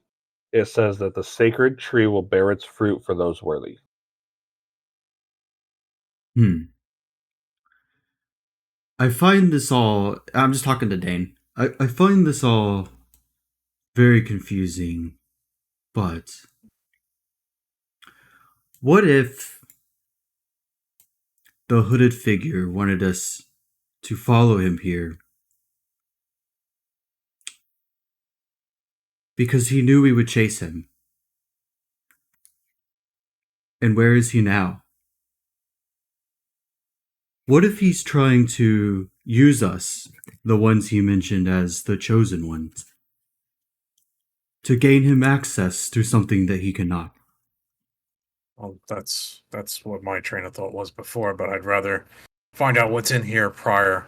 it says that the sacred tree will bear its fruit for those worthy. I find this all... I'm just talking to Dane. I find this all very confusing, but what if the hooded figure wanted us to follow him here because he knew we would chase him? And where is he now? What if he's trying to use us, the ones he mentioned as the chosen ones, to gain him access to something that he cannot? Well, that's what my train of thought was before, but I'd rather find out what's in here prior.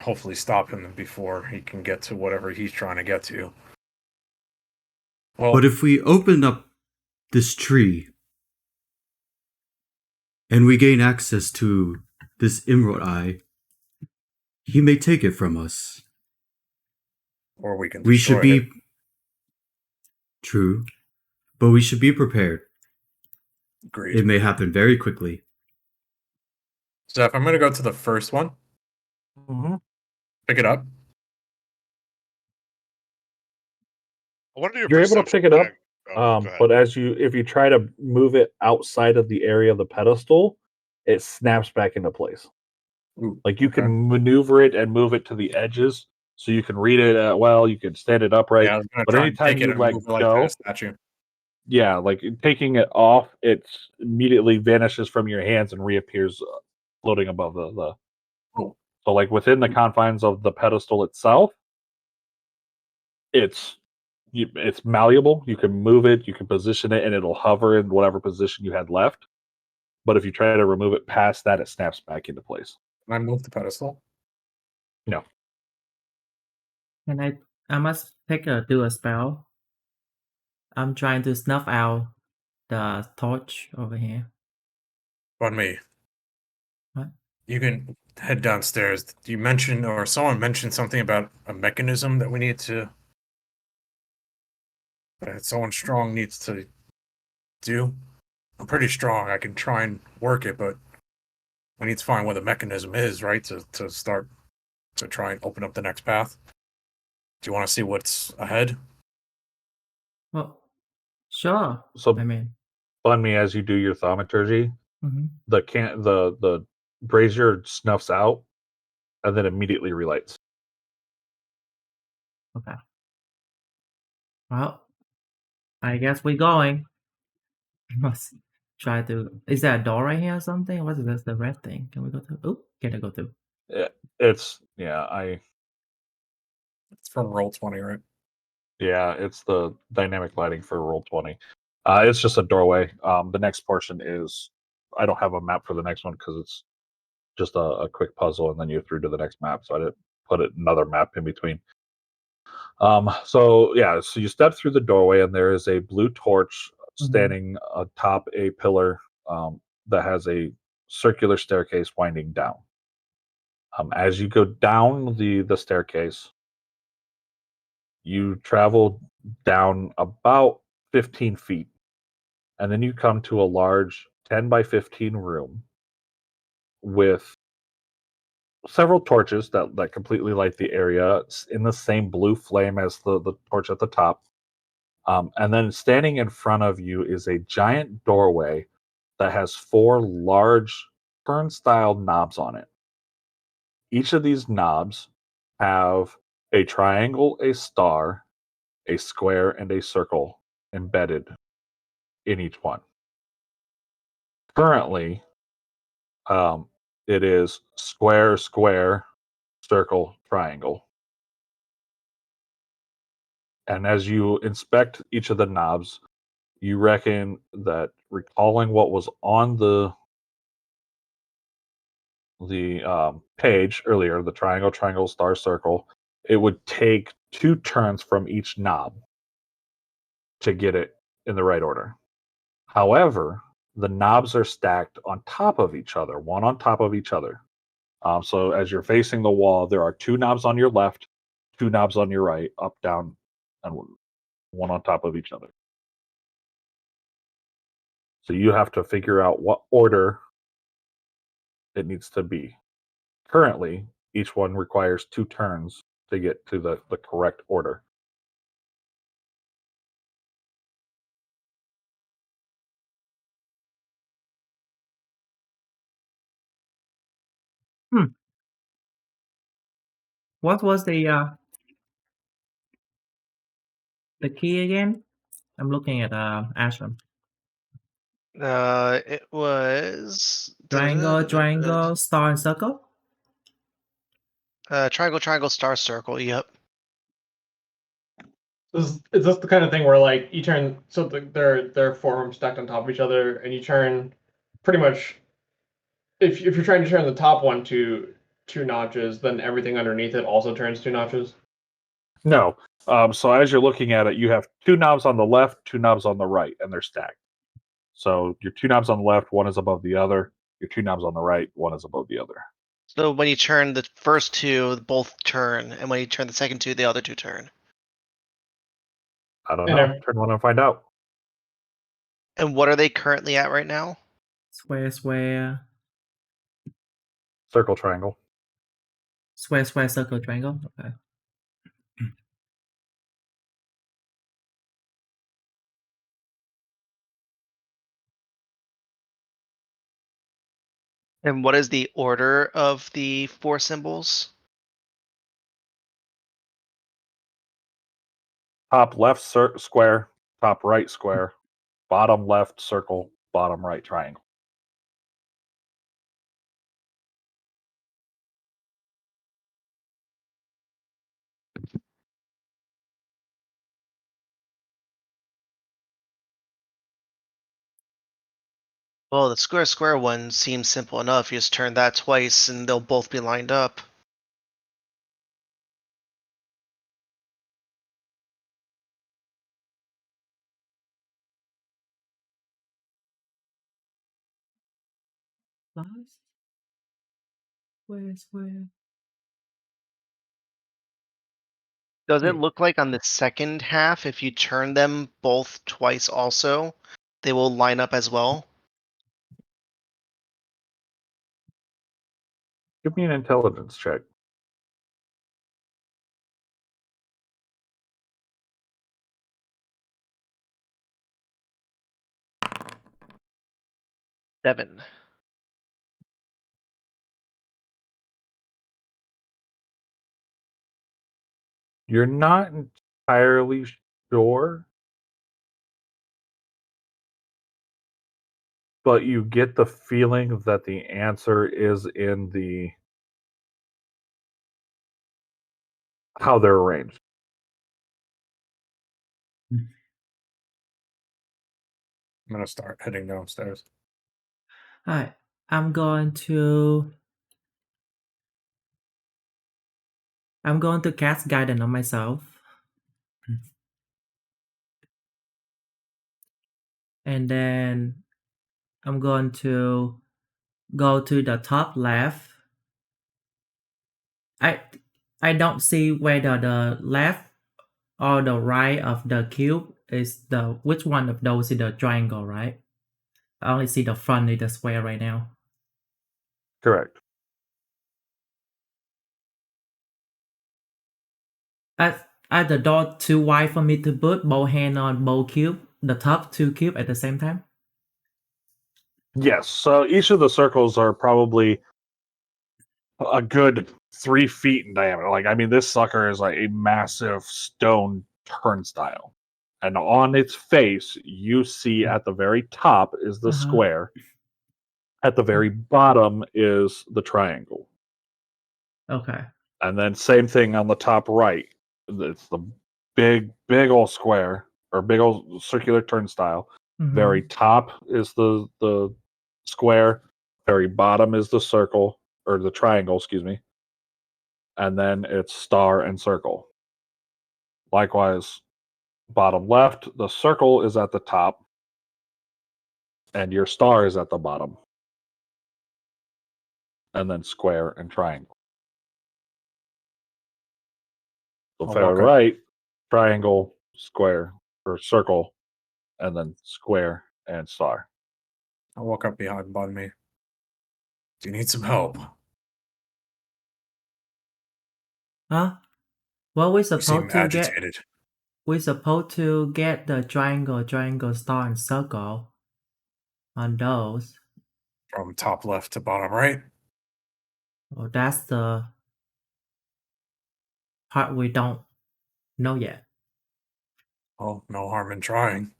Hopefully stop him before he can get to whatever he's trying to get to. Well, but if we open up this tree and we gain access to this emerald eye, he may take it from us. Or we can We should destroy be... it. True. But we should be prepared. Agreed. It may happen very quickly. Zeph, I'm going to go to the first one. Mm-hmm. Pick it up. I want to do a You're able to perception pick it up, check. Oh, go ahead. but if you try to move it outside of the area of the pedestal, it snaps back into place. Ooh, Like you okay. can maneuver it and move it to the edges, so you can read it well. You can stand it upright. Yeah, I was going to But try and anytime take it you and let move it like go, a statue. yeah, like taking it off, it immediately vanishes from your hands and reappears floating above the. Cool. So, like within the confines of the pedestal itself, it's malleable. You can move it, you can position it, and it'll hover in whatever position you had left. But if you try to remove it past that, it snaps back into place. Can I move the pedestal? No. And I must do a spell. I'm trying to snuff out the torch over here. On me. What? You can head downstairs. You mentioned, or someone mentioned something about a mechanism that we need to... that someone strong needs to do. I'm pretty strong. I can try and work it, but we need to find what the mechanism is, right? To start to try and open up the next path. Do you want to see what's ahead? Well, sure. So, I mean, fun me as you do your thaumaturgy. mhm. The brazier snuffs out and then immediately relights. Okay. Well, I guess we're going. Must try to. Is there a door right here or something? What is this? The red thing? Can we go through? Oh, can I go through? It's from Roll20, right? Yeah, it's the dynamic lighting for Roll20. It's just a doorway. The next portion is, I don't have a map for the next one because it's just a quick puzzle and then you're through to the next map. So I didn't put another map in between. So you step through the doorway and there is a blue torch standing atop a pillar that has a circular staircase winding down. As you go down the staircase, you travel down about 15 feet, and then you come to a large 10 by 15 room with several torches that completely light the area in the same blue flame as the torch at the top. And then standing in front of you is a giant doorway that has 4 large turnstile knobs on it. Each of these knobs have a triangle, a star, a square, and a circle embedded in each one. Currently, it is square, square, circle, triangle. And as you inspect each of the knobs, you reckon that recalling what was on the page earlier, the triangle, triangle, star, circle, it would take 2 turns from each knob to get it in the right order. However, the knobs are stacked on top of each other, one on top of each other. So as you're facing the wall, there are 2 knobs on your left, 2 knobs on your right, up, down, and one on top of each other. So you have to figure out what order it needs to be. Currently, each one requires 2 turns to get to the correct order. What was the key again? I'm looking at Ashram. It was Triangle, triangle, star, and circle. triangle, triangle, star, circle. Yep. Is this the kind of thing where like you turn so there are 4 of them stacked on top of each other, and you turn pretty much if you're trying to turn the top one to 2 notches, then everything underneath it also turns 2 notches? No. So as you're looking at it, you have 2 knobs on the left, 2 knobs on the right, and they're stacked. So your 2 knobs on the left, one is above the other. Your 2 knobs on the right, one is above the other. So when you turn the first 2, both turn, and when you turn the second 2, the other 2 turn. I don't And know. Turn one and find out. And what are they currently at right now? Square, square, Circle, triangle. square, square, circle, triangle. Okay. And what is the order of the 4 symbols? Top left square, top right square, bottom left circle, bottom right triangle. Well, the square square one seems simple enough. You just turn that twice and they'll both be lined up. Plus. Square, square. Does it Yeah. look like on the second half, if you turn them both twice also, they will line up as well? Give me an intelligence check. Seven. You're not entirely sure, but you get the feeling that the answer is in the how they're arranged. I'm gonna start heading downstairs. Alright. I'm going to cast guidance on myself. And then I'm going to go to the top left. I don't see whether the left or the right of the cube is which one of those is the triangle, right? I only see the front is the square right now. Correct. Are the door too wide for me to put both hand on both cube, the top 2 cube at the same time? Yes. So each of the circles are probably a good 3 feet in diameter. Like, I mean, this sucker is like a massive stone turnstile. And on its face, you see at the very top is the Uh-huh. square. At the very bottom is the triangle. Okay. And then same thing on the top right. It's the big old square or big old circular turnstile. Mhm. Very top is the square. Very bottom is the circle or the triangle, excuse me. And then it's star and circle. Likewise, bottom left, the circle is at the top, and your star is at the bottom. And then square and triangle. So I'll far walk up. right, triangle, square, or circle, and then square and star. I'll walk up behind me. Do you need some help? Huh? Well, we're You seem supposed to get agitated. the triangle, star, and circle on those. From top left to bottom right. Well, that's the part we don't know yet. Well, no harm in trying.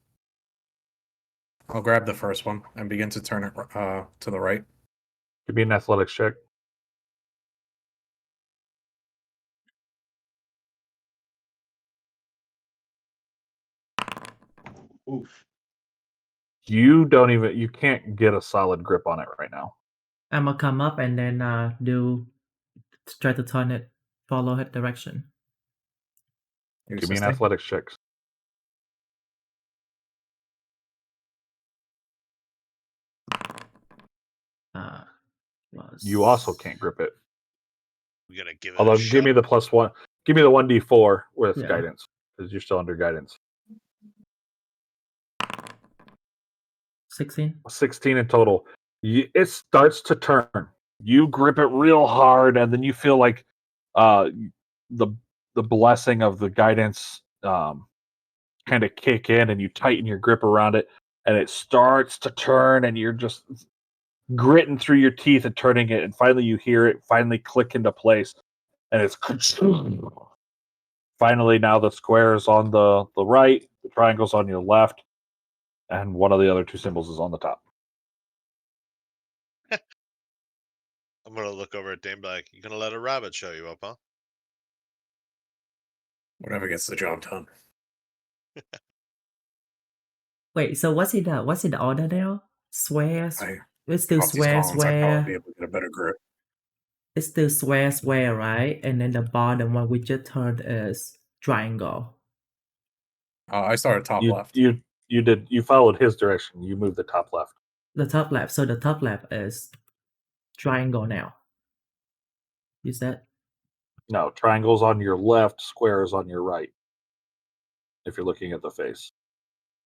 I'll grab the first one and begin to turn it to the right. Give me an athletics check. Oof. You can't get a solid grip on it right now. I'm gonna come up and then try to turn it, follow his direction. You Give me an assisting? athletics check. You also can't grip it. We're gonna give it Although, a give shot. me the +1. Give me the 1d4 with Yeah. guidance, because you're still under guidance. 16. 16 in total. It starts to turn. You grip it real hard, and then you feel like the blessing of the guidance kind of kick in, and you tighten your grip around it, and it starts to turn, and you're just gritting through your teeth and turning it, and finally you hear it finally click into place, and it's finally now the square is on the right, the triangle's on your left, and one of the other two symbols is on the top. I'm gonna look over at Dane, be like, "You gonna let a rabbit show you up, huh?" Whatever gets the job done. Wait, so what's in the order now? Swear. It's still Off these swear, columns, I'd probably be swear. able to get a better grip. It's still swear, right? And then the bottom one we just turned is triangle. I started top left. You followed his direction. You moved the top left. The top left. So the top left is triangle now. You said? No, triangle's on your left, square is on your right. If you're looking at the face,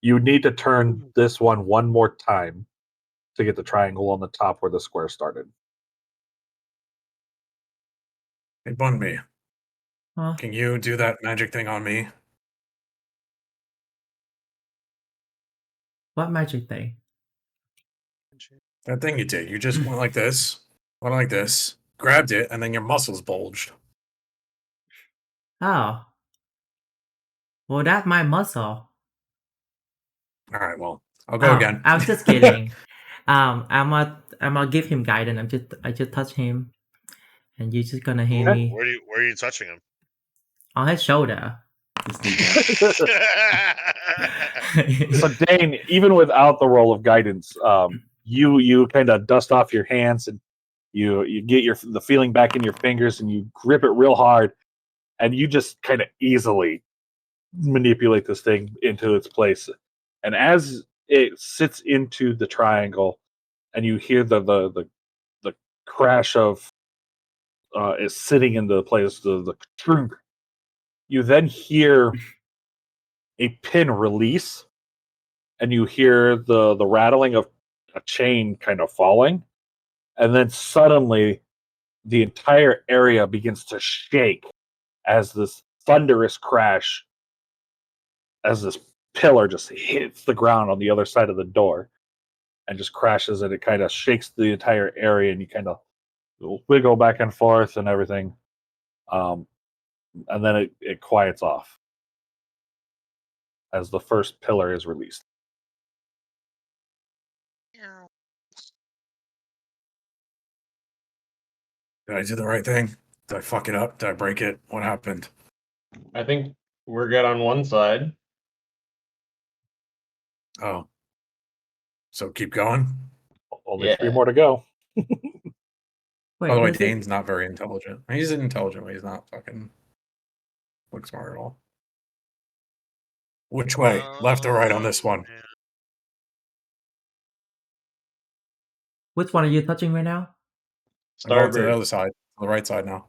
you need to turn this one more time to get the triangle on the top where the square started. Hey, Bunby, Huh? can you do that magic thing on me? What magic thing? That thing you did. You just went like this, grabbed it, and then your muscles bulged. Oh. Well, that's my muscle. All right, well, I'll go again. I was just kidding. I'm gonna give him guidance. I just touch him, and you're just gonna hear me Where are you touching him? on his shoulder. Just like that. So Dane, even without the roll of guidance, you kind of dust off your hands and you get the feeling back in your fingers and you grip it real hard, and you just kind of easily manipulate this thing into its place. And as it sits into the triangle, and you hear the crash of is sitting in the place, the trunk, you then hear a pin release, and you hear the rattling of a chain kind of falling, and then suddenly the entire area begins to shake as this thunderous crash, as this pillar just hits the ground on the other side of the door and just crashes, and it kind of shakes the entire area, and you kind of wiggle back and forth and everything, and then it quiets off as the first pillar is released. Did I do the right thing? Did I fuck it up? Did I break it? What happened? I think we're good on one side. Oh. So keep going? Only Yeah. 3 more to go. By the way, who's it? Dane's not very intelligent. He's intelligent, but he's not fucking look smart at all. Which way? Left or right on this one? man. Which one are you touching right now? I'm going to the Starboard. other side. The right side now.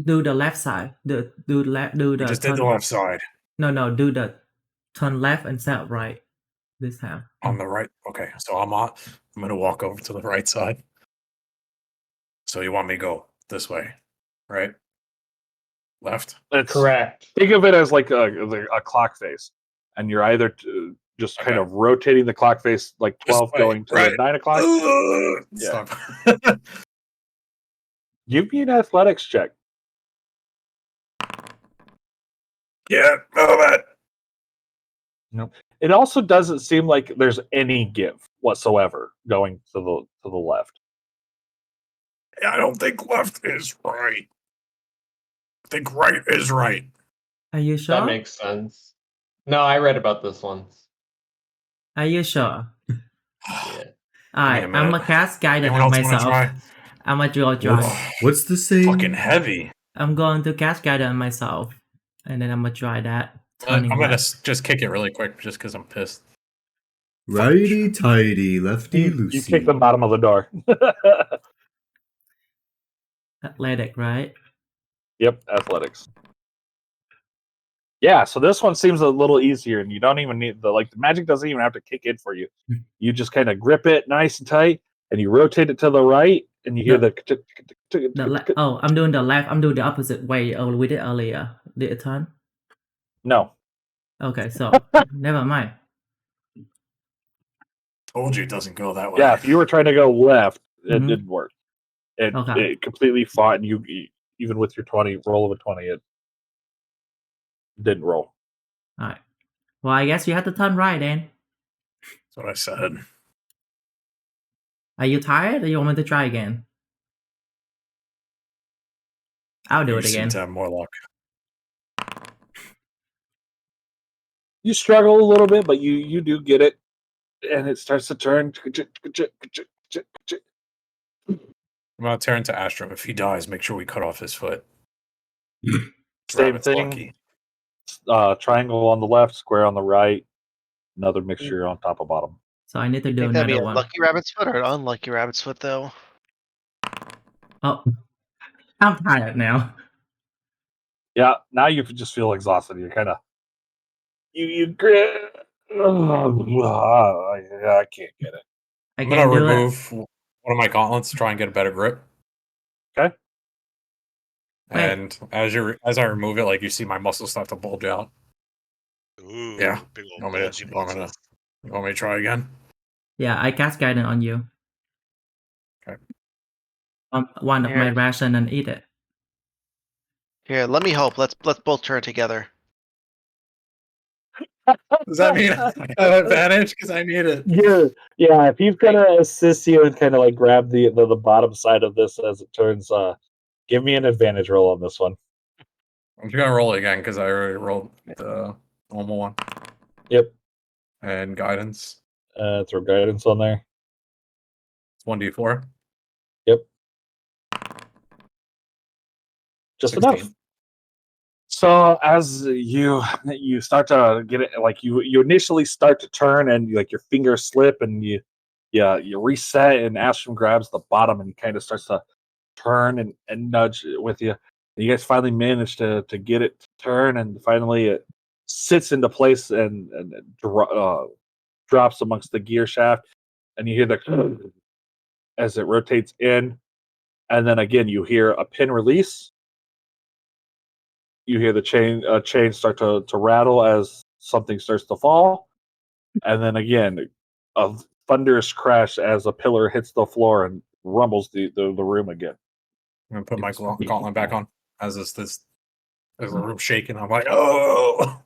Do the left side. Do We the just did the turn. left side. No. Do the turn left and set right this time. On the right. Okay, so I'm gonna walk over to the right side. So you want me to go this way, right? Left? It's, Correct. think of it as like a clock face, and you're either just kind Okay. of rotating the clock face like This 12 way, going to right. 9 o'clock. Stop. Give me an athletics check. Yeah, move it. It also doesn't seem like there's any give whatsoever going to the left. I don't think left is right. I think right is right. Are you sure? That makes sense. No, I read about this once. Are you sure? Yeah. Alright, Give me a I'm minute. gonna cast guidance Anyone on else want to myself. try? I'm gonna draw dry. What's the saying? Fucking heavy. I'm going to cast guidance on myself, and then I'm gonna try that. I'm Turning gonna left. just kick it really quick, just because I'm pissed. Righty tighty, lefty You loosey. kick the bottom of the door. Athletic, right? Yep, athletics. Yeah, so this one seems a little easier, and you don't even need the magic doesn't even have to kick in for you. You just kind of grip it nice and tight, and you rotate it to the right, and you hear Oh, I'm doing the left. I'm doing the opposite way we did earlier. Did it turn? No. Okay, so never mind. Told you it doesn't go that way. Yeah, if you were trying to go left, it Mhm. didn't work. Okay. It completely fought, and you even with your 20 roll of a 20, it didn't roll. Alright. Well, I guess you have to turn right then. That's what I said. Are you tired, or you want me to try again? I'll do You it seem again. to have more luck. You struggle a little bit, but you do get it, and it starts to turn. I'm gonna turn to Astro. If he dies, make sure we cut off his foot. Same Rabbit's thing. lucky. Triangle on the left, square on the right, another mixture on top of bottom. So I need to I do think that'd be another a one. lucky rabbit's foot or an unlucky rabbit's foot, though. Oh, I'm tired now. Yeah, now you just feel exhausted. You're kind of you grit. I can't get it. I I'm can't gonna do it. remove one of my gauntlets to try and get a better grip. Okay. Wait. And as I remove it, like you see my muscles start to bulge out. Ooh, Yeah. big old You want me bulgy to, you want me to, muscles. you want me to try again? Yeah, I cast guidance on you. Okay. One of my Here. ration and eat it. Here, let me help. Let's both turn together. Does that mean I have advantage? Because I need it. Yeah. If he's gonna assist you and kind of like grab the bottom side of this as it turns, give me an advantage roll on this one. I'm just gonna roll it again because I already rolled the normal one. Yep. And guidance. Throw guidance on there. It's 1d4. Yep. Just 16. enough. So as you start to get it, like you initially start to turn and like your fingers slip and you reset and Astrum grabs the bottom and he kind of starts to turn and nudge with you. And you guys finally manage to get it to turn and finally it sits into place and drops amongst the gear shaft and you hear the as it rotates in and then again you hear a pin release. You hear the chain start to rattle as something starts to fall, and then again, a thunderous crash as a pillar hits the floor and rumbles the room again. I'm gonna put my gauntlet back on as the room shaking. I'm like, oh.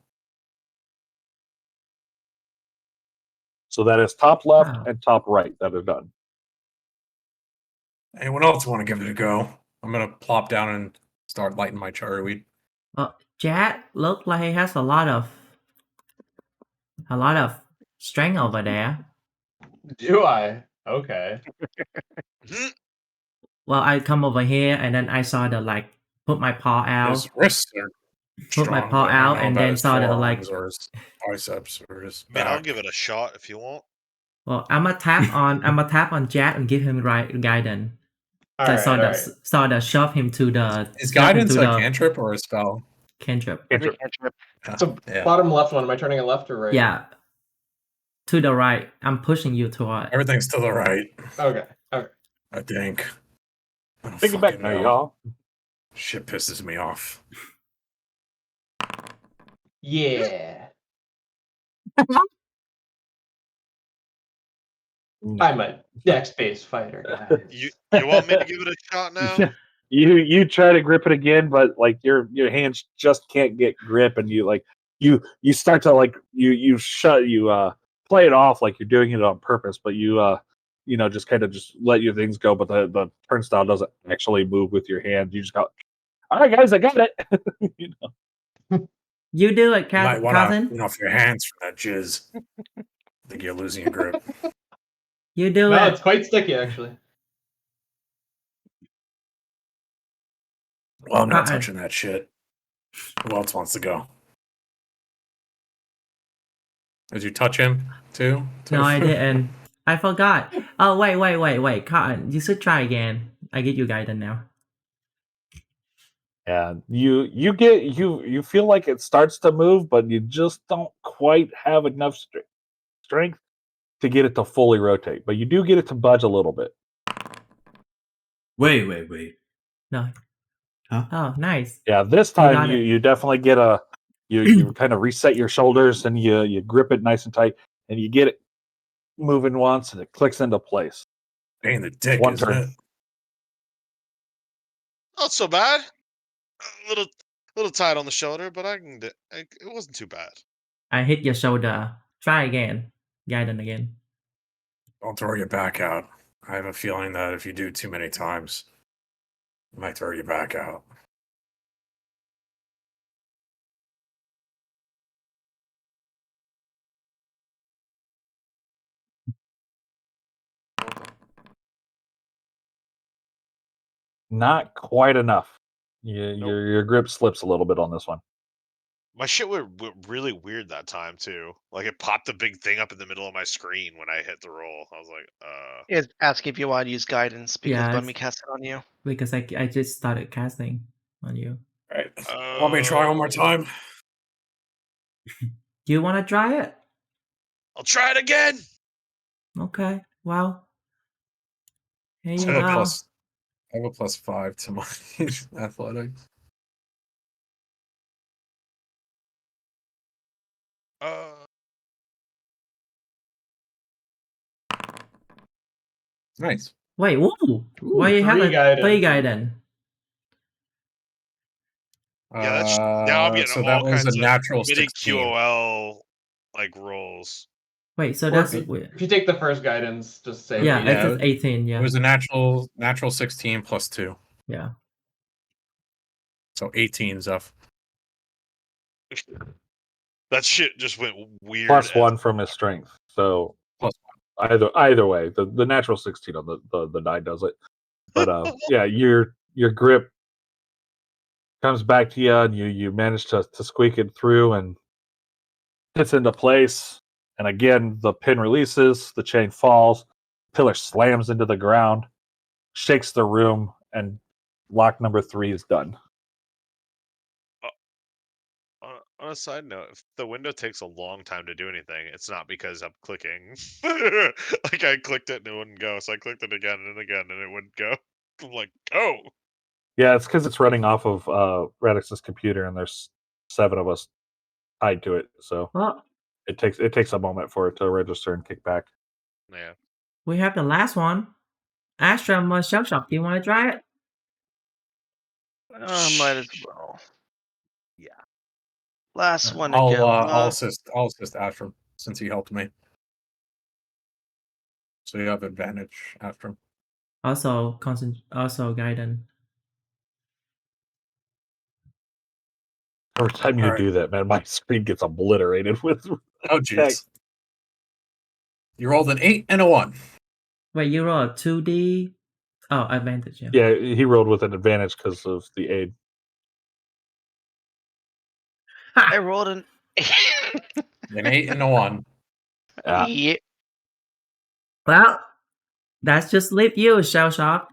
So that is top left Wow. and top right that are done. Anyone else want to give it a go? I'm gonna plop down and start lighting my cherryweed. Jack look like he has a lot of strength over there. Do I? Okay. Well, I come over here and then I saw the like put my paw His out, wrists are put my strong, paw but I don't out, know and about then his saw the like. forearms or his biceps or his Man, I'll back. give it a shot if you want. Well, I'm gonna tap on Jack and give him right guidance. All right. All right. So the shove him to the Is shove him guidance to a the cantrip or a spell? cantrip. It's a cantrip. So Yeah. bottom left one. Am I turning it left or right? Yeah, to the right. I'm pushing you toward. Everything's to the right, Okay. Okay. I think. Oh, Take it back fucking now, hell. y'all. Shit pisses me off. Yeah. Mm. I'm a dex-based fighter, guys. You want me to give it a shot now? You try to grip it again, but like your hands just can't get grip, and you start to like you play it off like you're doing it on purpose, but you just kind of just let your things go, but the turnstile doesn't actually move with your hand. You just go, all right, guys, I got it. you know. You do it, You might want to cousin. clean off your hands from that jizz. I think you're losing your grip. You do No, it. it's quite sticky actually. Well, I'm not Uh-uh. touching that shit. Who else wants to go? Did you touch him too? No, I didn't. I forgot. Oh, wait, Cotton. You should try again. I give you guidance now. And you feel like it starts to move, but you just don't quite have enough strength to get it to fully rotate. But you do get it to budge a little bit. Wait. No. Huh? Oh, nice. Yeah, this got time it. you definitely get you kind of reset your shoulders and you grip it nice and tight and you get it moving once and it clicks into place. Pain in the dick, One isn't turn. it? Not so bad. A little tight on the shoulder, but it wasn't too bad. I hit your shoulder. Try again. Guidance again. Don't throw your back out. I have a feeling that if you do too many times, it might throw your back out. Not quite enough. Nope. Your grip slips a little bit on this one. My shit went really weird that time too. Like it popped a big thing up in the middle of my screen when I hit the roll. I was like, It's asking if you want to use guidance because Yeah, when we cast it on you. Because I just started casting on you. All right. Want me to try one more time? Do you want to try it? I'll try it again. Okay. Well, here I you have go. I have a +5 to my athletics. Nice. Wait, whoa! Why you have three a guidance. 3 guidance? Yeah, now I'm getting so all that was kinds a of natural midi 16. QOL like rolls. Wait, so Or that's if you take the first guidance, just say yeah, Yeah, it's 18. Yeah, It was a natural 16 +2. yeah. So 18, Zeph. That shit just went weird. +1 from his strength. So Plus either way, the natural 16 on the die does it. But yeah, your grip comes back to you and you manage to squeak it through and hits into place. And again, the pin releases, the chain falls, pillar slams into the ground, shakes the room, and lock number 3 is done. On a side note, if the window takes a long time to do anything, it's not because I'm clicking. Like I clicked it and it wouldn't go, so I clicked it again and again and it wouldn't go. I'm like, go. Yeah, it's because it's running off of Radix's computer, and there's 7 of us tied to it. So Well, it takes a moment for it to register and kick back. Yeah. we have the last one. Astra Shell Shock. Do you want to try it? Might as well. Yeah. Last one to I'll go. I'll assist Astrum since he helped me. So you have advantage after him. Also also guidance. Every time you All right. do that, man, my screen gets obliterated with. Oh, jeez. You rolled an 8 and a 1. Wait, you roll a 2D. Oh, advantage. Yeah. Yeah, he rolled with an advantage because of the aid. I rolled an. An 8 and a 1. Yeah. Well, that's just leave you, Shell Shock.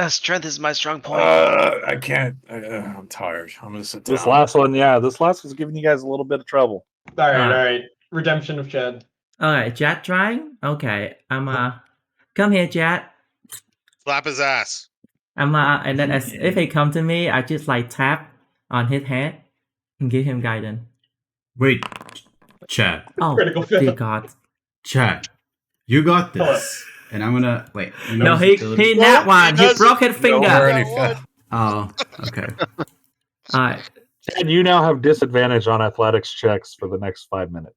Strength is my strong point. I can't. I'm tired. I'm gonna sit down. This last one's giving you guys a little bit of trouble. All right. Redemption of Chad. All right, Jet trying. Okay, I'm come here, Jet. Slap his ass. And then if he come to me, I just like tap on his head and give him guidance. Wait, Chad. Oh, Critical fail. dear God. Chad, you got this. And I'm gonna wait. No, he that one. He broke his No, finger. already That fell. Oh, okay. All right. And you now have disadvantage on athletics checks for the next 5 minutes.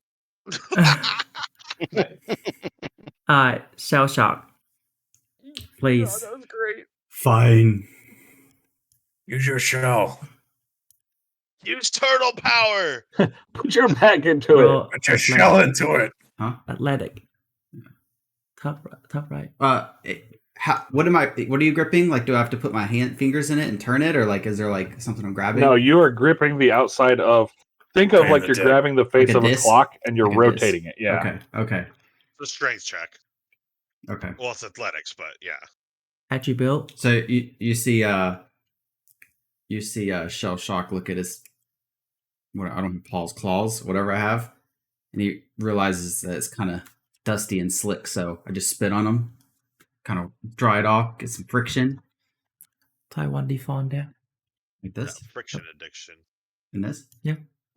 All right, Shell Shock. Please. that was great. Fine. Use your shell. Use turtle power. Put your back into it. Roll Put your shell into it. athletic. Top right. What are you gripping? Like, do I have to put my fingers in it and turn it, or like, is there like something I'm grabbing? No, you are gripping the outside of. Think of Okay, like the you're tip. grabbing the face Like a of a disc? clock and you're Like a rotating disc. it. Yeah. Okay. It's a strength check. Okay. Well, it's athletics, but yeah. Attribute. So you see Shell Shock look at his I don't know, Paul's claws, whatever I have, and he realizes that it's kind of dusty and slick. So I just spit on him, kind of dry it off, get some friction, Taiwan default there. like Yeah, this, friction addiction. and this,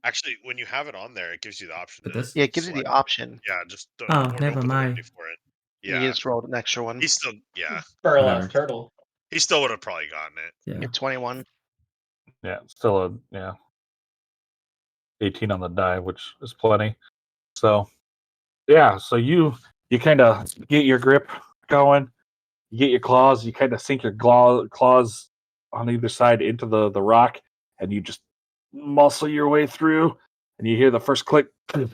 Actually, when you have it on there, it gives you the option. but to this. Yeah, it gives you the select- option. Yeah, just don't. Oh, don't never put the mind. one before it. You Yeah, just rolled an extra one. he still. Yeah, Burlap Whatever. turtle. he still would have probably gotten it. Yeah. You're 21. Yeah. Still 18 on the die, which is plenty. So yeah, so you kind of get your grip going, you get your claws, you kind of sink your claws on either side into the rock, and you just muscle your way through, and you hear the first click. We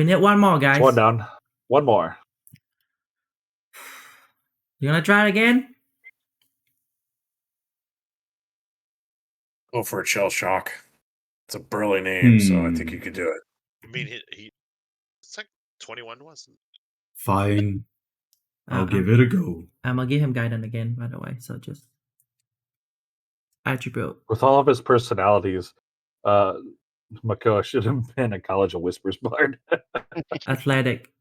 need one more, guys. One down. One more. You gonna try it again? Go for it, Shell Shock. It's a burly name, so I think you could do it. I mean, he it's like 21, wasn't it? Fine, I'll Uh, give it a go. I'm gonna give him guidance again, by the way. So just attribute. With all of his personalities, Makoa should have been a College of Whispers bard. Athletic.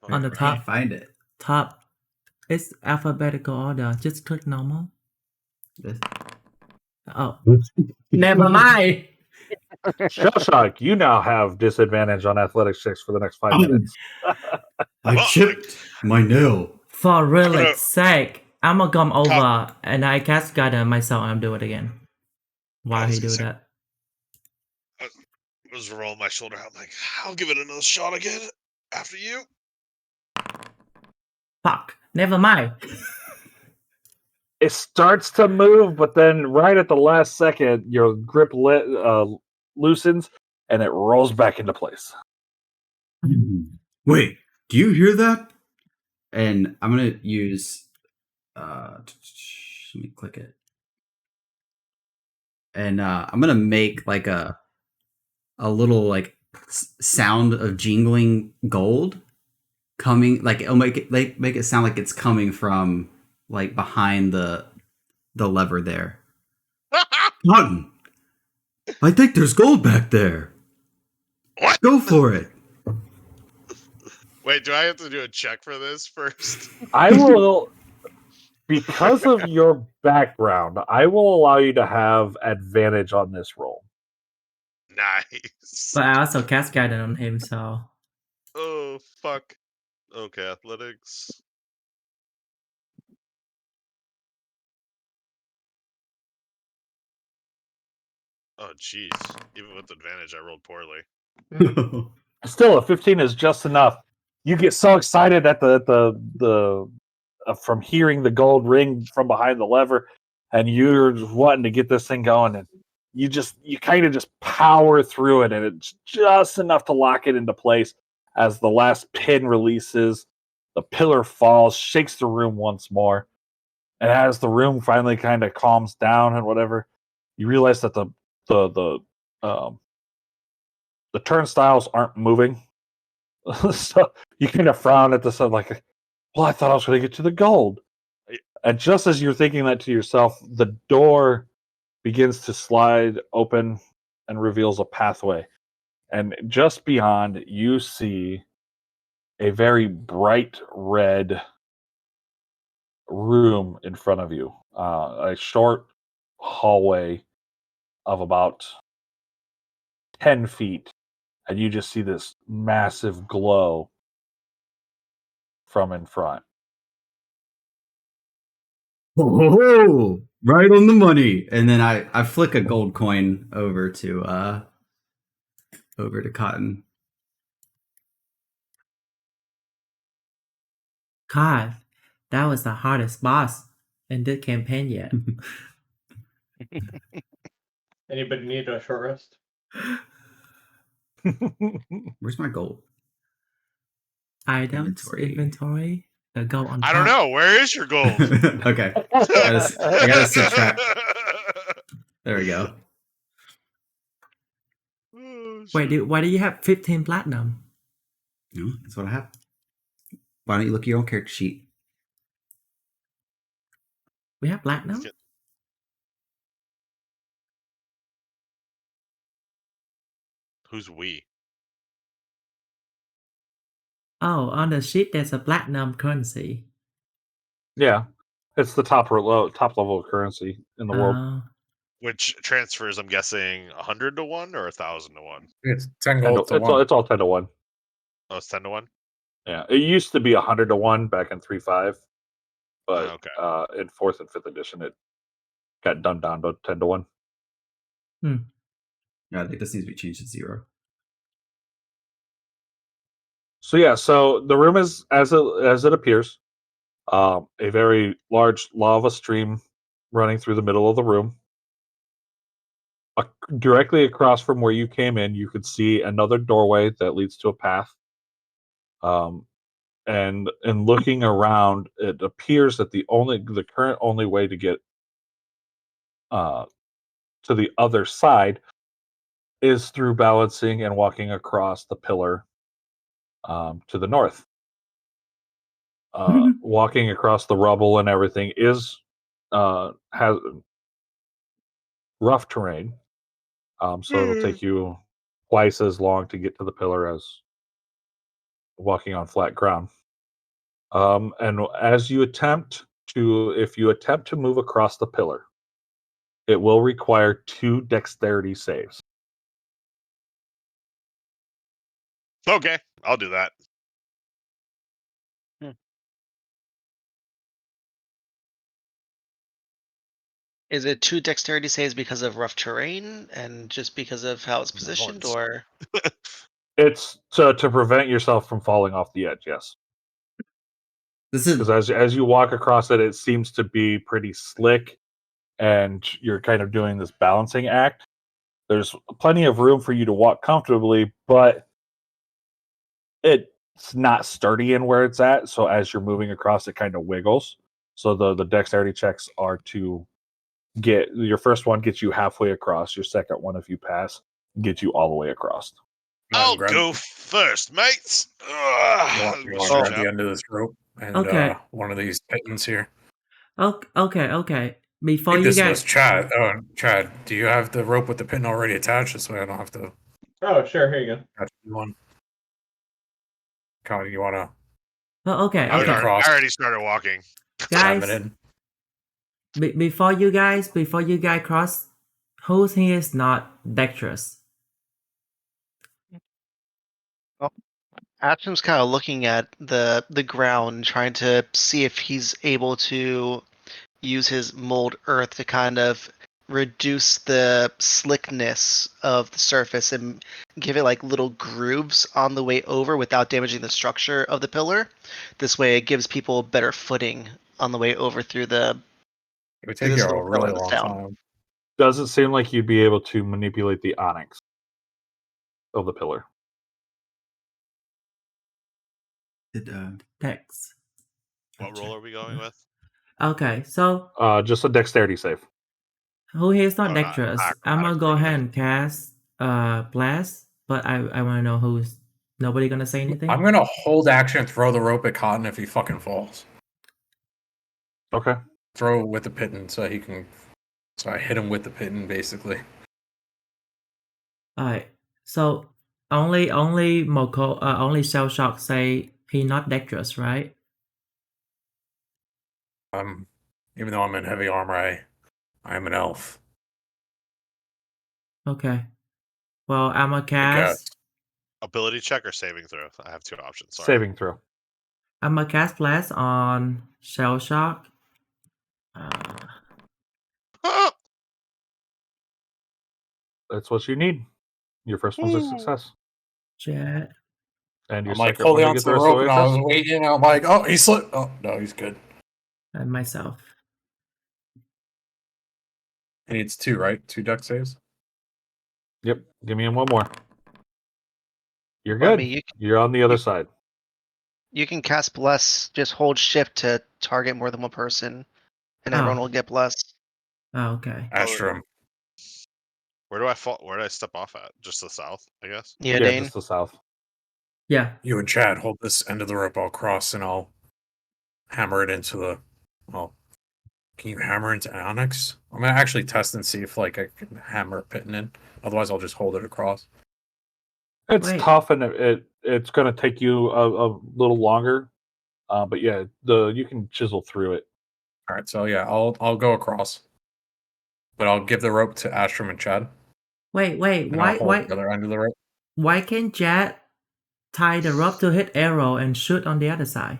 On the I top. can't find it. Top. It's alphabetical order. Just click normal. This. Oh. Never mind. Shellshock, you now have disadvantage on athletics checks for the next 5 minutes. I chipped my nail. For gonna- real sake. I'm gonna come over and I cast guidance myself and do it again. Why was he do gonna say- that? I was rolling my shoulder out. I'm like, I'll give it another shot again after you. Fuck. Never mind. It starts to move, but then right at the last second, your grip loosens and it rolls back into place. Wait, do you hear that? And I'm gonna use. Let me click it. And I'm gonna make like a little like sound of jingling gold coming. Like it'll make it sound like it's coming from like behind the lever there. Cotton, I think there's gold back there. What? Go for it. Wait, do I have to do a check for this first? I will, because of your background, I will allow you to have advantage on this roll. Nice. But I also cast guidance on him, so Oh, fuck. Okay, athletics. Oh, jeez. Even with advantage, I rolled poorly. Still, a 15 is just enough. you get so excited at the from hearing the gold ring from behind the lever, and you're wanting to get this thing going, and you kind of just power through it, and it's just enough to lock it into place. As the last pin releases, the pillar falls, shakes the room once more, and as the room finally kind of calms down and whatever, you realize that the turnstiles aren't moving. So you kind of frown at this, like, well, I thought I was going to get to the gold. And just as you're thinking that to yourself, the door begins to slide open and reveals a pathway. And just beyond, you see a very bright red room in front of you. A short hallway of about 10 feet. And you just see this massive glow from in front. Oh, right on the money. And then I flick a gold coin over to Cotton. God, that was the hardest boss in the campaign yet. Anybody need a short rest? Where's my gold? Items, inventory, the gold on top. I don't know. Where is your gold? Okay. I gotta subtract. There we go. Oh, Wait, shit. why do you have 15 platinum? No, that's what I have. Why don't you look at your own character sheet? We have platinum? Who's we? Oh, on the sheet there's a platinum currency. Yeah, it's the top level of currency in the world. Oh, Which transfers, I'm guessing, 100 to 1 or 1,000 to 1? It's 10 gold to 1. It's all 10 to 1. Oh, it's 10 to 1? Yeah, it used to be 100 to 1 back in 3.5, but Okay. in 4th and 5th edition, it got dumbed down to 10 to 1. Yeah, I think this needs to be changed to 0. So yeah, so the room is as it appears, a very large lava stream running through the middle of the room. Directly across from where you came in, you could see another doorway that leads to a path. And in looking around, it appears that the current only way to get to the other side is through balancing and walking across the pillar to the north. Walking across the rubble and everything has rough terrain, so it'll take you twice as long to get to the pillar as walking on flat ground. And if you attempt to move across the pillar, it will require 2 dexterity saves. Okay, I'll do that. Is it 2 dexterity saves because of rough terrain and just because of how it's positioned, or? It's to prevent yourself from falling off the edge. Yes, This is because as you walk across it, it seems to be pretty slick, and you're kind of doing this balancing act. There's plenty of room for you to walk comfortably, but it's not sturdy in where it's at. So as you're moving across, it kind of wiggles. So the dexterity checks are to get your first one gets you halfway across. Your second one, if you pass, gets you all the way across. I'll go first, mates. Ugh, You want to grab the end of this rope and one of these pittons here. Okay. Before Take you this guys, Chad. Chad, do you have the rope with the pin already attached? This way I don't have to. Oh, sure. Here you go. Attach one. Colin, you want to? oh, okay. I already started walking. Slam Guys, it in. before you guys cross, who's here is not dexterous? Atom's kind of looking at the ground, trying to see if he's able to use his mold earth to kind of reduce the slickness of the surface and give it like little grooves on the way over without damaging the structure of the pillar. This way, it gives people better footing on the way over through the. It would through take this you little a really pillar that's long down. time. Doesn't seem like you'd be able to manipulate the onyx of the pillar. Dex. What roll are we going with? Okay, so Just a dexterity save. who here is not Oh, dexterous? I'm gonna acrobatics go right ahead now. and cast blast, but I want to know who's. Nobody gonna say anything. I'm gonna hold action and throw the rope at Cotton if he fucking falls. Okay. Throw it with the pitten so he can. So I hit him with the pitten basically. All right. So only Moko only Shell Shock say he not dexterous, right? Even though I'm in heavy armor, I'm an elf. Okay. Well, I'm gonna I guess. cast. Ability check or saving throw? I have two options. Sorry. Saving throw. I'm gonna cast blast on Shell Shock. That's what you need. Your first one's a success. Jet. And your I'm like second holding one to onto get the the rest of the rope way and I was across. waiting. I'm like, oh, he slipped. Oh no, he's good. And myself. He needs 2, right? 2 duck saves. Yep. Give me one more. You're Well, I good. mean, You're on the other side. you can cast bless. Just hold shift to target more than one person, and everyone Oh. will get blessed. Oh, okay. Astrum. Where do I fall? Where do I step off at? Just the south, I guess. Yeah, Yeah, Dane. just the south. Yeah. You and Chad hold this end of the rope. I'll cross and I'll hammer it into the. Well, can you hammer into onyx? I'm gonna actually test and see if like I can hammer pitten in. Otherwise, I'll just hold it across. It's Wait. tough and it's going to take you a little longer. But yeah, you can chisel through it. All right, so yeah, I'll go across, but I'll give the rope to Astrum and Chad, Wait. and I'll hold the other end of the rope. Why can't Jet tie the rope to hit arrow and shoot on the other side?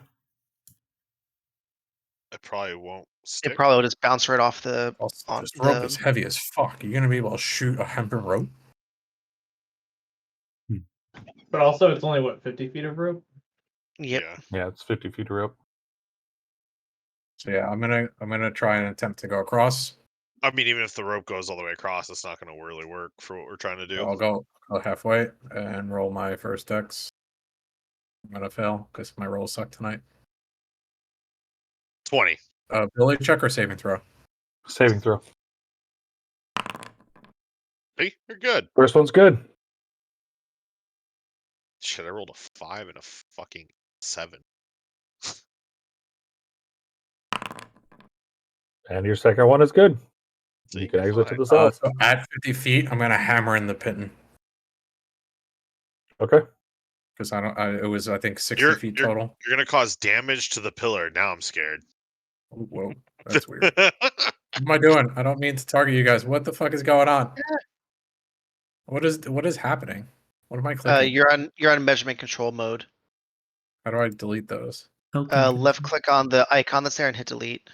It probably won't stick. It probably will just bounce right off the. Also, this rope is heavy as fuck. You're gonna be able to shoot a hempen rope? But also, it's only what 50 feet of rope. Yep. Yeah. Yeah, it's 50 feet of rope. So yeah, I'm gonna try and attempt to go across. I mean, even if the rope goes all the way across, it's not going to really work for what we're trying to do. I'll go halfway and roll my first dex. I'm gonna fail because my rolls suck tonight. 20. Ability check or saving throw? Saving throw. Hey, you're good. First one's good. Shit, I rolled a 5 and a fucking 7. And your second one is good. See, You can exit to fine. the south. So at 50 feet, I'm gonna hammer in the pitten Okay. because it was I think 60 You're feet you're total. you're gonna cause damage to the pillar. Now I'm scared. Ooh, whoa, that's weird. What am I doing? I don't mean to target you guys. What the fuck is going on? What is happening? What am I clicking? You're on measurement control mode. How do I delete those? Left click on the icon that's there and hit delete.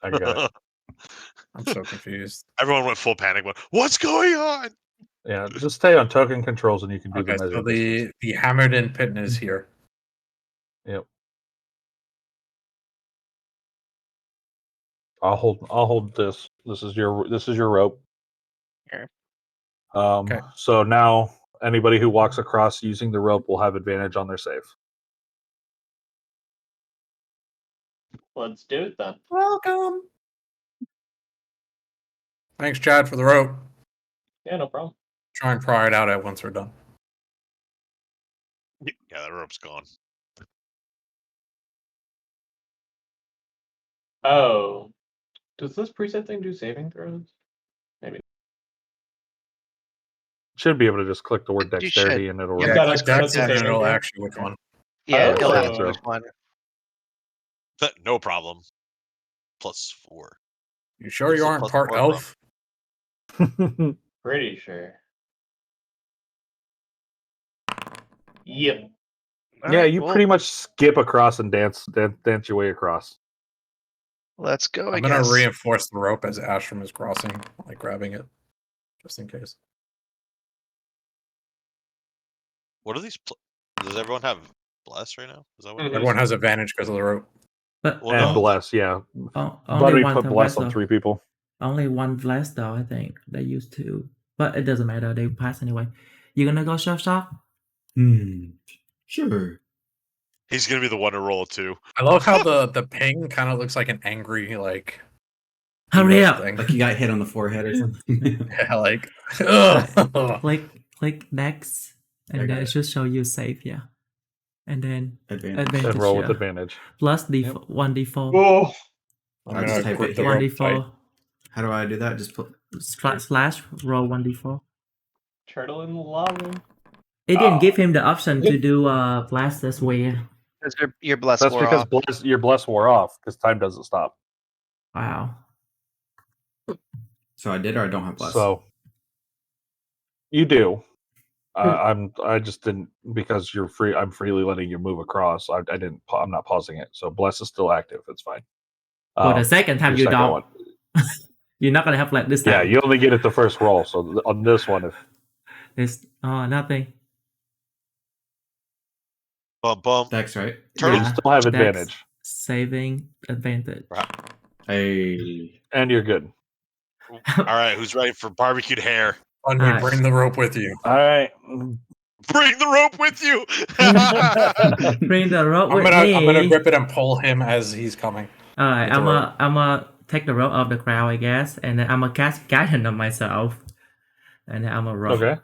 I got it. I'm so confused. Everyone went full panic mode. What's going on? Yeah, just stay on token controls and you can do Okay, the so measure distance. the hammered in pitten is here. Yep. I'll hold this. This is your rope. Here. Okay. So now anybody who walks across using the rope will have advantage on their save. Let's do it then. Welcome. Thanks, Chad, for the rope. Yeah, no problem. Try and pry it out at once we're done. Yeah, that rope's gone. Oh, does this preset thing do saving throws? Maybe. Should be able to just click the word You dexterity should. and it'll Yeah, run. that click actually- that's dex a and saving it'll throw? ask you which one. Yeah, it'll Oh. ask you which one. No problem. +4. You sure Where's you the aren't plus part 4 elf? Pretty sure. Yep. Yeah, you pretty much skip across and dance your way across. Let's go. I'm gonna reinforce the rope as Ashram is crossing, like grabbing it, just in case. What are these? Does everyone have bless right now? Is that what it is? Everyone has advantage because of the rope. But Well, And no. bless, yeah. only Buddy one put per bless vessel. on 3 people. Only one bless though, I think. They used 2. But it doesn't matter, they pass anyway. You gonna go shop? Sure. He's gonna be the one to roll a 2. I love how the ping kind of looks like an angry like Hurry emote up! thing. Like you got hit on the forehead or something. Yeah, like Click next, I and got then it it. should show you safe, yeah. And then Advantage. And roll with yeah. advantage. Plus Yep. 1d4. Oh, I'm I just gonna type grip it the here. rope tight. 1d4 How do I do that? Just put. slash roll 1d4. turtle in the lava. It didn't give him the option to do blast this way. Because your bless That's wore because off. your bless wore off because time doesn't stop. Wow. So I did, or I don't have bless. So you do. I just didn't because you're free. I'm freely letting you move across. I didn't. I'm not pausing it. So bless is still active. It's fine. For the second time, your you second don't. one. You're not gonna have like this time. Yeah, you only get it the first roll. So on this one, if It's nothing. Bum bum. Dex, right? Turtle. you still have Dex, advantage, saving advantage. Hey. and you're good. All right, who's ready for barbecued hair? When we bring the rope with you. All right. Bring the rope with you. Bring the rope I'm with gonna me. grip it and pull him as he's coming. All right, with the rope. I'm gonna take the rope off the crowd, I guess, and then I'm gonna cast guidance on myself, and then I'm gonna roll. Okay.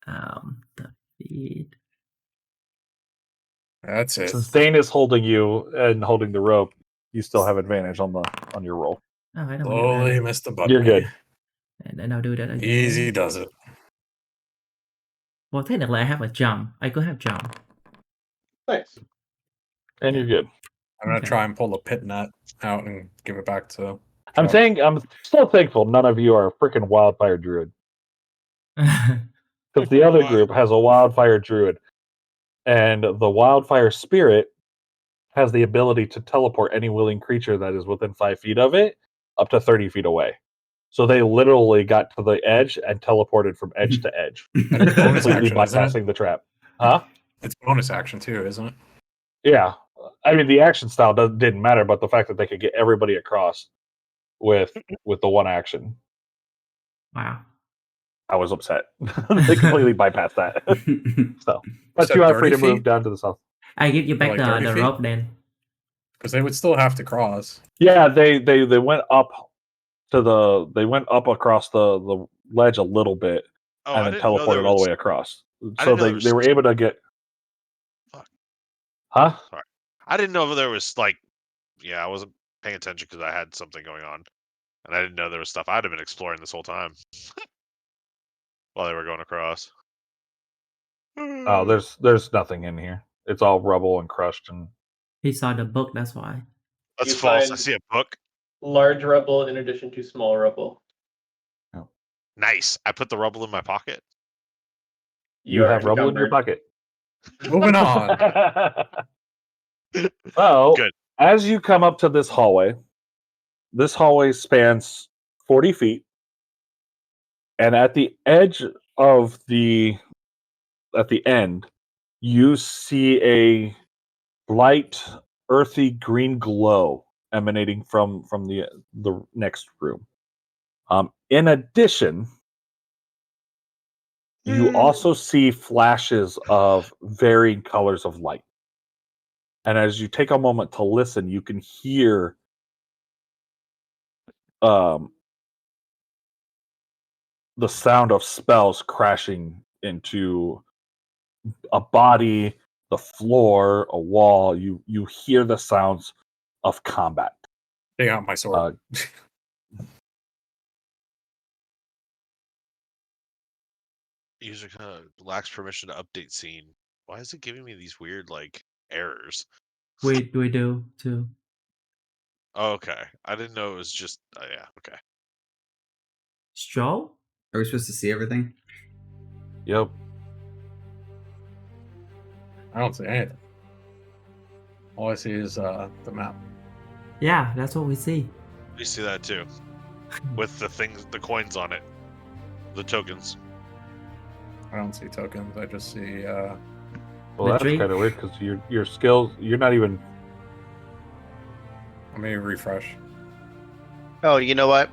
The feed. That's it. Since Dane is holding you and holding the rope, you still have advantage on your roll. Oh, I don't Slowly, need that. miss the button. You're good. And then I'll do that again. Easy does it. Well, technically, I have a jump. I could have jump. Nice. And you're good. I'm gonna Okay. try and pull the pit net out and give it back to. I'm Chuck. saying I'm so thankful none of you are a freaking wildfire druid. Because the other Why? group has a wildfire druid. And the wildfire spirit has the ability to teleport any willing creature that is within 5 feet of it up to 30 feet away. So they literally got to the edge and teleported from edge to edge, And it's bonus completely action, isn't it? bypassing the trap. Huh? It's bonus action too, isn't it? Yeah. I mean, the action style didn't matter, but the fact that they could get everybody across with the one action, Wow. I was upset. They completely bypassed that. So, but said you are free 30 to move feet? down to the south. I give you back Like 30 the feet? rope then. Because they would still have to cross. Yeah, they went up they went up across the ledge a little bit Oh, and I then didn't know there teleported all the was. way across. I So didn't know there was- they were able to get. Fuck. Huh? I didn't know there was like. Yeah, I wasn't paying attention because I had something going on, and I didn't know there was stuff. I'd have been exploring this whole time while they were going across. Oh, there's nothing in here. It's all rubble and crushed and. He saw the book, that's why. That's You false. I find- see a book. Large rubble in addition to small rubble. Nice. I put the rubble in my pocket. You have are rubble in your encumbered. pocket. Moving on. So, Good. as you come up to this hallway spans 40 feet, and at the edge of at the end, you see a light, earthy green glow emanating from the next room. In addition, you also see flashes of varying colors of light. And as you take a moment to listen, you can hear the sound of spells crashing into a body, the floor, a wall. You hear the sounds of combat. Take out my sword. User kind of lacks permission to update scene. Why is it giving me these weird like errors? We do too. Oh, okay, I didn't know it was just. Yeah, okay. Stroll? Are we supposed to see everything? Yep. I don't see anything. All I see is the map. Yeah, that's what we see. We see that too, with the coins on it, the tokens. I don't see tokens. I just see. Well, The that's tree? kind of weird because your skills, you're not even. Let me refresh. Oh, you know what?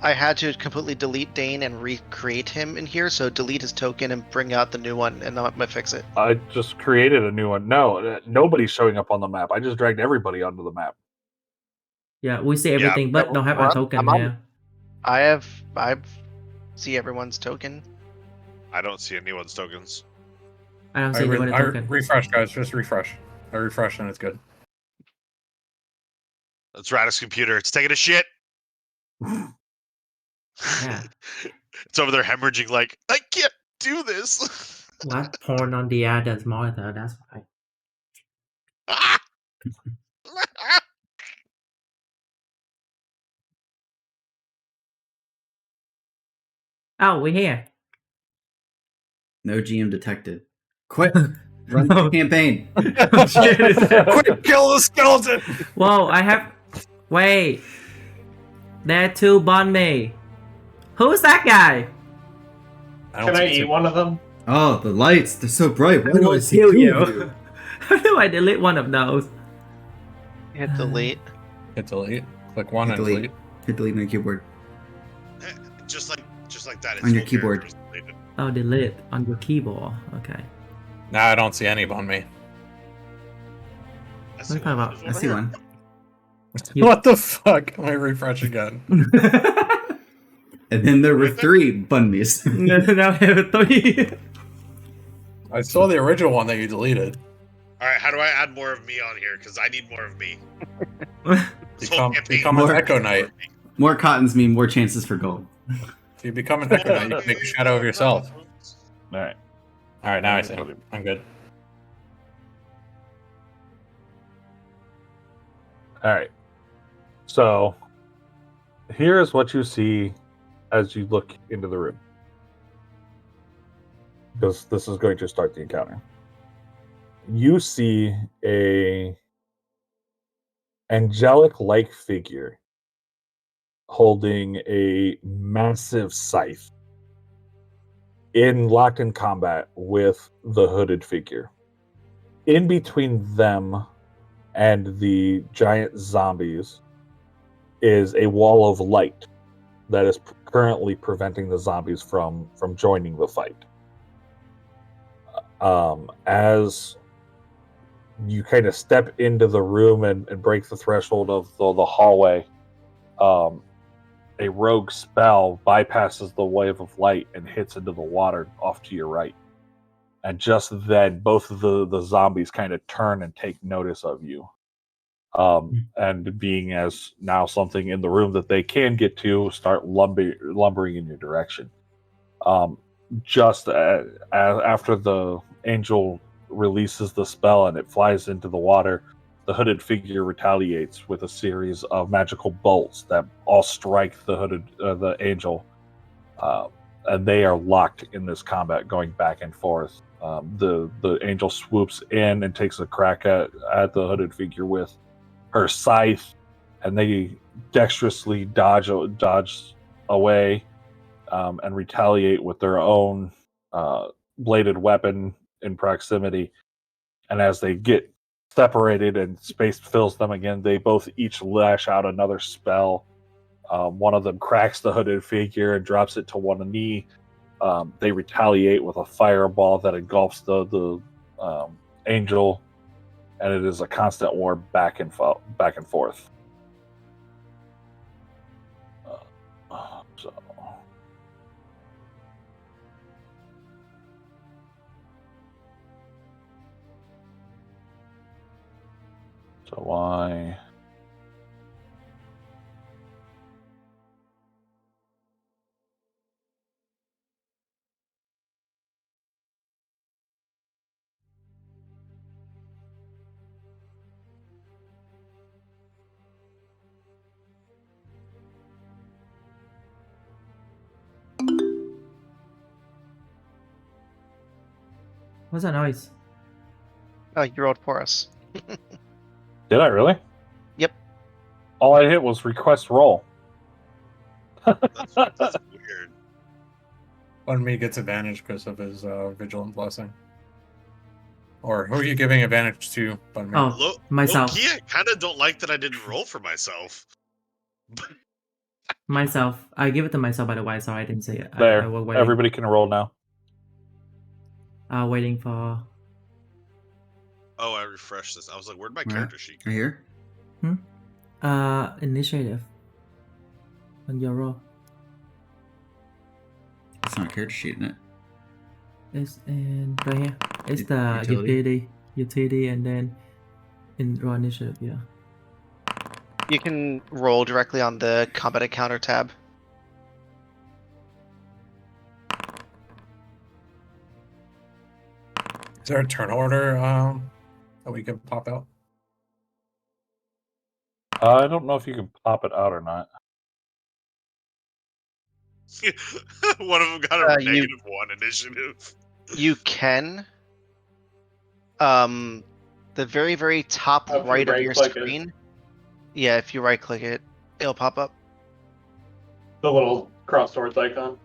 I had to completely delete Dane and recreate him in here, so delete his token and bring out the new one, and I'm gonna fix it. I just created a new one. No, nobody's showing up on the map. I just dragged everybody onto the map. Yeah, we see everything, but don't have well, a token I'm on- here. I see everyone's token. I don't see anyone's tokens. I don't see anybody's token. Refresh, guys. Just refresh. I refresh and it's good. That's Radis' computer. It's taking a shit. Yeah. It's over there hemorrhaging like, I can't do this. What? Porn on the other monitor, that's why. Ah! Oh, we're here. No GM detected. Quit. Run the campaign. Oh, shit, is that- Quick, kill the skeleton! Whoa, I have... Wait. There are two bond me. Who's that guy? Can I eat one of them? Oh, the lights. They're so bright. Why I do I will see kill two you. of you? How do I delete one of those? Hit delete. Hit delete. Click one Hit and delete. delete. Hit delete on your keyboard. just like that. On your whole keyboard. character was deleted. Oh, delete on your keyboard. Okay. Nah, I don't see any on me. I What are see you talking one. about? I see one. You- What the fuck? Let me refresh again. And then there were Right there. 3 bunmies. Now I have 3. I saw the original one that you deleted. All right, how do I add more of me on here? Because I need more of me. This whole campaign Become More- an Echo Knight. More cottons mean more chances for gold. If you become an Echo Knight, you can make a shadow of yourself. All right. All right, now I see him. I'm good. All right. So here's what you see as you look into the room, because this is going to start the encounter. You see a angelic-like figure holding a massive scythe locked in combat with the hooded figure. In between them and the giant zombies is a wall of light that is currently preventing the zombies from joining the fight. As you kind of step into the room and break the threshold of the hallway, a rogue spell bypasses the wave of light and hits into the water off to your right. And just then, both of the zombies kind of turn and take notice of you. And being as now something in the room that they can get to, start lumbering in your direction. Just after the angel releases the spell and it flies into the water, the hooded figure retaliates with a series of magical bolts that all strike the angel, and they are locked in this combat, going back and forth. The angel swoops in and takes a crack at the hooded figure with her scythe, and they dexterously dodge away and retaliate with their own bladed weapon in proximity. And as they get separated and space fills them again, they both each lash out another spell. One of them cracks the hooded figure and drops it to one knee. They retaliate with a fireball that engulfs the angel, and it is a constant war back and forth. So why? What's that noise? Oh, you rolled for us. Did I really? Yep. All I hit was request roll. That's weird. One me gets advantage because of his vigilant blessing. Or who are you giving advantage to, Bun me? Oh, myself. Low-key, I kind of don't like that I didn't roll for myself. Myself. I give it to myself, by the way, so I didn't say it. There. I was waiting. Everybody can roll now. Waiting for... Oh, I refreshed this. I was like, where'd my Where? character sheet go? Right here. Initiative. On your roll. It's not a character sheet, isn't it? It's in right here. It's the Utility? utility, and then in raw initiative. Yeah. You can roll directly on the combat encounter tab. Is there a turn order that we can pop out? I don't know if you can pop it out or not. One of them got a You- -1 initiative. You can. The very, very top If you right of your right-click it. screen. Yeah, if you right click it, it'll pop up. The little cross swords icon.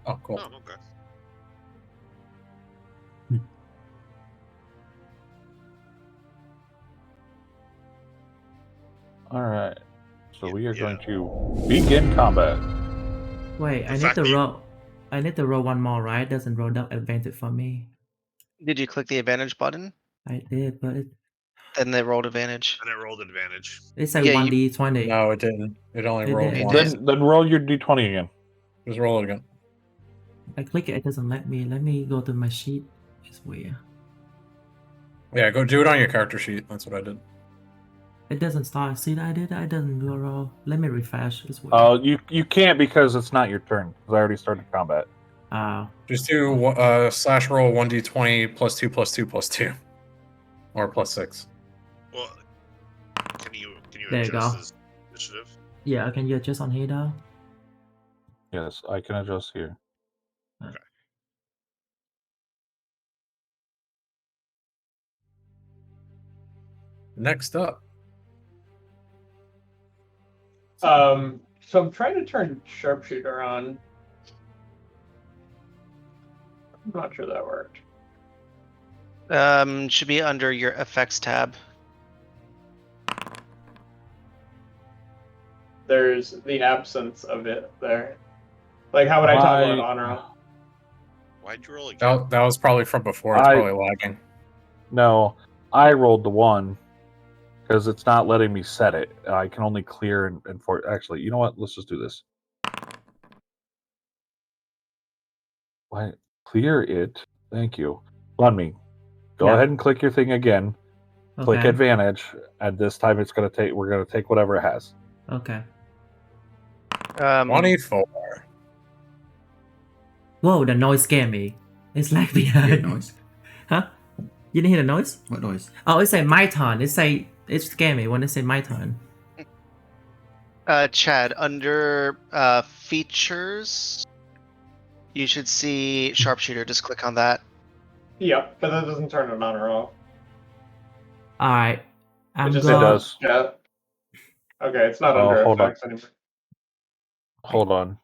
Oh, cool. Oh, okay. All right. So we are Yeah. going to begin combat. Wait, The I need fact to that you- roll. I need to roll one more, right? Doesn't roll that advantage for me. Did you click the advantage button? I did, but Then they rolled advantage. And it rolled advantage. it's like Yeah, you- 1d20. No, it didn't. It only It rolled did. once. Then roll your d20 again. Just roll it again. I click it, it doesn't let me. Let me go to my sheet. It's weird. Yeah, go do it on your character sheet. That's what I did. It doesn't start. See that I did? I didn't roll. Let me refresh. It's weird. You can't because it's not your turn. Because I already started combat. Just do slash roll 1d20 +2 +2 +2, or +6. Well, can you There you adjust go. this initiative? Yeah, can you adjust on here though? Yes, I can adjust here. Next up, So I'm trying to turn sharpshooter on. I'm not sure that worked. Should be under your effects tab. There's the absence of it there. Like, how would I toggle it on or off? Why'd you roll again? that was probably from before. It's probably lagging. No, I rolled the 1 because it's not letting me set it. I can only clear and for. Actually, you know what? Let's just do this. Why clear it? Thank you. On me. Go Yeah. ahead and click your thing again. Click Okay. advantage, and this time it's gonna take. We're gonna take whatever it has. Okay. 24. Whoa, the noise scared me. It's like You hear behind. noise? Huh? You didn't hear the noise? What noise? Oh, it said my turn. It scared me when it said my turn. Chad, under features, you should see sharpshooter. Just click on that. Yep, but that doesn't turn it on or off. Alright. I'm It just It going. does. Yeah. Okay, it's not Oh, under hold on. effects anymore. Hold on.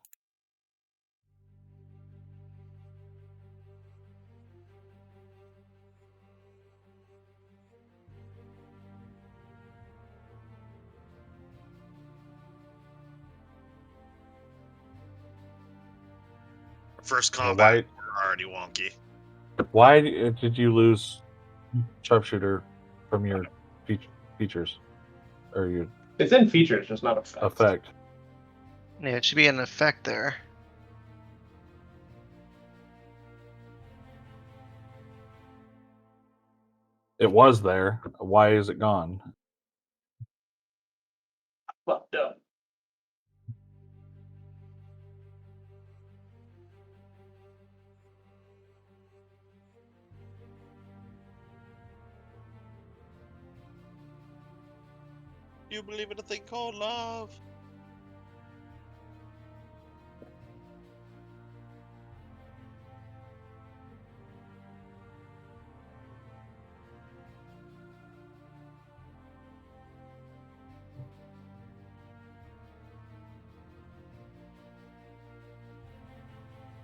First Why? combat, we're already wonky. Why did you lose sharpshooter from your features or your It's in features, just not effects. effect? Yeah, it should be an effect there. It was there. Why is it gone? Fucked up. You believe in a thing called love?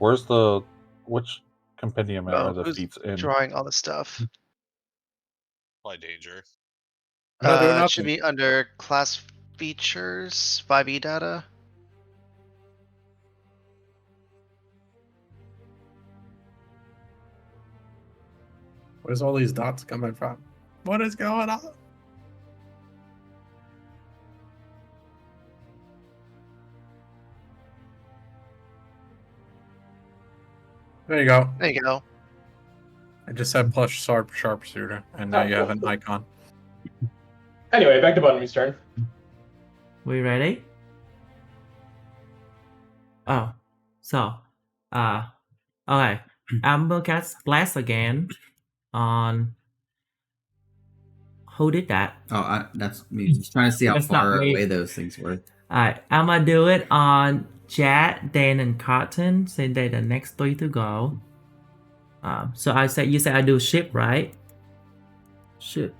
Which compendium are the Who's feats in? drawing all the stuff? Probably danger. I'm not doing It should nothing. be under class features, 5e data. Where's all these dots coming from? What is going on? There you go. There you go. I just said plus sharpshooter, and now you have an icon. Anyway, back to Bunny's turn. We ready? Oh, so, okay. I'm gonna cast Blast again on. Who did that? Oh, that's me. Just trying to see how That's not far me. away those things were. Alright, I'm gonna do it on Chad, Dan, and Cotton, since they're the next 3 to go. So you said I do ship, right? Ship.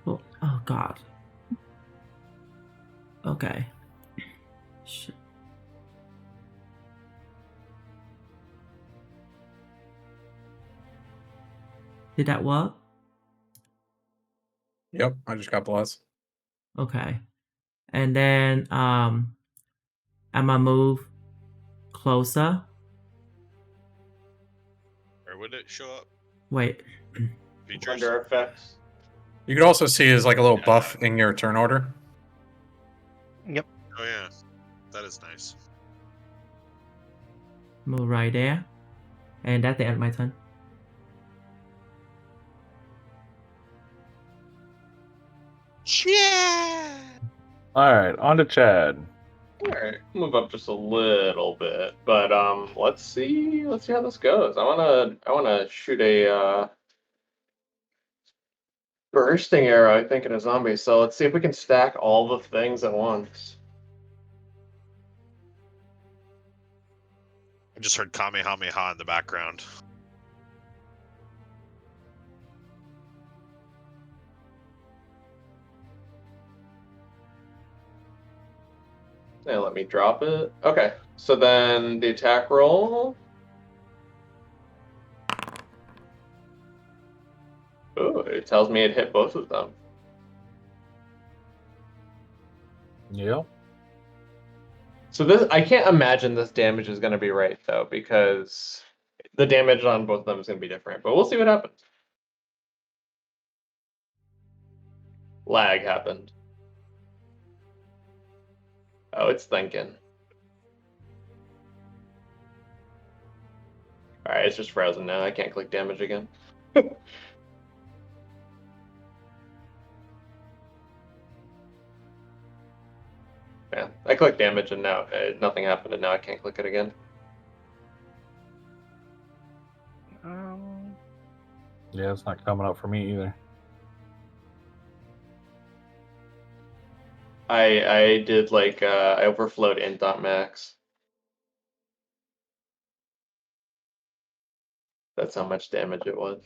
Oh God. Okay. Shit. Did that work? Yep, I just got blessed. Okay. And then I'm gonna move closer. Where would it show up? Wait. Features. Under effects. You could also see as like a little buff in your turn order. Yep. Oh yeah, that is nice. Move right there. And that's the end of my turn. Yeah. All right, on to Chad. All right, move up just a little bit, but let's see how this goes. I wanna shoot a bursting arrow, I think, in a zombie. So let's see if we can stack all the things at once. I just heard Kamehameha in the background. Yeah, let me drop it. Okay, so then the attack roll. Ooh, it tells me it hit both of them. Yep. So this, I can't imagine this damage is going to be right though, because the damage on both of them is going to be different. But we'll see what happens. Lag happened. Oh, it's thinking. Alright, it's just frozen now. I can't click damage again. Yeah, I clicked damage and now nothing happened and now I can't click it again. Yeah, it's not coming up for me either. I did like I overflowed int.max. That's how much damage it was.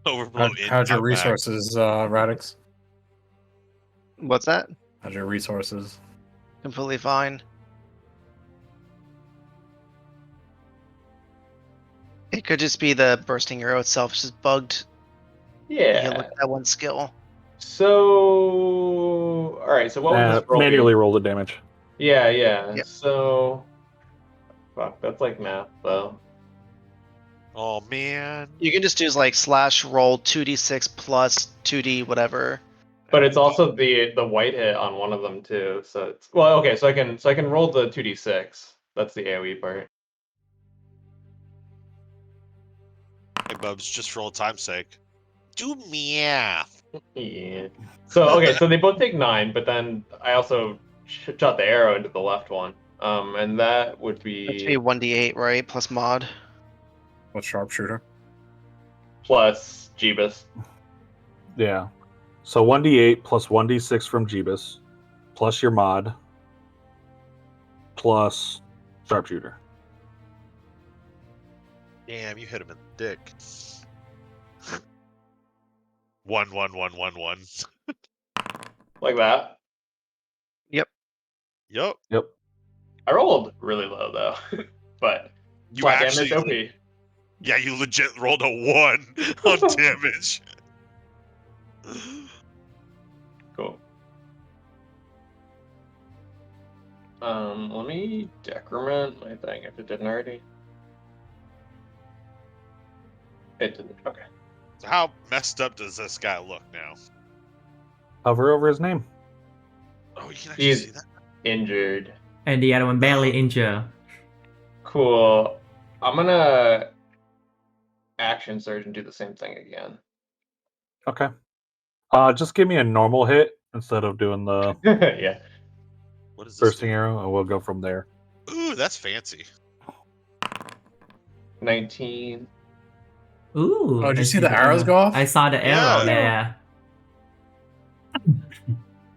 Overflow. How'd your resources, Radix? What's that? How'd your resources? Completely fine. It could just be the bursting arrow itself just bugged. Yeah. You look at that one skill. So, all right. So what was this roll? Manually roll the damage. Yeah, yeah. Yep. So, fuck, that's like math though. Oh man. You can just do like slash roll 2d6 plus 2d whatever. But it's also the white hit on one of them too. So it's well, okay. So I can roll the 2d6. That's the AOE part. Hey Bubs, just for old time's sake. Do math. Yeah. So okay, so they both take 9, but then I also shot the arrow into the left one. And that would That should be be 1d8, right? Plus mod. What's sharpshooter? plus Jeebus. Yeah. So 1d8 plus 1d6 from Jeebus, plus your mod, plus sharpshooter. Damn, you hit him in the dick. 1, 1, 1, 1, 1. Like that. Yep. Yep. I rolled really low though, but You flat actually, damage OP. yeah, you legit rolled a 1 on damage. Cool. Let me decrement my thing if it didn't already. It didn't. Okay. So how messed up does this guy look now? Hover over his name. Oh, you can actually He's see that. injured. And the other one barely injured. Cool. I'm gonna action surge and do the same thing again. Okay. Just give me a normal hit instead of doing the Yeah. What is this? bursting Do? arrow, and we'll go from there. Ooh, that's fancy. 19. Ooh. Oh, did you let's see the the arrows arrow. go off? I saw the arrow Yeah. there.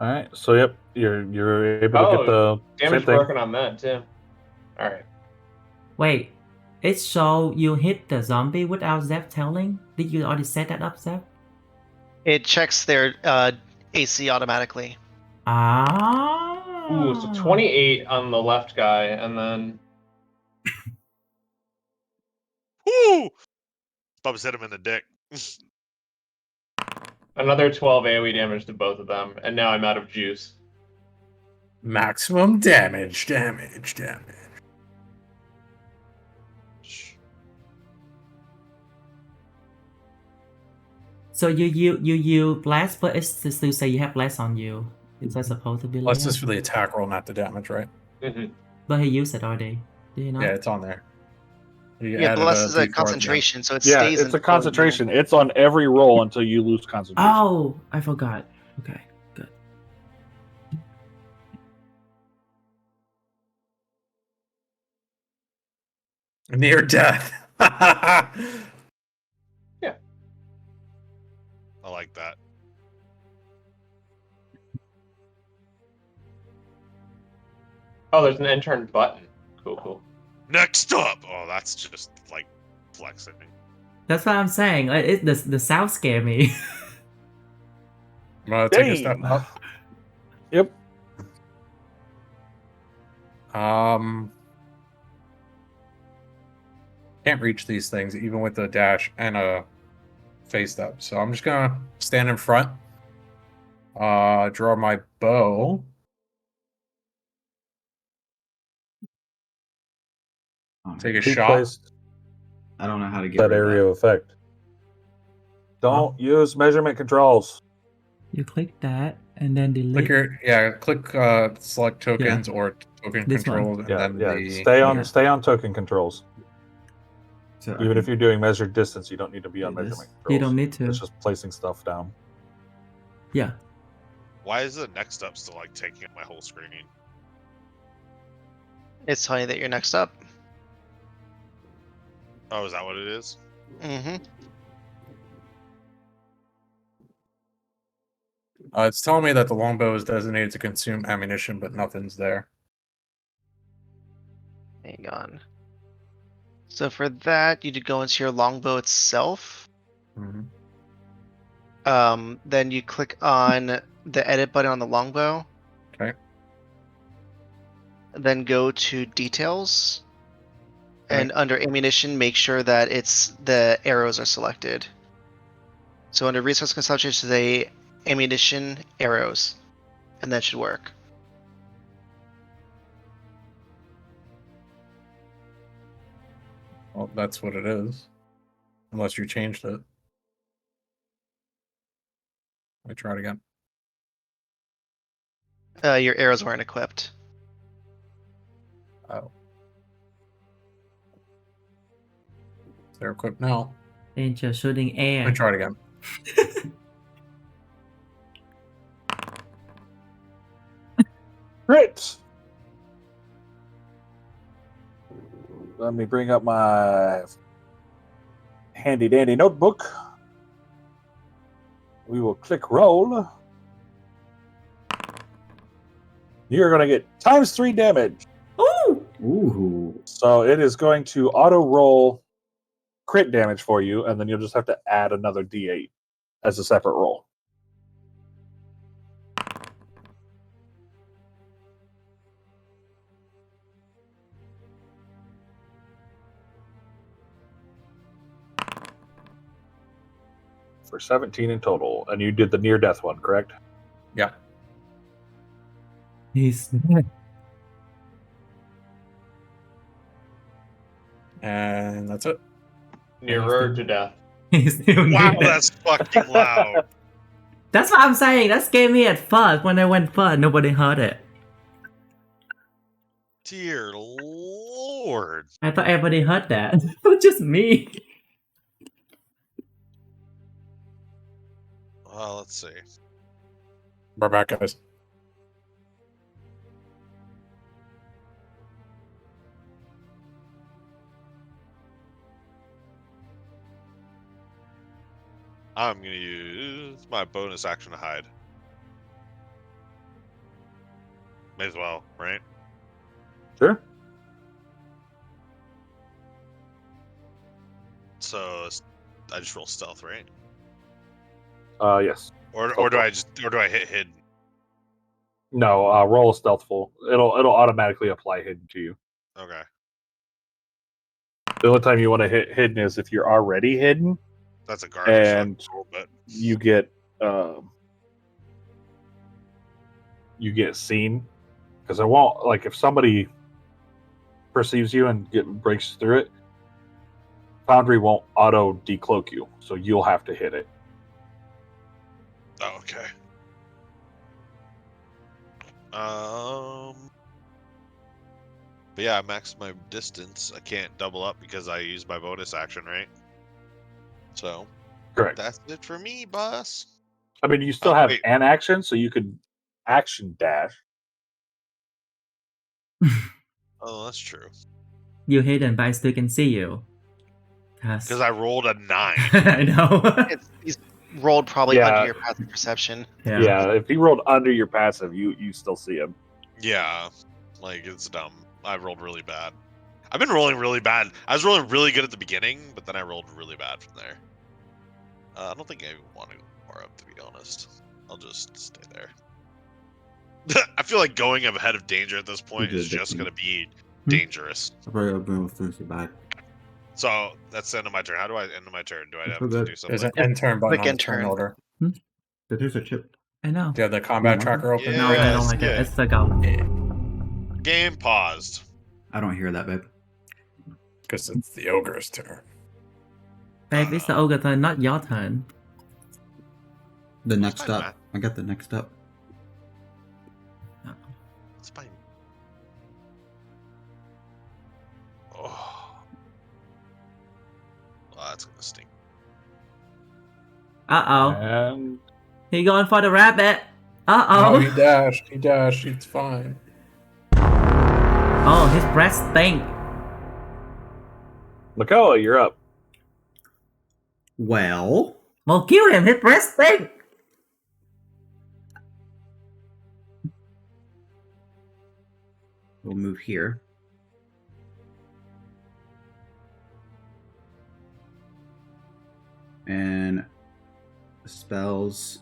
All right. So yep, you're able to get the Damage same thing. broken on that too. Alright. Wait, it show you hit the zombie without Zep telling? Did you already set that up, Zep? It checks their AC automatically. Ah. Ooh, so 28 on the left guy, and then Woo! Bubba's hit him in the dick. another 12 AoE damage to both of them, and now I'm out of juice. Maximum damage. So you blast, but it still say you have less on you. Is that supposed to be Plus, like this for the attack roll, not the damage, right? Mm-hmm. But he used it already. Did he not? Yeah, it's on there. You Yeah, added the less a is D4 a at the end. concentration, so it Yeah, stays it's in a concentration. It's on every roll until you lose concentration. Oh, I forgot. Okay, good. Near death. I like that. Oh, there's an intern button. Cool. Next up! Oh, that's just like flexing. That's what I'm saying. Like, the sound scare me. Want to take a step Dane. up? Yep. Can't reach these things even with a dash and a face step. So I'm just gonna stand in front. Draw my bow. Take a Who shot. placed I don't know how to get that rid of area that. of effect? Don't use measurement controls. You click that and then delete. Click select tokens or token This one. controls, and then the Stay on token controls. So Even if you're doing measured distance, you don't need to be on do this. measurement controls. You don't need to. It's just placing stuff down. Yeah. Why is the next up still like taking up my whole screen? It's telling you that you're next up. Oh, is that what it is? Mm-hmm. It's telling me that the longbow is designated to consume ammunition, but nothing's there. Hang on. So for that, you need to go into your longbow itself. Mm-hmm. Then you click on the edit button on the longbow. Okay. Then go to details. Okay. And under ammunition, make sure that the arrows are selected. So under resource consumption, say ammunition arrows, and that should work. Well, that's what it is. Unless you changed it. Let me try it again. Your arrows weren't equipped. Oh. They're equipped now. Danger shooting air. Let me try it again. Crit! Let me bring up my handy dandy notebook. We will click roll. You're going to get ×3 damage. Ooh. So it is going to auto roll crit damage for you, and then you'll just have to add another D8 as a separate roll. for 17 in total. And you did the near death one, correct? Yeah. He's And that's it. Nearer to death. he's still Wow, near. that's fucking loud. That's what I'm saying. That scared me at first. When I went first, nobody heard it. Dear Lord. I thought everybody heard that. But just me. Well, let's see. We're back, guys. I'm gonna use my bonus action to hide. May as well, right? Sure. So I just roll stealth, right? Yes. Or Stealth do roll. I hit hidden? No, roll a stealthful. It'll automatically apply hidden to you. Okay. The only time you want to hit hidden is if you're already hidden That's a garbage and roll, but you get seen. Because I won't, like, if somebody perceives you and breaks through it, Foundry won't auto decloak you, so you'll have to hit it. oh, okay. But yeah, I maxed my distance. I can't double up because I used my bonus action, right? So Correct. that's it for me, boss. I mean, you still Oh, have wait. an action, so you could action dash. Oh, that's true. You hidden, but I still can see you. Because I rolled a 9. I know. He's rolled probably Yeah. under your passive perception. Yeah, if he rolled under your passive, you still see him. Yeah, like it's dumb. I rolled really bad. I've been rolling really bad. I was rolling really good at the beginning, but then I rolled really bad from there. I don't think I want to go more up, to be honest. I'll just stay there. I feel like going ahead of danger at this point is just going to be dangerous. I'll probably open with finish it back. So that's the end of my turn. How do I end my turn? Do I have So to that- do There's something? an end turn button Click on the end turn turn. order. There's a chip. I know. Do you have the combat Yeah. tracker open? No, I Yes, don't like yeah. it. It's the go. Game paused. I don't hear that, babe. Because it's the ogre's turn. Babe, it's the ogre turn, not your turn. The That's next fine, up. Matt. I got the next up. It's fine. Oh. Well, that's gonna stink. Uh-oh. And He going for the rabbit. Oh, Uh-oh. he dashed. He dashed. It's fine. Oh, his breath stink. Makoa, you're up. Well, Well, kill him. His breath stink. we'll move here. And spells.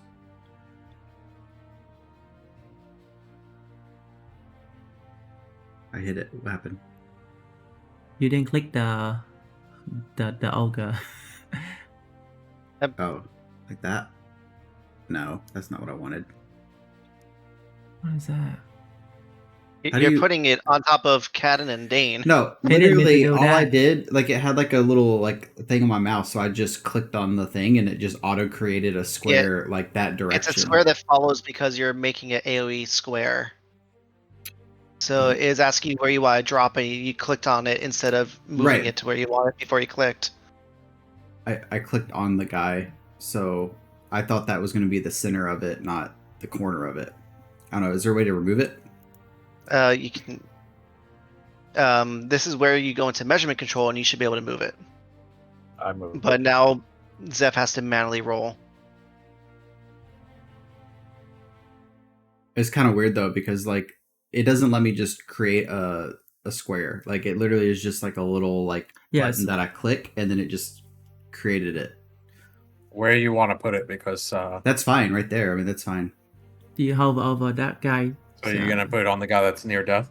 I hit it. What happened? You didn't click the ogre. Oh, like that? No, that's not what I wanted. What is that? How do You're you- putting it on top of Cadden and Dane. No, I didn't mean to literally do all I that. did, like it had like a little like thing on my mouse, so I just clicked on the thing and it just auto created a square like that direction. It's a square that follows because you're making it AoE square. So it is asking you where you want to drop it. You clicked on it instead of moving Right. it to where you want it before you clicked. I clicked on the guy, so I thought that was going to be the center of it, not the corner of it. I don't know. Is there a way to remove it? You can. This is where you go into measurement control, and you should be able to move it. I moved. But now Zeph has to manually roll. It's kind of weird though because like it doesn't let me just create a square. Like it literally is just like a little like Yes. button that I click and then it just created it. Where you want to put it, because That's fine right there. I mean that's fine. Do you hover over that guy? so you're gonna put it on the guy that's near death.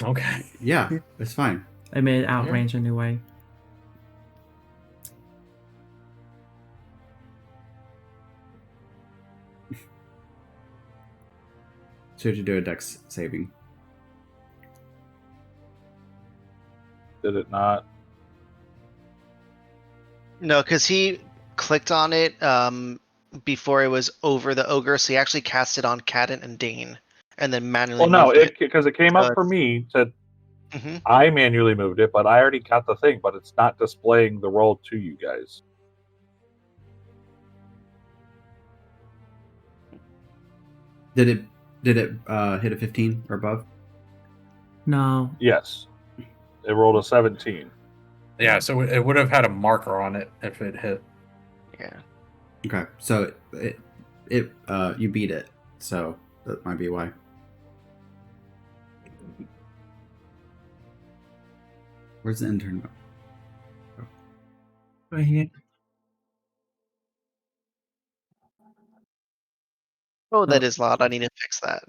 Okay. Yeah, it's fine. I made it out Yeah. range anyway. So to do a dex saving. Did it not? No, because he clicked on it before it was over the ogre, so he actually cast it on Cadent and Dane, and then manually Well, no, moved because it came up for me. Said hmm I manually moved it, but I already got the thing, but it's not displaying the roll to you guys. Did it hit a 15 or above? No. Yes, it rolled a 17. Yeah, so it would have had a marker on it if it hit. Yeah. Okay, so it you beat it, so that might be why. Where's the intern? Right here. Oh, that is loud. I need to fix that.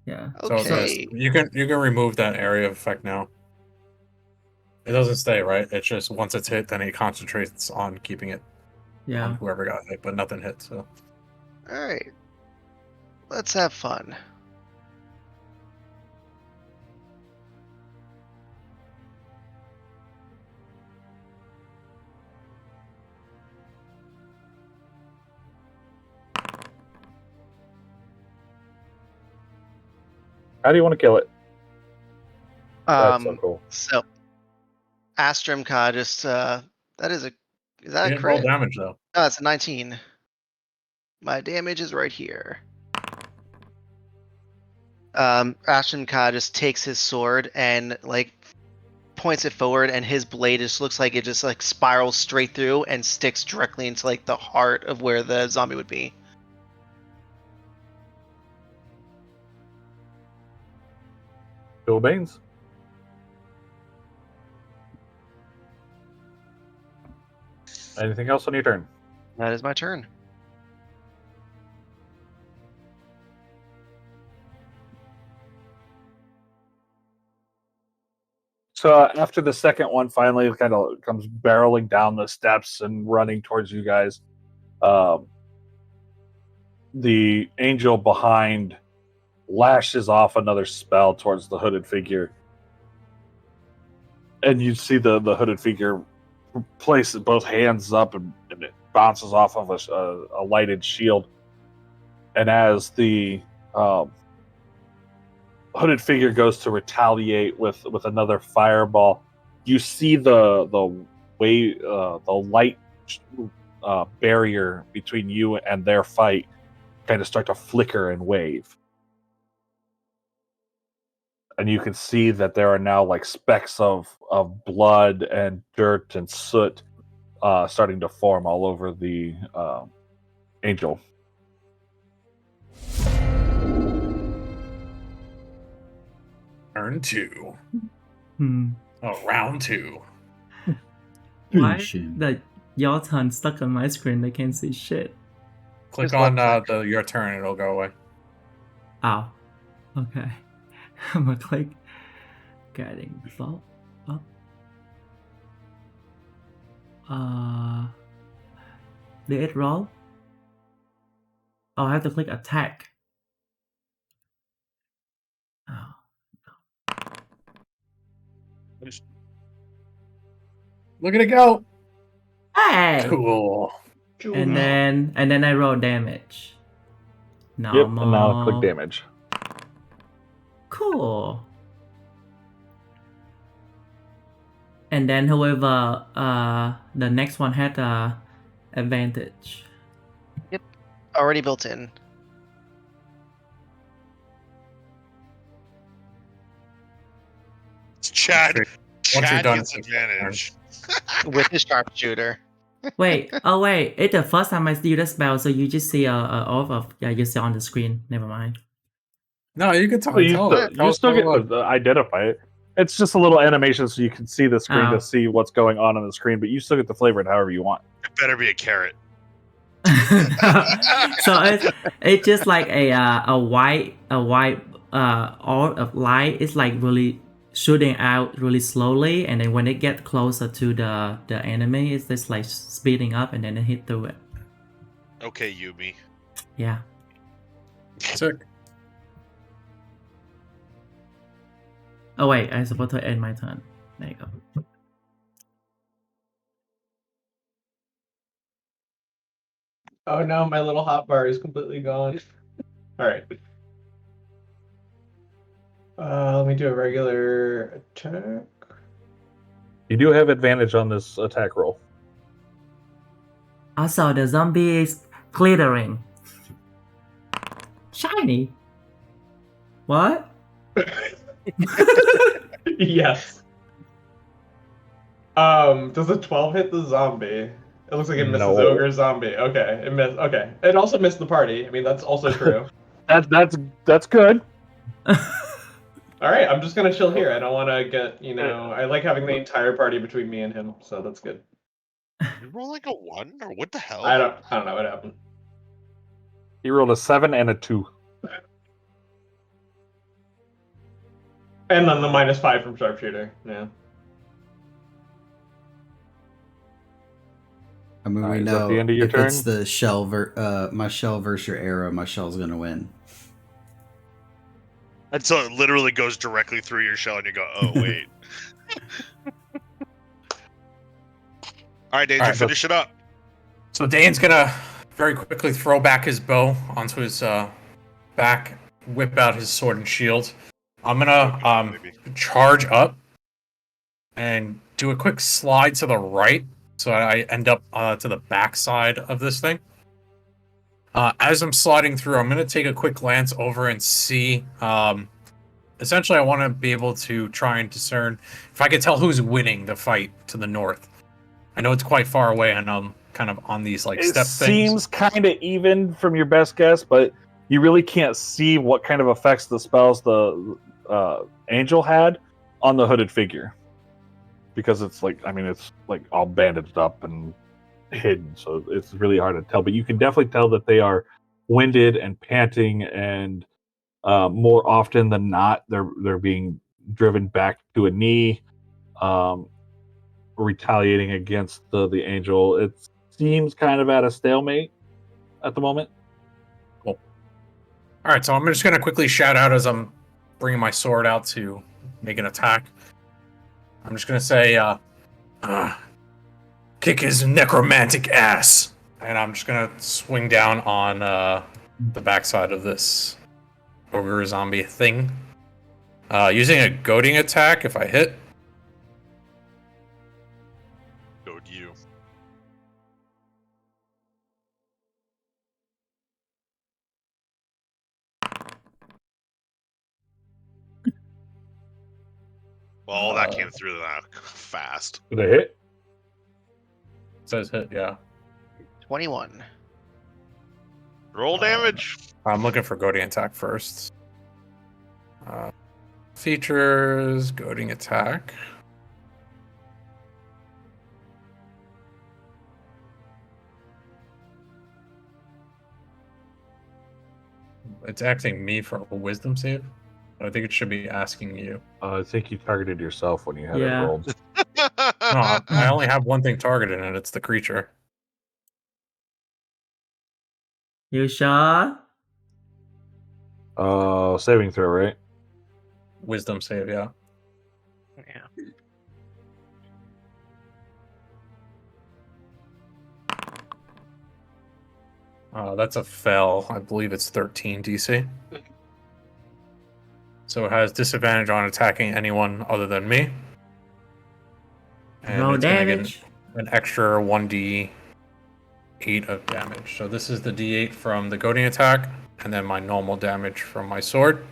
Yeah. So Okay. you can remove that area of effect now. It doesn't stay, right? It's just once it's hit, then it concentrates on keeping it on Yeah. whoever got hit, but nothing hit. So All right. Let's have fun. How do you want to kill it? That's so Um. cool. So, Astrimka just that is a you that a didn't roll crit? damage though. No, it's a 19. My damage is right here. Astrimka just takes his sword and like points it forward, and his blade just looks like it just like spirals straight through and sticks directly into like the heart of where the zombie would be. Bill Baines. Anything else on your turn? That is my turn. So after the second one finally kind of comes barreling down the steps and running towards you guys, the angel behind lashes off another spell towards the hooded figure. And you see the hooded figure place both hands up and it bounces off of a lighted shield. And as the hooded figure goes to retaliate with another fireball, you see the light barrier between you and their fight kind of start to flicker and wave. And you can see that there are now like specks of blood and dirt and soot starting to form all over the angel. Turn 2. Hmm. Oh, round 2. Why Finish him. the your turn stuck on my screen? I can't see shit. Click Just on left your turn, it'll go away. Ow. Okay. I'm gonna click. Getting full up. Did it roll? Oh, I have to click attack. Oh. Look at it go. Hey! Cool. And then I roll damage. Yep, Normal. and now click damage. Cool. And then whoever the next one had advantage. Already built in. Chad. Once you're Chad done, gets advantage. With his sharpshooter. Wait, it's the first time I see the spell, so you just see a off of you see on the screen. Never mind. No, you can tell. So you tell still, it. Tell you us still what it get was. to identify it. It's just a little animation so you can see the screen Oh. to see what's going on the screen, but you still get to flavor it however you want. It better be a carrot. So it's just like a white orb of light. It's like really shooting out really slowly, and then when it gets closer to the enemy, it's just like speeding up, and then it hit through it. Okay, Yumi. Yeah. Sick. Oh wait, I'm supposed to end my turn. There you go. Oh no, my little hotbar is completely gone. All right. Let me do a regular attack. You do have advantage on this attack roll. Also, the zombie is glittering. Shiny. What? Yes. Does a 12 hit the zombie? It looks like it misses No. ogre zombie. Okay, it missed. Okay, it also missed the party. I mean, that's also true. That's good. All right, I'm just gonna chill here. I don't want to get, I like having the entire party between me and him, so that's good. You roll like a 1 or what the hell? I don't know what happened. He rolled a 7 and a 2. And then the -5 from sharpshooter. Yeah. I mean, Alright, we is that know the end of your if it's turn? the shell, my shell versus your arrow, my shell's gonna win. And so it literally goes directly through your shell, and you go, "Oh wait." All right, Danger, All right, finish it up. So Dane's gonna very quickly throw back his bow onto his back, whip out his sword and shield. I'm gonna Maybe. charge up and do a quick slide to the right, so I end up to the back side of this thing. As I'm sliding through, I'm gonna take a quick glance over and see. Essentially, I want to be able to try and discern if I can tell who's winning the fight to the north. I know it's quite far away, and I'm kind of on these like It step seems things. kind of even from your best guess, but you really can't see what kind of effects the spells the angel had on the hooded figure, because it's like, I mean, it's like all bandaged up and hidden, so it's really hard to tell. But you can definitely tell that they are winded and panting, and more often than not, they're being driven back to a knee, retaliating against the angel. It seems kind of at a stalemate at the moment. All right, so I'm just gonna quickly shout out as I'm bringing my sword out to make an attack. I'm just gonna say, "Kick his necromantic ass," and I'm just gonna swing down on the backside of this ogre zombie thing, using a goading attack. If I hit, Go to you. Well, that came through that fast. Did I hit? it says hit. Yeah, 21. Roll damage. I'm looking for goading attack first. Features goading attack. It's asking me for a wisdom save. I think it should be asking you. I think you targeted yourself when you had it Yeah. rolled. No, I only have one thing targeted, and it's the creature. You sure? Saving throw, right? Wisdom save, yeah. Yeah. That's a fail. I believe it's 13 DC. So it has disadvantage on attacking anyone other than me. And Roll it's gonna damage. get an extra 1d8 of damage. So this is the d8 from the goading attack, and then my normal damage from my sword.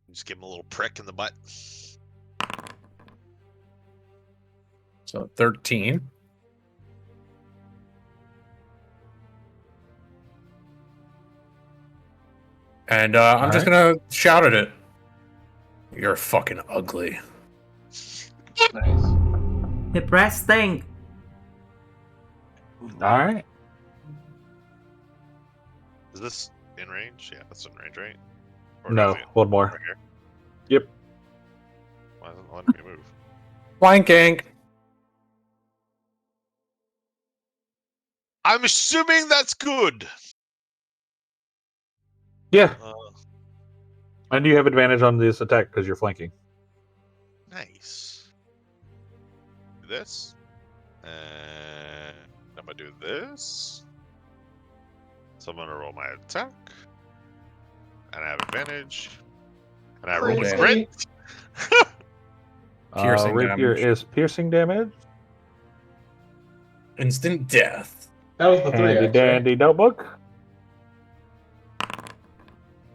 Just give him a little prick in the butt. So 13. And I'm just gonna shout at it. You're fucking ugly. Nice. The breath stink. All right. Is this in range? Yeah, that's in range, right? Or No, is it one more. right here? Yep. Why isn't it letting me move? Flanking. I'm assuming that's good. Yeah, Uh, and you have advantage on this attack because you're flanking. nice. Do this. And I'm gonna do this. So I'm gonna roll my attack. And I have advantage. And I roll a Crazy. crit. Piercing Rapier damage. is piercing damage. Instant death. That was the 3x, Handy right? dandy notebook.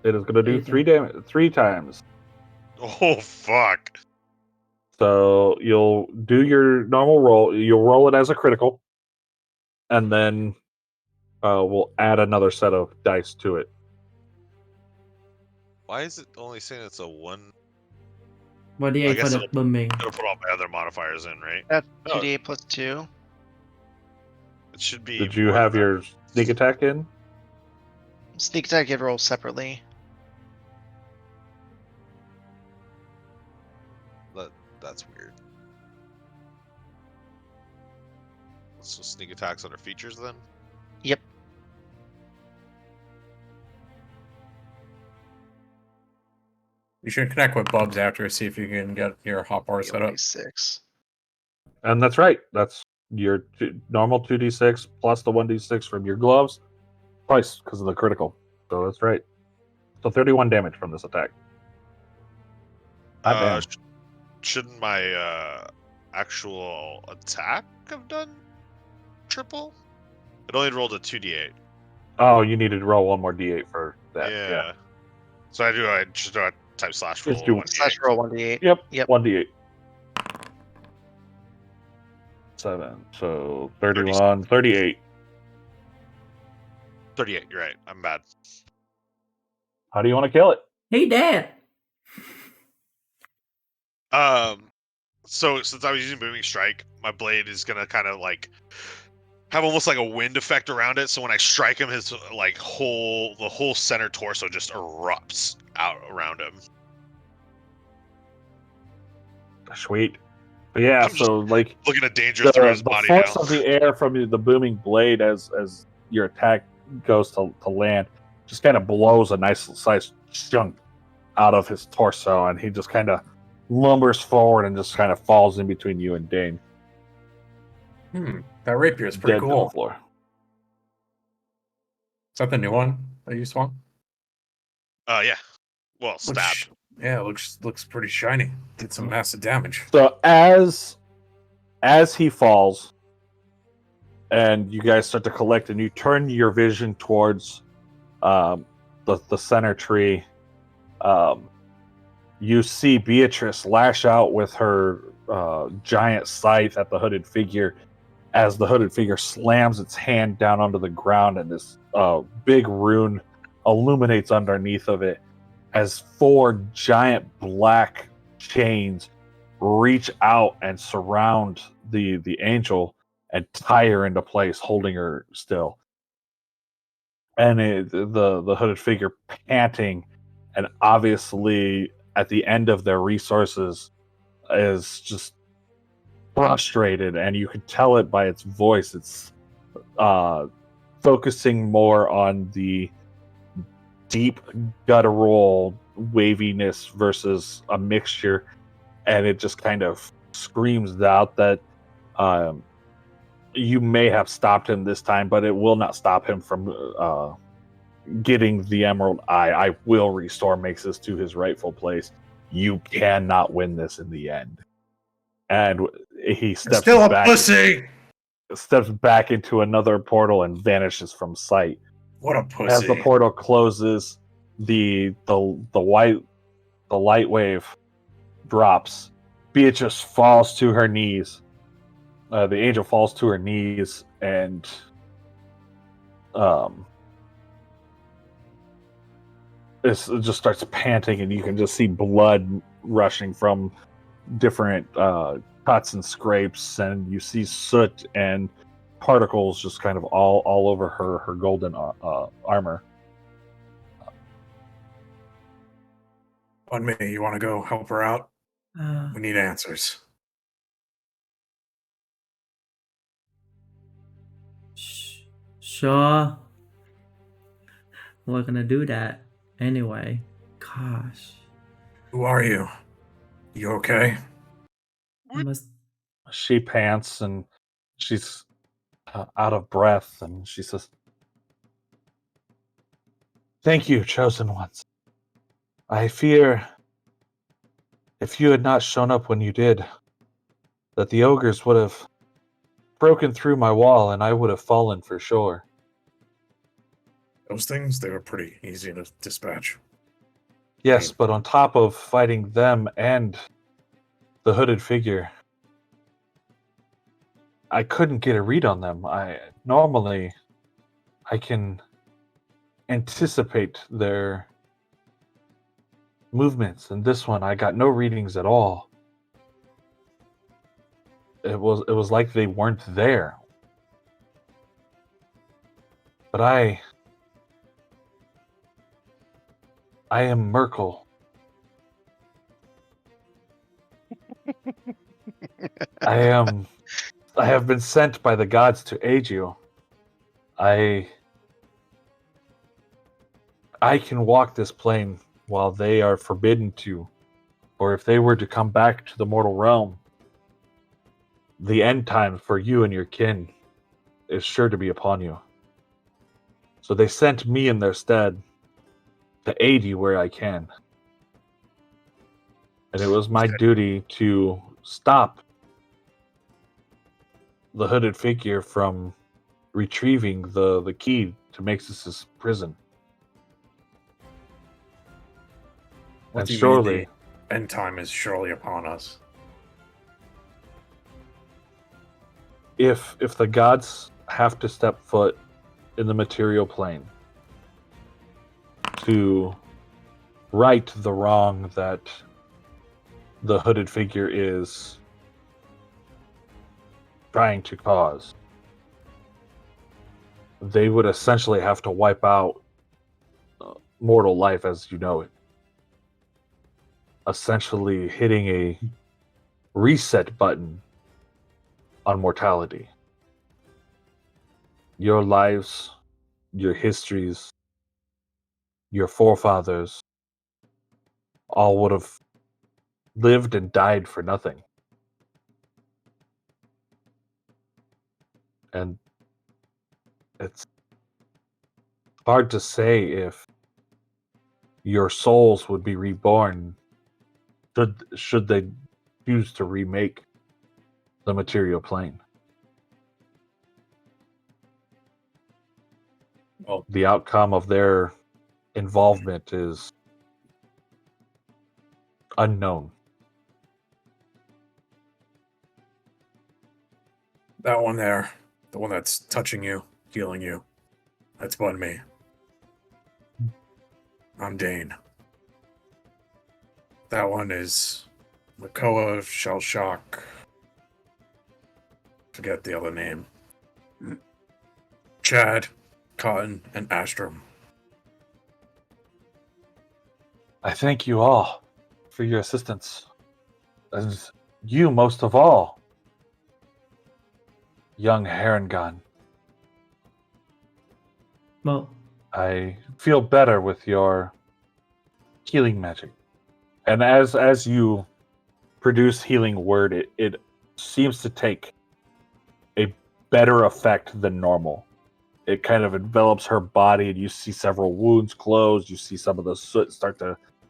It is going to do Amazing. 3 times. Oh fuck. So you'll do your normal roll. You'll roll it as a critical, and then we'll add another set of dice to it. Why is it only saying it's a 1? 1d8 for guess the it'll- booming. I'm gonna put all my other modifiers in, right? That's No, 2d8 plus 2. it should be. Did you more have than your sneak attack in? Sneak attack get rolled separately. that. That's weird. So sneak attacks under features then. Yep. You should connect with Bubs after, see if you can get your hotbar set up. 6. And that's right. That's your normal 2d6 plus the 1d6 from your gloves, twice because of the critical. So that's right. So 31 damage from this attack. Damn. Shouldn't my actual attack have done triple? It only rolled a 2d8. Oh, you needed to roll one more d8 for that. Yeah. So I just do a type slash roll. Just do 1d8. Slash roll 1d8. Yep. Yep. 1d8. 7. So 31, 38. 38. You're right. I'm bad. How do you want to kill it? Hey, Dad! So since I was using booming strike, my blade is gonna kind of like have almost like a wind effect around it. So when I strike him, his like the whole center torso just erupts out around him. Sweet. But yeah, I'm so like Looking at danger through his the body force now. of the air from the booming blade as your attack goes to land just kind of blows a nice sized chunk out of his torso, and he just kind of lumbers forward and just kind of falls in between you and Dane. That rapier is pretty Dead to the cool. floor. Is that the new one that you swung? Yeah. Well, stab. Yeah, it looks pretty shiny. Did some massive damage. So as he falls, and you guys start to collect, and you turn your vision towards the center tree, you see Beatrice lash out with her giant scythe at the hooded figure, as the hooded figure slams its hand down onto the ground, and this big rune illuminates underneath of it as 4 giant black chains reach out and surround the angel and tie her into place, holding her still. And the hooded figure panting, and obviously at the end of their resources, is just frustrated, and you can tell it by its voice. It's focusing more on the deep guttural waviness versus a mixture, and it just kind of screams out that you may have stopped him this time, but it will not stop him from getting the Emerald Eye. I will restore Mixus to his rightful place. You cannot win this in the end. And he steps back into another portal and vanishes from sight. What a pussy! As the portal closes, the light wave drops. Beatrice falls to her knees. The angel falls to her knees, and it just starts panting, and you can just see blood rushing from different cuts and scrapes, and you see soot and particles just kind of all over her golden armor. 1 minute, you want to go help her out? Uh, We need answers. shh. Sure. We're gonna do that anyway. Gosh. Who are you? You okay? I must. She pants and she's out of breath, and she says, "Thank you, chosen ones. I fear if you had not shown up when you did, that the ogres would have broken through my wall and I would have fallen for sure." Those things, they were pretty easy to dispatch. Yes, but on top of fighting them and the hooded figure, I couldn't get a read on them. Normally I can anticipate their movements, and this one I got no readings at all. It was like they weren't there. But I am Merkel. I have been sent by the gods to aid you. I can walk this plane while they are forbidden to, or if they were to come back to the mortal realm, the end time for you and your kin is sure to be upon you. So they sent me in their stead to aid you where I can. And it was my duty to stop the hooded figure from retrieving the key to Maxis' prison. What And do you surely, mean the end time is surely upon us? if the gods have to step foot in the material plane to right the wrong that the hooded figure is trying to cause, they would essentially have to wipe out mortal life as you know it. Essentially hitting a reset button on mortality. Your lives, your histories, your forefathers all would have lived and died for nothing. And it's hard to say if your souls would be reborn should they choose to remake the material plane. Well, The outcome of their involvement is unknown. that one there, the one that's touching you, healing you, that's but me. I'm Dane. That one is Makoa, Shellshock. Forget the other name. Chad, Cotton, and Astrom. I thank you all for your assistance. And you most of all, young Harengon. Well, I feel better with your healing magic. And as you produce healing word, it seems to take a better effect than normal. It kind of envelops her body, and you see several wounds close. You see some of the soot start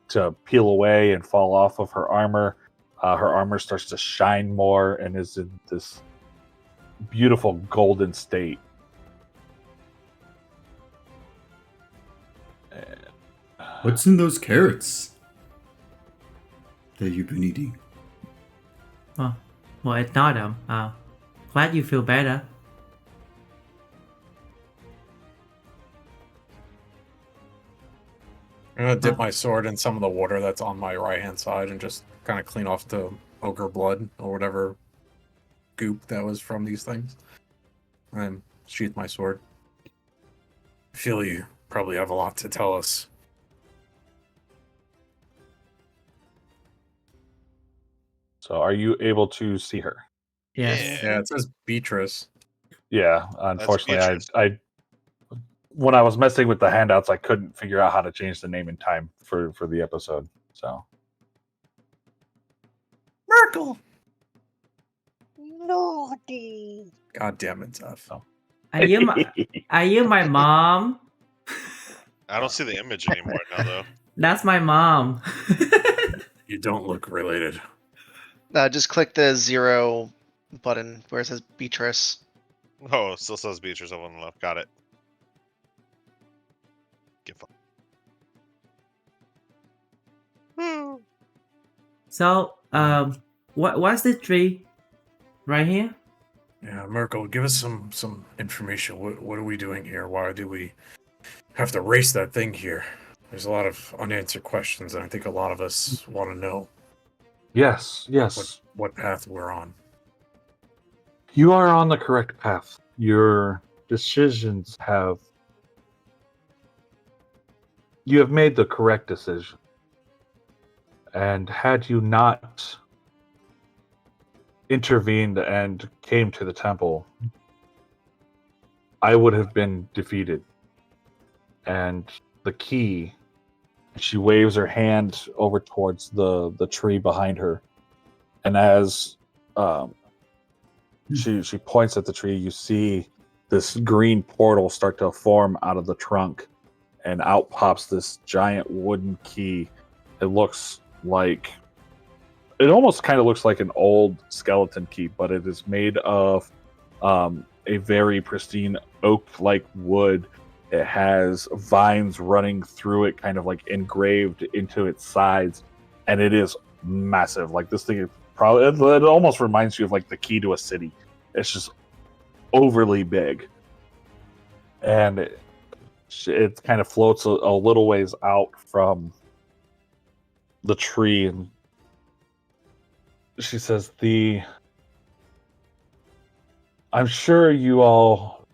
to peel away and fall off of her armor. Her armor starts to shine more and is in this beautiful golden state. What's in those carrots that you've been eating? well, it's not glad you feel better. I'm gonna dip my sword in some of the water that's on my right-hand side and just kind of clean off the ogre blood or whatever goop that was from these things. And sheath my sword. I feel you probably have a lot to tell us. So are you able to see her? Yes. Yeah, it says Beatrice. Yeah, unfortunately, Beatrice. I when I was messing with the handouts, I couldn't figure out how to change the name in time for the episode. So Merkel. Naughty. God damn it, Zeph. Are you my mom? I don't see the image anymore now, though. That's my mom. You don't look related. Just click the 0 button where it says Beatrice. Oh, it still says Beatrice up on the left. Got it. Get fucked. So, what's the tree right here? Yeah, Merkel, give us some information. What are we doing here? Why do we have to race that thing here? There's a lot of unanswered questions, and I think a lot of us want to know yes, what path we're on. you are on the correct path. Your decisions you have made the correct decision. And had you not intervened and came to the temple, I would have been defeated. And the key, she waves her hand over towards the tree behind her. And as she points at the tree, you see this green portal start to form out of the trunk. And out pops this giant wooden key. It almost kind of looks like an old skeleton key, but it is made of a very pristine oak-like wood. It has vines running through it, kind of like engraved into its sides, and it is massive. Like this thing is probably, it almost reminds you of like the key to a city. It's just overly big, and it kind of floats a little ways out from the tree, and she says, I'm sure you all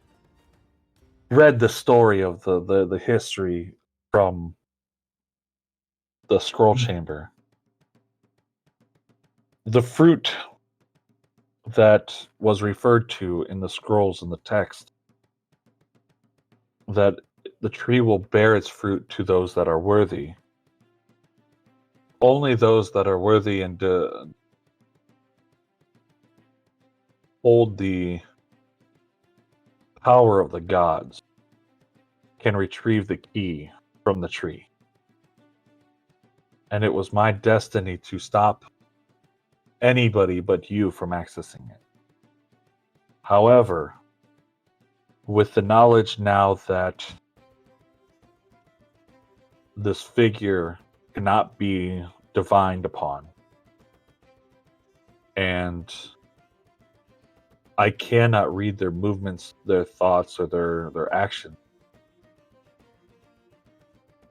read the story of the history from the scroll chamber. The fruit that was referred to in the scrolls in the text, that the tree will bear its fruit to those that are worthy. Only those that are worthy and hold the power of the gods can retrieve the key from the tree. And it was my destiny to stop anybody but you from accessing it. However, with the knowledge now that this figure cannot be divined upon, and I cannot read their movements, their thoughts, or their actions,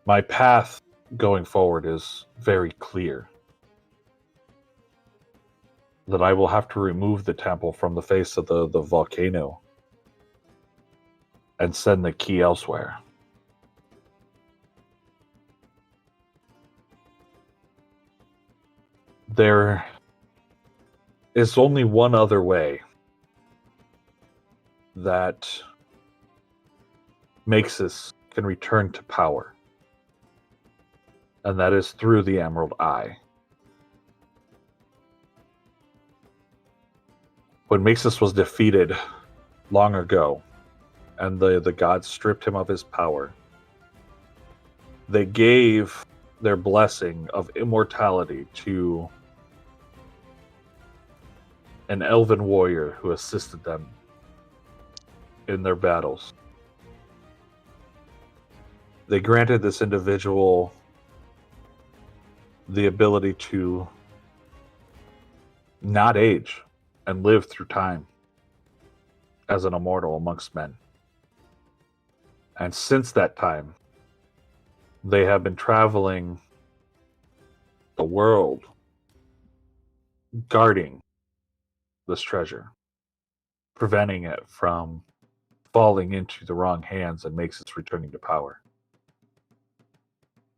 my path going forward is very clear. That I will have to remove the temple from the face of the volcano and send the key elsewhere. There is only one other way that Maxis can return to power, and that is through the Emerald Eye. When Maxis was defeated long ago, and the gods stripped him of his power, they gave their blessing of immortality to an elven warrior who assisted them in their battles. They granted this individual the ability to not age and live through time as an immortal amongst men. And since that time, they have been traveling the world guarding this treasure, preventing it from falling into the wrong hands and makes its returning to power.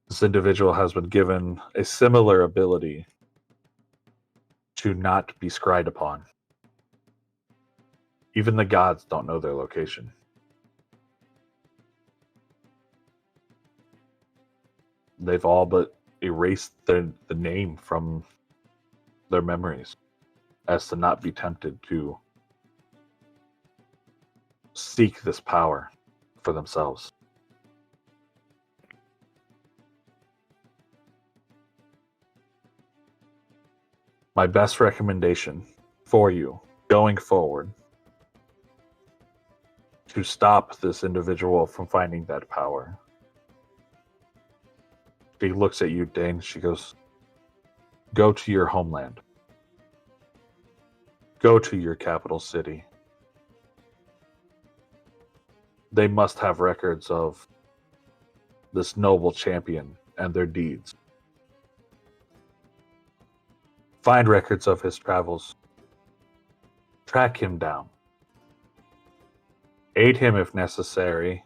This individual has been given a similar ability to not be scryed upon. Even the gods don't know their location. they've all but erased the name from their memories as to not be tempted to seek this power for themselves. My best recommendation for you going forward to stop this individual from finding that power. She looks at you, Dane. She goes, go to your homeland. Go to your capital city. They must have records of this noble champion and their deeds. Find records of his travels. Track him down. Aid him if necessary.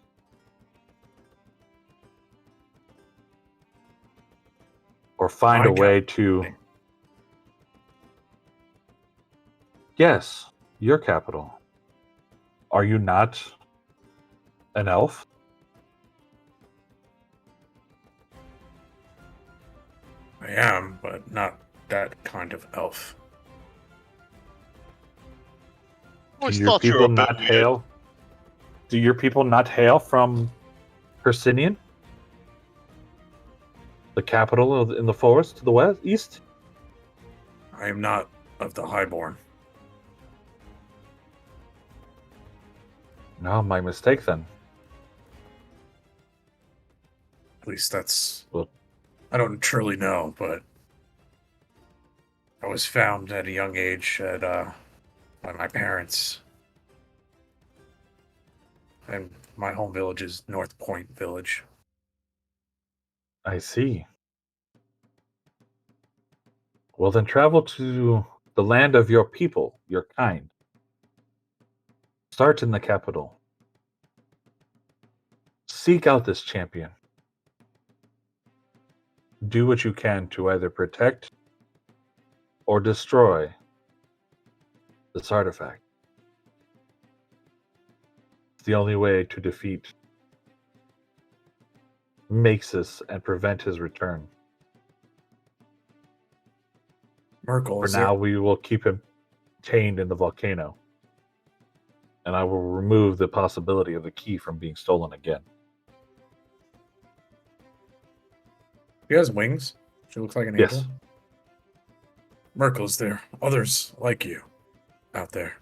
Or find My a way God. to... Yes, your capital. Are you not an elf? I am, but not that kind of elf. Always Do your thought you were people a bit not weird. hail? Do your people not hail from Hercynian? The capital in the forest to the west, east? I am not of the Highborn. No, my mistake then. At least that's... Well- I don't truly know, but I was found at a young age by my parents. And my home village is North Point Village. I see. Well, then travel to the land of your people, your kind. Start in the capital. Seek out this champion. Do what you can to either protect or destroy this artifact. It's the only way to defeat Maxis and prevent his return. Merkel, For is now, there... we will keep him chained in the volcano. And I will remove the possibility of the key from being stolen again. She has wings. She looks like an Yes. angel. Merkel, is there others like you out there?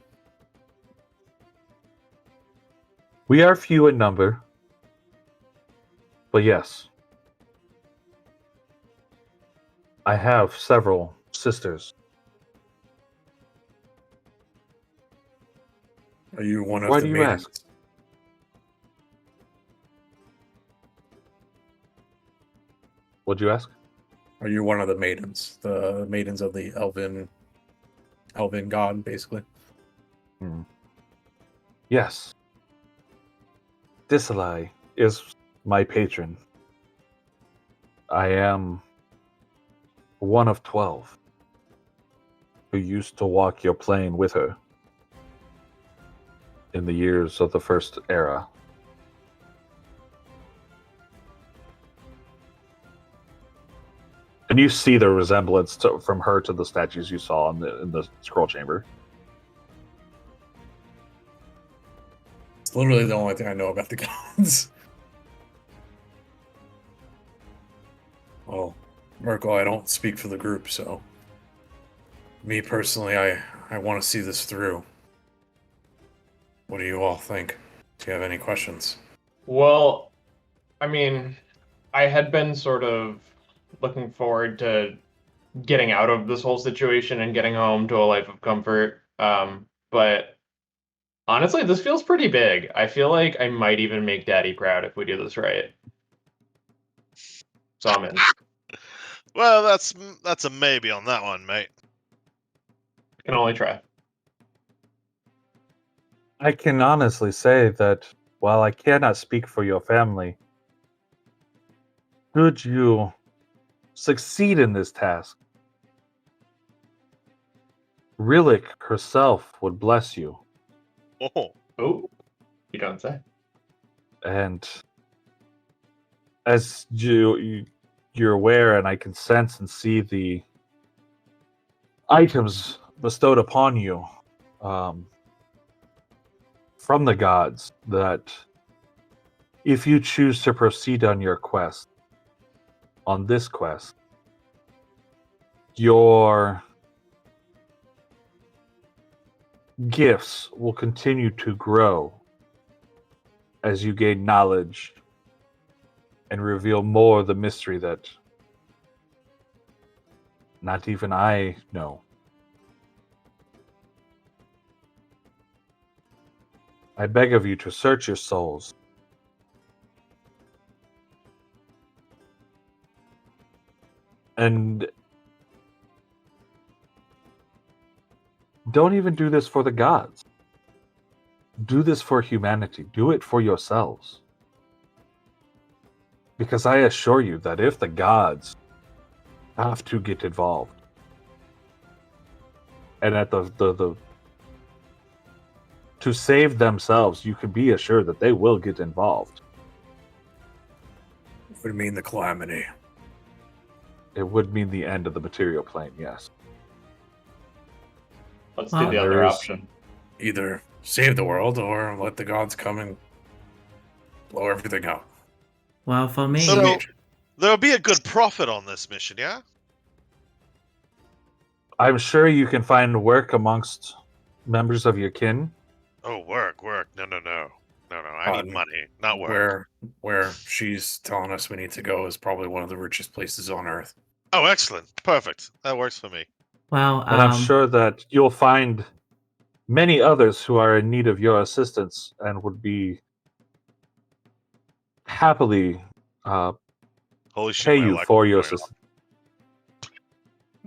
We are few in number. But yes. I have several sisters. Are you one of Why the do you maidens? ask? What'd you ask? Are you one of the maidens? The maidens of the elven god, basically. Yes. Disalai is my patron. I am one of 12 who used to walk your plane with her in the years of the first era. And you see the resemblance from her to the statues you saw in the scroll chamber. It's literally the only thing I know about the gods. Well, Merkel, I don't speak for the group, so me personally, I want to see this through. What do you all think? Do you have any questions? Well, I mean, I had been sort of looking forward to getting out of this whole situation and getting home to a life of comfort. But honestly, this feels pretty big. I feel like I might even make Daddy proud if we do this right. So I'm in. Well, that's a maybe on that one, mate. Can only try. I can honestly say that while I cannot speak for your family, should you succeed in this task, Rillick herself would bless you. Oh, Oh, you don't say. And as you you're aware, and I can sense and see the items bestowed upon you from the gods, that if you choose to proceed on your quest, on this quest, your gifts will continue to grow as you gain knowledge and reveal more of the mystery that not even I know. I beg of you to search your souls. And don't even do this for the gods. Do this for humanity. Do it for yourselves. Because I assure you that if the gods have to get involved, and at the to save themselves, you can be assured that they will get involved. It would mean the calamity. It would mean the end of the material plane, yes. Let's Well, do the other there is- option. Either save the world or let the gods come and blow everything up. Well, for me, So there'll be a good profit on this mission, yeah? I'm sure you can find work amongst members of your kin. Oh, work. No. I need money, not work. Where she's telling us we need to go is probably one of the richest places on Earth. Oh, excellent. Perfect. That works for me. well, And I'm sure that you'll find many others who are in need of your assistance and would be happily Holy shit, pay my you electric for your going off. assistance.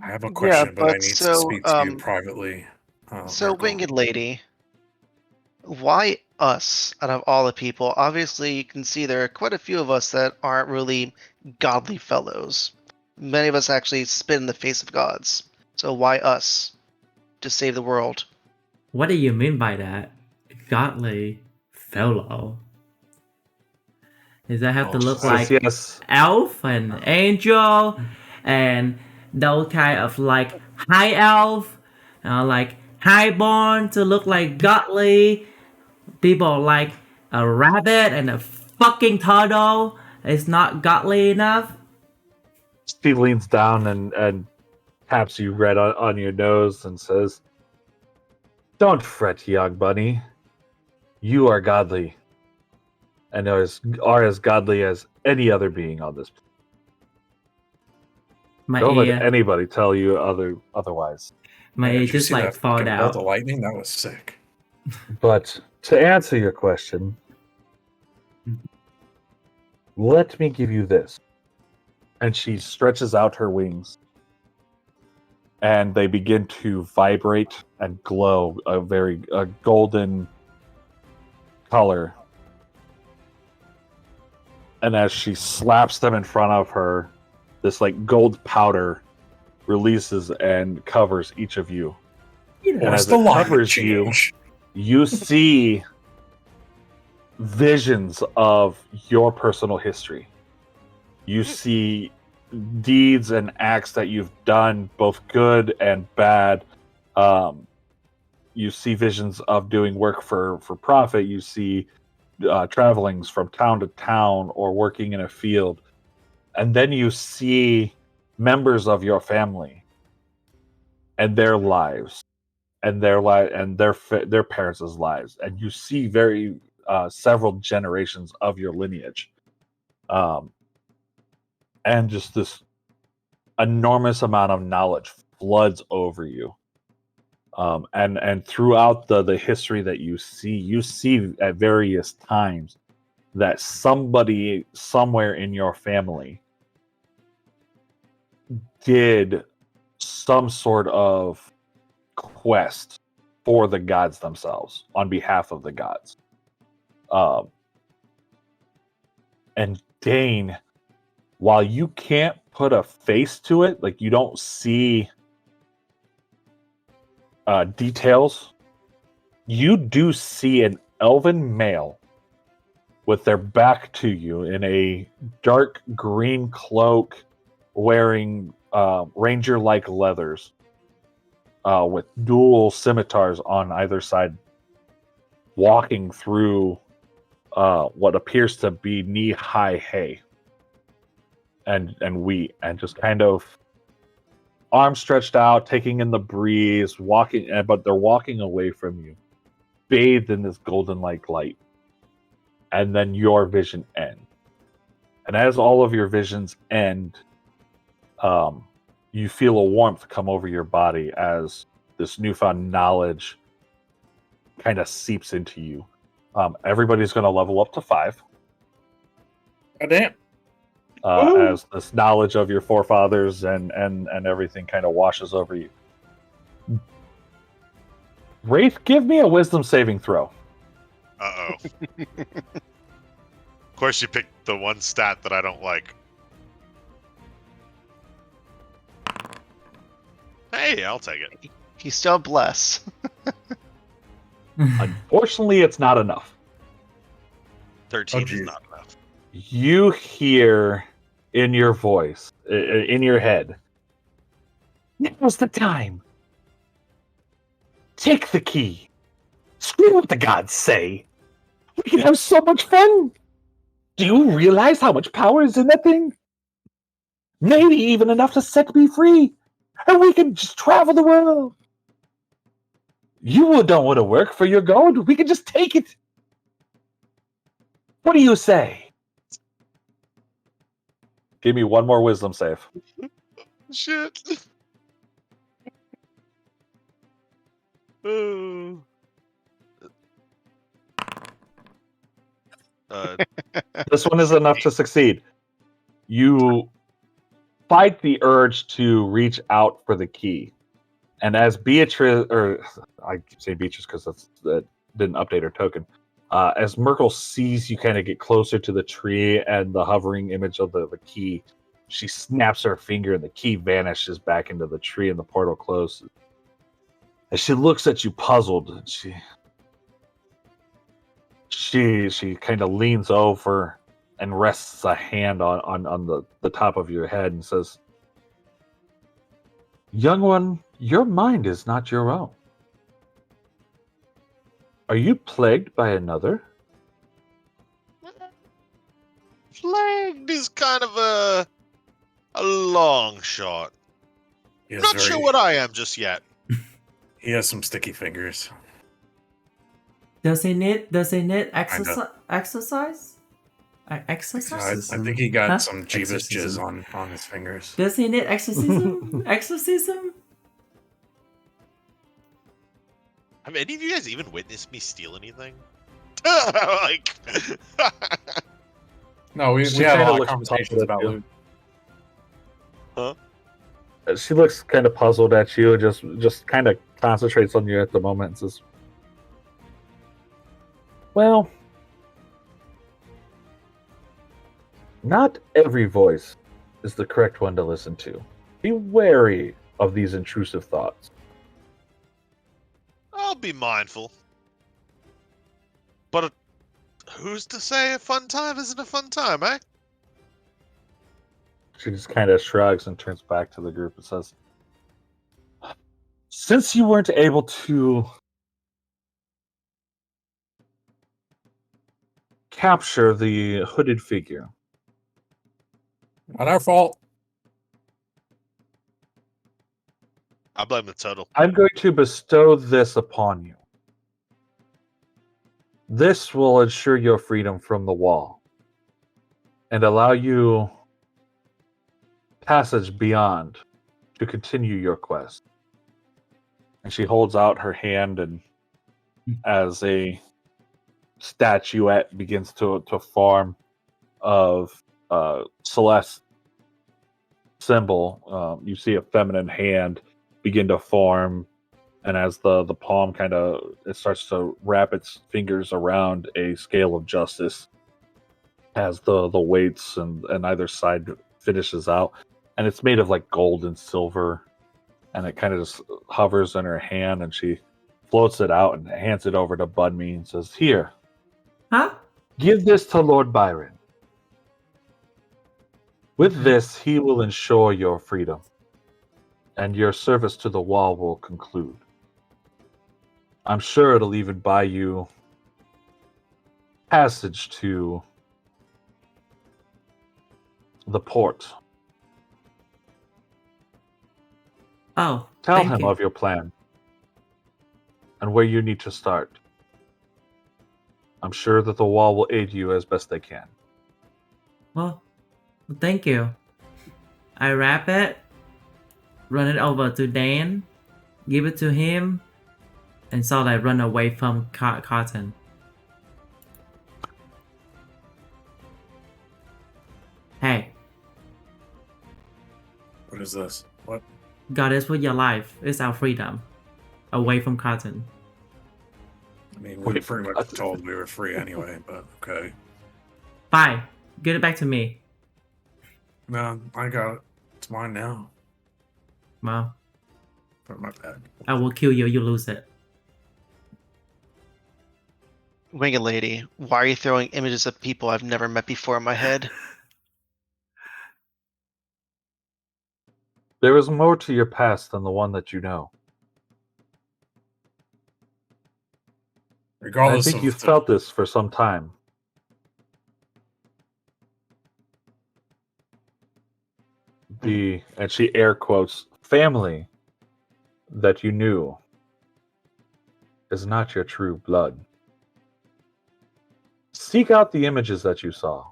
I have a question, but I but need to so, speak to you privately. So, Merkel. Winged Lady, why us out of all the people? Obviously, you can see there are quite a few of us that aren't really godly fellows. Many of us actually spit in the face of gods. So why us? To save the world. what do you mean by that? Godly fellow? Does that have to look like Yes. elf and angel and those kind of like high elf, like highborn to look like godly? People like a rabbit and a fucking turtle is not godly enough. She leans down and taps you right on your nose and says, "Don't fret, young bunny. You are godly, and are as godly as any other being on this planet. My Don't let ear, anybody tell you otherwise." my Yeah, ear did you just see like that fall fucking out. bolt of lightning? That was sick. But to answer your question, let me give you this. And she stretches out her wings, and they begin to vibrate and glow a golden color. And as she slaps them in front of her, this like gold powder releases and covers each of you. And What's as the it line covers you, change? you see visions of your personal history. You see deeds and acts that you've done, both good and bad. You see visions of doing work for profit. You see travelings from town to town or working in a field. And then you see members of your family and their lives and their parents' lives, and you see very several generations of your lineage, and just this enormous amount of knowledge floods over you, and throughout the history that you see at various times that somebody somewhere in your family did some sort of quest for the gods themselves on behalf of the gods. And Dane, while you can't put a face to it, like you don't see details, you do see an elven male with their back to you in a dark green cloak wearing ranger-like leathers with dual scimitars on either side, walking through what appears to be knee-high hay and wheat, and just kind of arms stretched out, taking in the breeze, walking, but they're walking away from you, bathed in this golden-like light. And then your vision ends. And as all of your visions end, you feel a warmth come over your body as this newfound knowledge kind of seeps into you. Everybody's going to level up to 5. God damn. As this knowledge of your forefathers and everything kind of washes over you. Wraith, give me a wisdom saving throw. Uh-oh. Of course you picked the one stat that I don't like. Hey, I'll take it. He's still blessed. Unfortunately, it's not enough. 13 is geez. not enough. You hear in your voice, in your head, now's the time. Take the key. Screw what the gods say. We can have so much fun. Do you realize how much power is in that thing? Maybe even enough to set me free. And we can just travel the world. You don't want to work for your gold. We can just take it. What do you say? Give me one more wisdom save. Shit. Oh. This one is enough to succeed. You fight the urge to reach out for the key. And as Beatrice, or I say Beatrice because that didn't update her token, as Merkel sees you kind of get closer to the tree and the hovering image of the key, she snaps her finger and the key vanishes back into the tree and the portal closes. As she looks at you puzzled, she kind of leans over and rests a hand on the top of your head and says, "Young one, your mind is not your own. Are you plagued by another?" Plagued is kind of a long shot. He I'm has not sure what I am just yet. He has some sticky fingers. Does he need exercise? Exercise? Exercise? I think he got Huh? some Jeebus jizz Exorcism. on his fingers. Does he need exorcism? Exorcism? Have any of you guys even witnessed me steal anything? Like, No, we She had a kinda lot of looks conversations puzzled about at you. loot. She looks kind of puzzled at you, just kind of concentrates on you at the moment and says, "Well, not every voice is the correct one to listen to. Be wary of these intrusive thoughts." I'll be mindful. But who's to say a fun time isn't a fun time, eh? She just kind of shrugs and turns back to the group and says, "Since you weren't able to capture the hooded figure, Not our fault. I blame the total. I'm going to bestow this upon you. This will ensure your freedom from the wall and allow you passage beyond to continue your quest." And she holds out her hand, and as a statuette begins to form of Celeste symbol, you see a feminine hand begin to form, and as the palm kind of it starts to wrap its fingers around a scale of justice, as the weights and either side finishes out, and it's made of like gold and silver, and it kind of just hovers in her hand, and she floats it out and hands it over to Budme and says, "Here, Huh? give this to Lord Byron. With this, he will ensure your freedom, and your service to the wall will conclude. I'm sure it'll even buy you passage to the port. Oh, Tell thank him you. of your plan and where you need to start. I'm sure that the wall will aid you as best they can. Well, thank you. I wrap it, run it over to Dan, give it to him, and sort of run away from Cotton. Hey, What is this? What? Goddess with your life is our freedom. Away from Cotton. I mean, we were Wait, pretty much told we were free anyway, but okay. Bye. Give it back to me. No, I got it. It's mine now. Well, Put my bag. I will kill you, you lose it. Winged Lady, why are you throwing images of people I've never met before in my head? There is more to your past than the one that you know. I Regardless think of you've the, felt this for some time. And she air quotes, family that you knew is not your true blood. Seek out the images that you saw.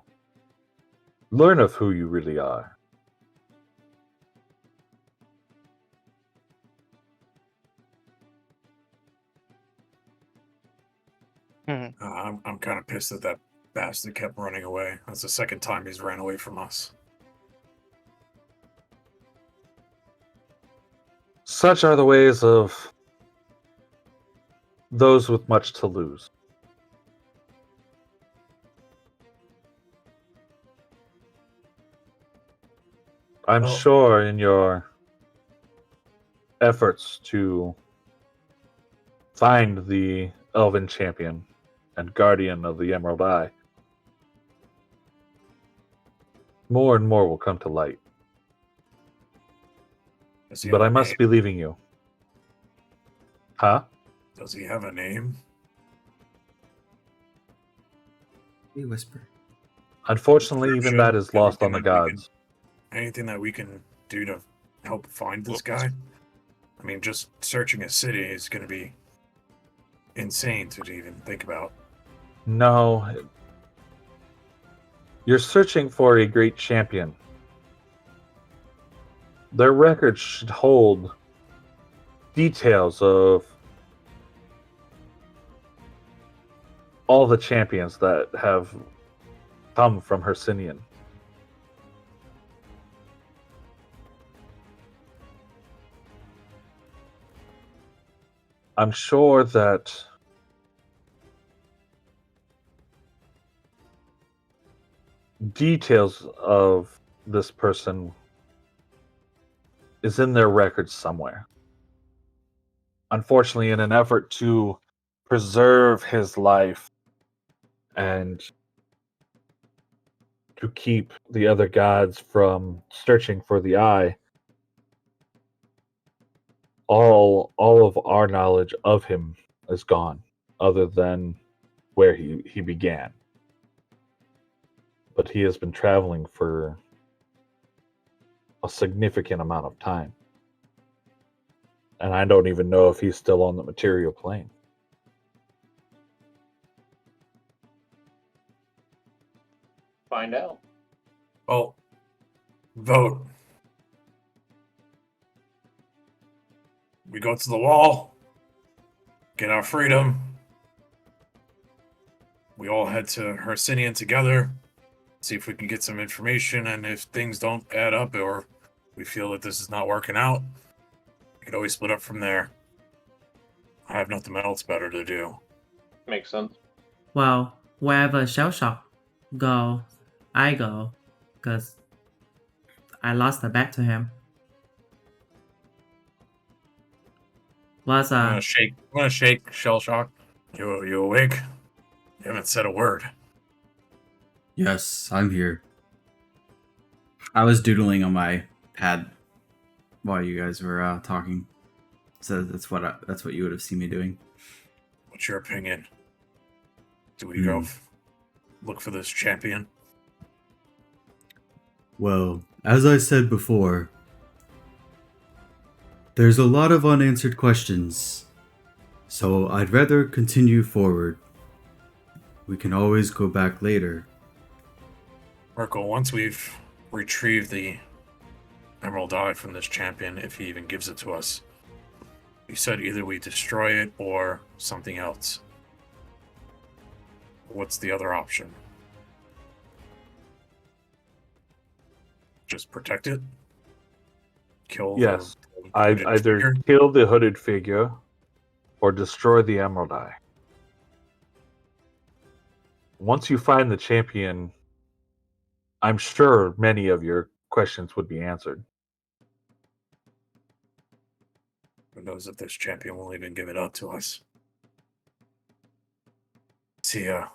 Learn of who you really are. I'm kind of pissed that that bastard kept running away. That's the second time he's ran away from us. Such are the ways of those with much to lose. I'm sure in your efforts to find the Elven Champion and Guardian of the Emerald Eye, more and more will come to light. But I must be leaving you. Huh? Does he have a name? We whisper. Unfortunately, even that is lost on the gods. Anything that we can do to help find this guy? I mean, just searching a city is going to be insane to even think about. No. You're searching for a great champion. Their records should hold details of all the champions that have come from Hercynian. I'm sure that details of this person is in their records somewhere. Unfortunately, in an effort to preserve his life and to keep the other gods from searching for the eye, all of our knowledge of him is gone, other than where he began. But he has been traveling for a significant amount of time. And I don't even know if he's still on the material plane. Find out. Oh, vote. We go to the wall, get our freedom. We all head to Hercynian together, see if we can get some information, and if things don't add up or we feel that this is not working out, we could always split up from there. I have nothing else better to do. Makes sense. Well, wherever Shell Shock go, I go, because I lost the bet to him. Was I'm gonna shake Shell Shock. You awake? You haven't said a word. Yes, I'm here. I was doodling on my pad while you guys were talking, so that's what you would have seen me doing. What's your opinion? Do we go look for this champion? Well, as I said before, there's a lot of unanswered questions, so I'd rather continue forward. We can always go back later. Merkel, once we've retrieved the Emerald Eye from this champion, if he even gives it to us, you said either we destroy it or something else. What's the other option? Just protect it? Kill Yes. the I'd hooded either figure? kill the hooded figure or destroy the Emerald Eye. Once you find the champion, I'm sure many of your questions would be answered. Who knows if this champion will even give it up to us? Is he a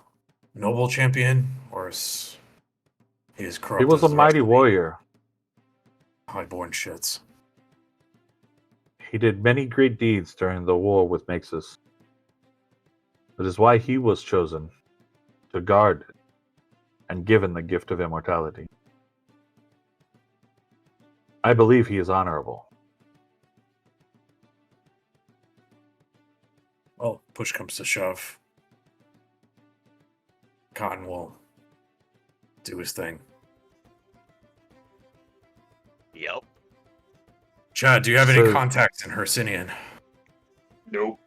noble champion, or is he as corrupt He was as a the rest mighty of the warrior. highborn shits? He did many great deeds during the war with Mixus. That is why he was chosen to guard it and given the gift of immortality. I believe he is honorable. Well, push comes to shove. Cotton will do his thing. Yep. Chad, do you have any So- contacts in Hercynian? Nope.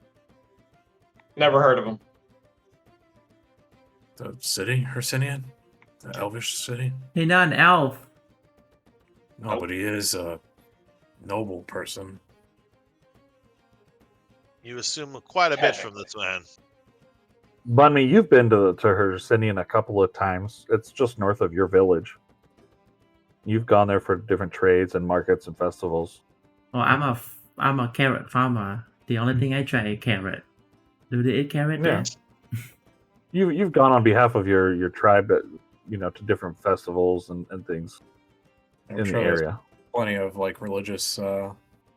Never heard of him. The city, Hercynian? The elvish city? He's not an elf. No, but he is a noble person. You assume quite a bit from this man. Bunny, you've been to Hercynian a couple of times. It's just north of your village. You've gone there for different trades and markets and festivals. Well, I'm a carrot farmer. The only thing I try is carrot. Do they eat carrot there? You've gone on behalf of your tribe, to different festivals and things I'm in the sure there's area. plenty of like religious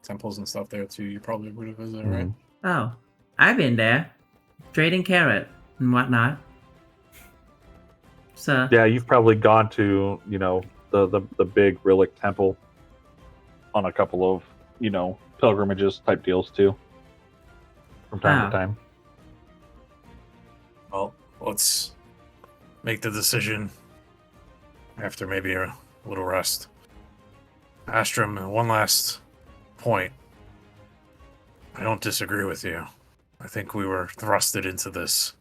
temples and stuff there too. You probably would have visited, right? Mhm. Oh, I've been there, trading carrot and whatnot. So Yeah, you've probably gone to the big relic temple on a couple of pilgrimages type deals too, from time Ah. to time. Well, let's make the decision after maybe a little rest. Astrum, one last point. I don't disagree with you. I think we were thrusted into this.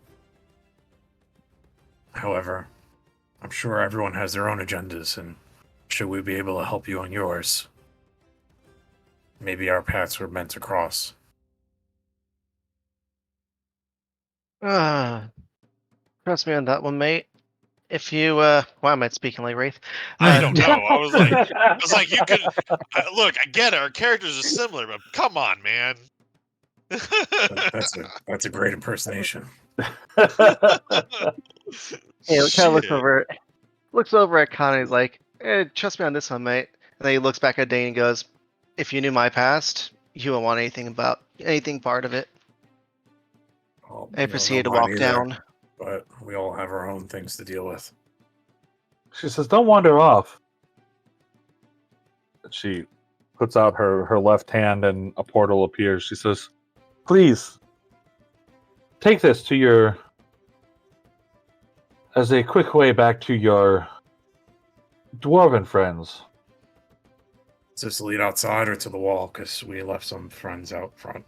However, I'm sure everyone has their own agendas, and should we be able to help you on yours, maybe our paths were meant to cross. Trust me on that one, mate. If you, why am I speaking like Wraith? I don't know. I was like, you could look. I get it. Our characters are similar, but come on, man. That's a great impersonation. Hey, it kind of looks Shit. over at Connor. He's like, trust me on this one, mate. And then he looks back at Dane and goes, if you knew my past, you wouldn't want anything part of it. Well, I no, proceeded to not walk either, down. but we all have our own things to deal with. She says, "Don't wander off." She puts out her left hand and a portal appears. She says, "Please take this as a quick way back to your dwarven friends." Does this lead outside or to the wall? Because we left some friends out front.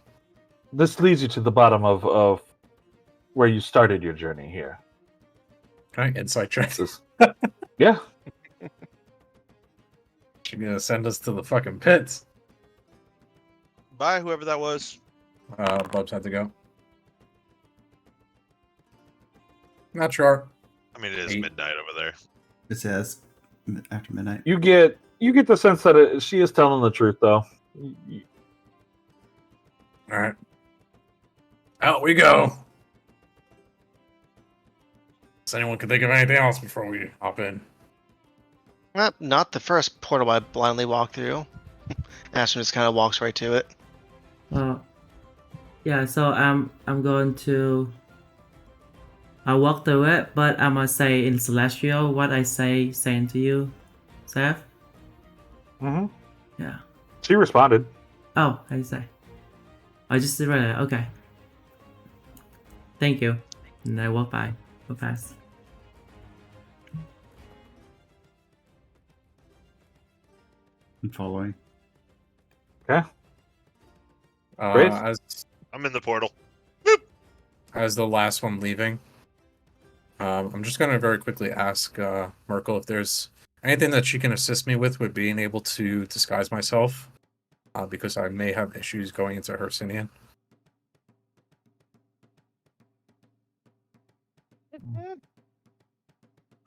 This leads you to the bottom of where you started your journey here. Okay, insight check. Yeah. You're gonna send us to the fucking pits. Bye, whoever that was. Bubs had to go. Not sure. I mean, it is 8. midnight over there. It says after midnight. You get the sense that she is telling the truth, though. All right. Out we go. Does anyone can think of anything else before we hop in? Not the first portal I blindly walked through. Ashton just kind of walks right to it. Yeah, so I'm going to I walk through it, but I'm gonna say in Celestial what I saying to you, Seth. Mm-hmm. Yeah. She responded. Oh, how you say? I just read it. Okay. Thank you. And I walk past. I'm following. Okay. Great. I'm in the portal. As the last one leaving, I'm just going to very quickly ask Merkel if there's anything that she can assist me with being able to disguise myself, because I may have issues going into Hercynian.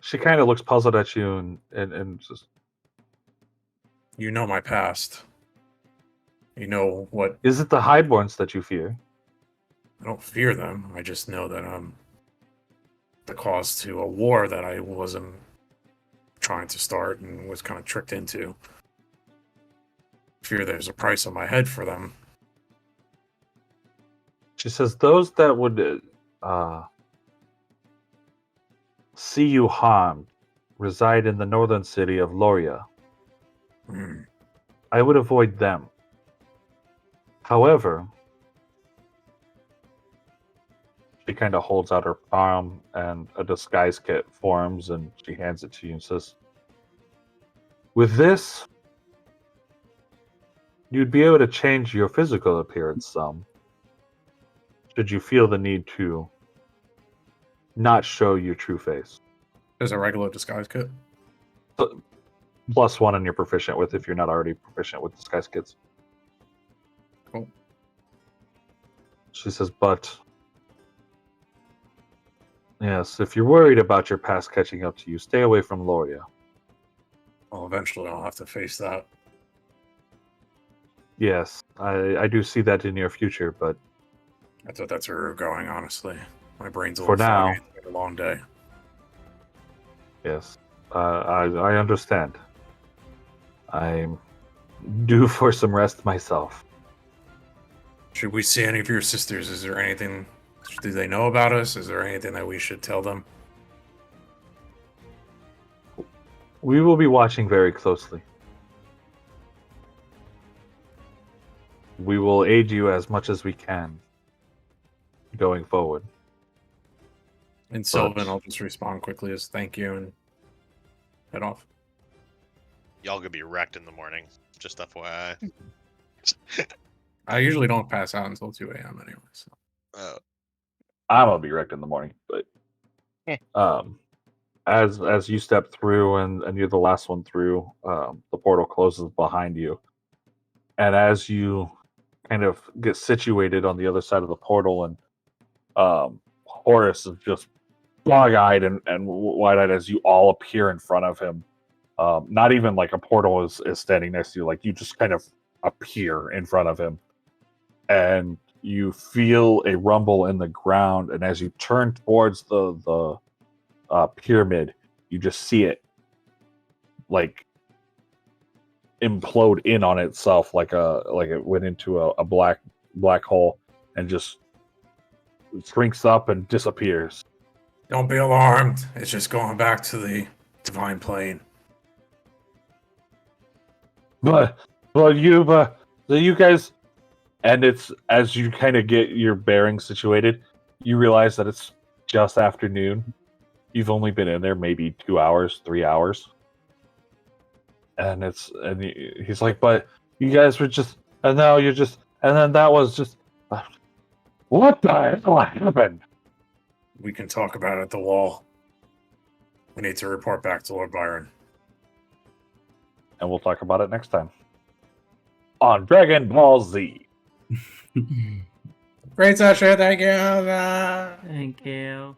She kind of looks puzzled at you and just. You know my past. You know what. Is it the Highborns that you fear? I don't fear them. I just know that I'm the cause to a war that I wasn't trying to start and was kind of tricked into. Fear there's a price on my head for them. She says those that would see you harmed reside in the northern city of Loria. I would avoid them. However, she kind of holds out her palm and a disguise kit forms and she hands it to you and says, with this, you'd be able to change your physical appearance some, should you feel the need to not show your true face. There's a regular disguise kit. +1 and you're proficient with if you're not already proficient with disguise kits. Cool. She says, but yes, if you're worried about your past catching up to you, stay away from Loria. Well, eventually I'll have to face that. Yes, I do see that in your future, but I thought that's where we were going, honestly. My brain's a For little now. foggy. It's been a long day. yes, I understand. I'm due for some rest myself. Should we see any of your sisters? Is there anything... Do they know about us? Is there anything that we should tell them? We will be watching very closely. We will aid you as much as we can going forward. In Sylvan, I'll just respond quickly as thank you and head off. Y'all gonna be wrecked in the morning. Just FYI. I usually don't pass out until 2 a.m. anyway. So. I'm gonna be wrecked in the morning, but as you step through and you're the last one through, the portal closes behind you, and as you kind of get situated on the other side of the portal, and Horace is just bug-eyed and wide-eyed as you all appear in front of him. Not even like a portal is standing next to you, like you just kind of appear in front of him, and you feel a rumble in the ground, and as you turn towards the pyramid, you just see it like implode in on itself, like it went into a black hole and just shrinks up and disappears. Don't be alarmed. It's just going back to the divine plane. But you guys, and it's as you kind of get your bearings situated, you realize that it's just afternoon. You've only been in there maybe 2 hours, 3 hours, and he's like, but you guys were just, and now you're just, and then that was just, what the hell happened? We can talk about it at the wall. We need to report back to Lord Byron. And we'll talk about it next time on Dragon Ball Z. Great session, thank you. Thank you.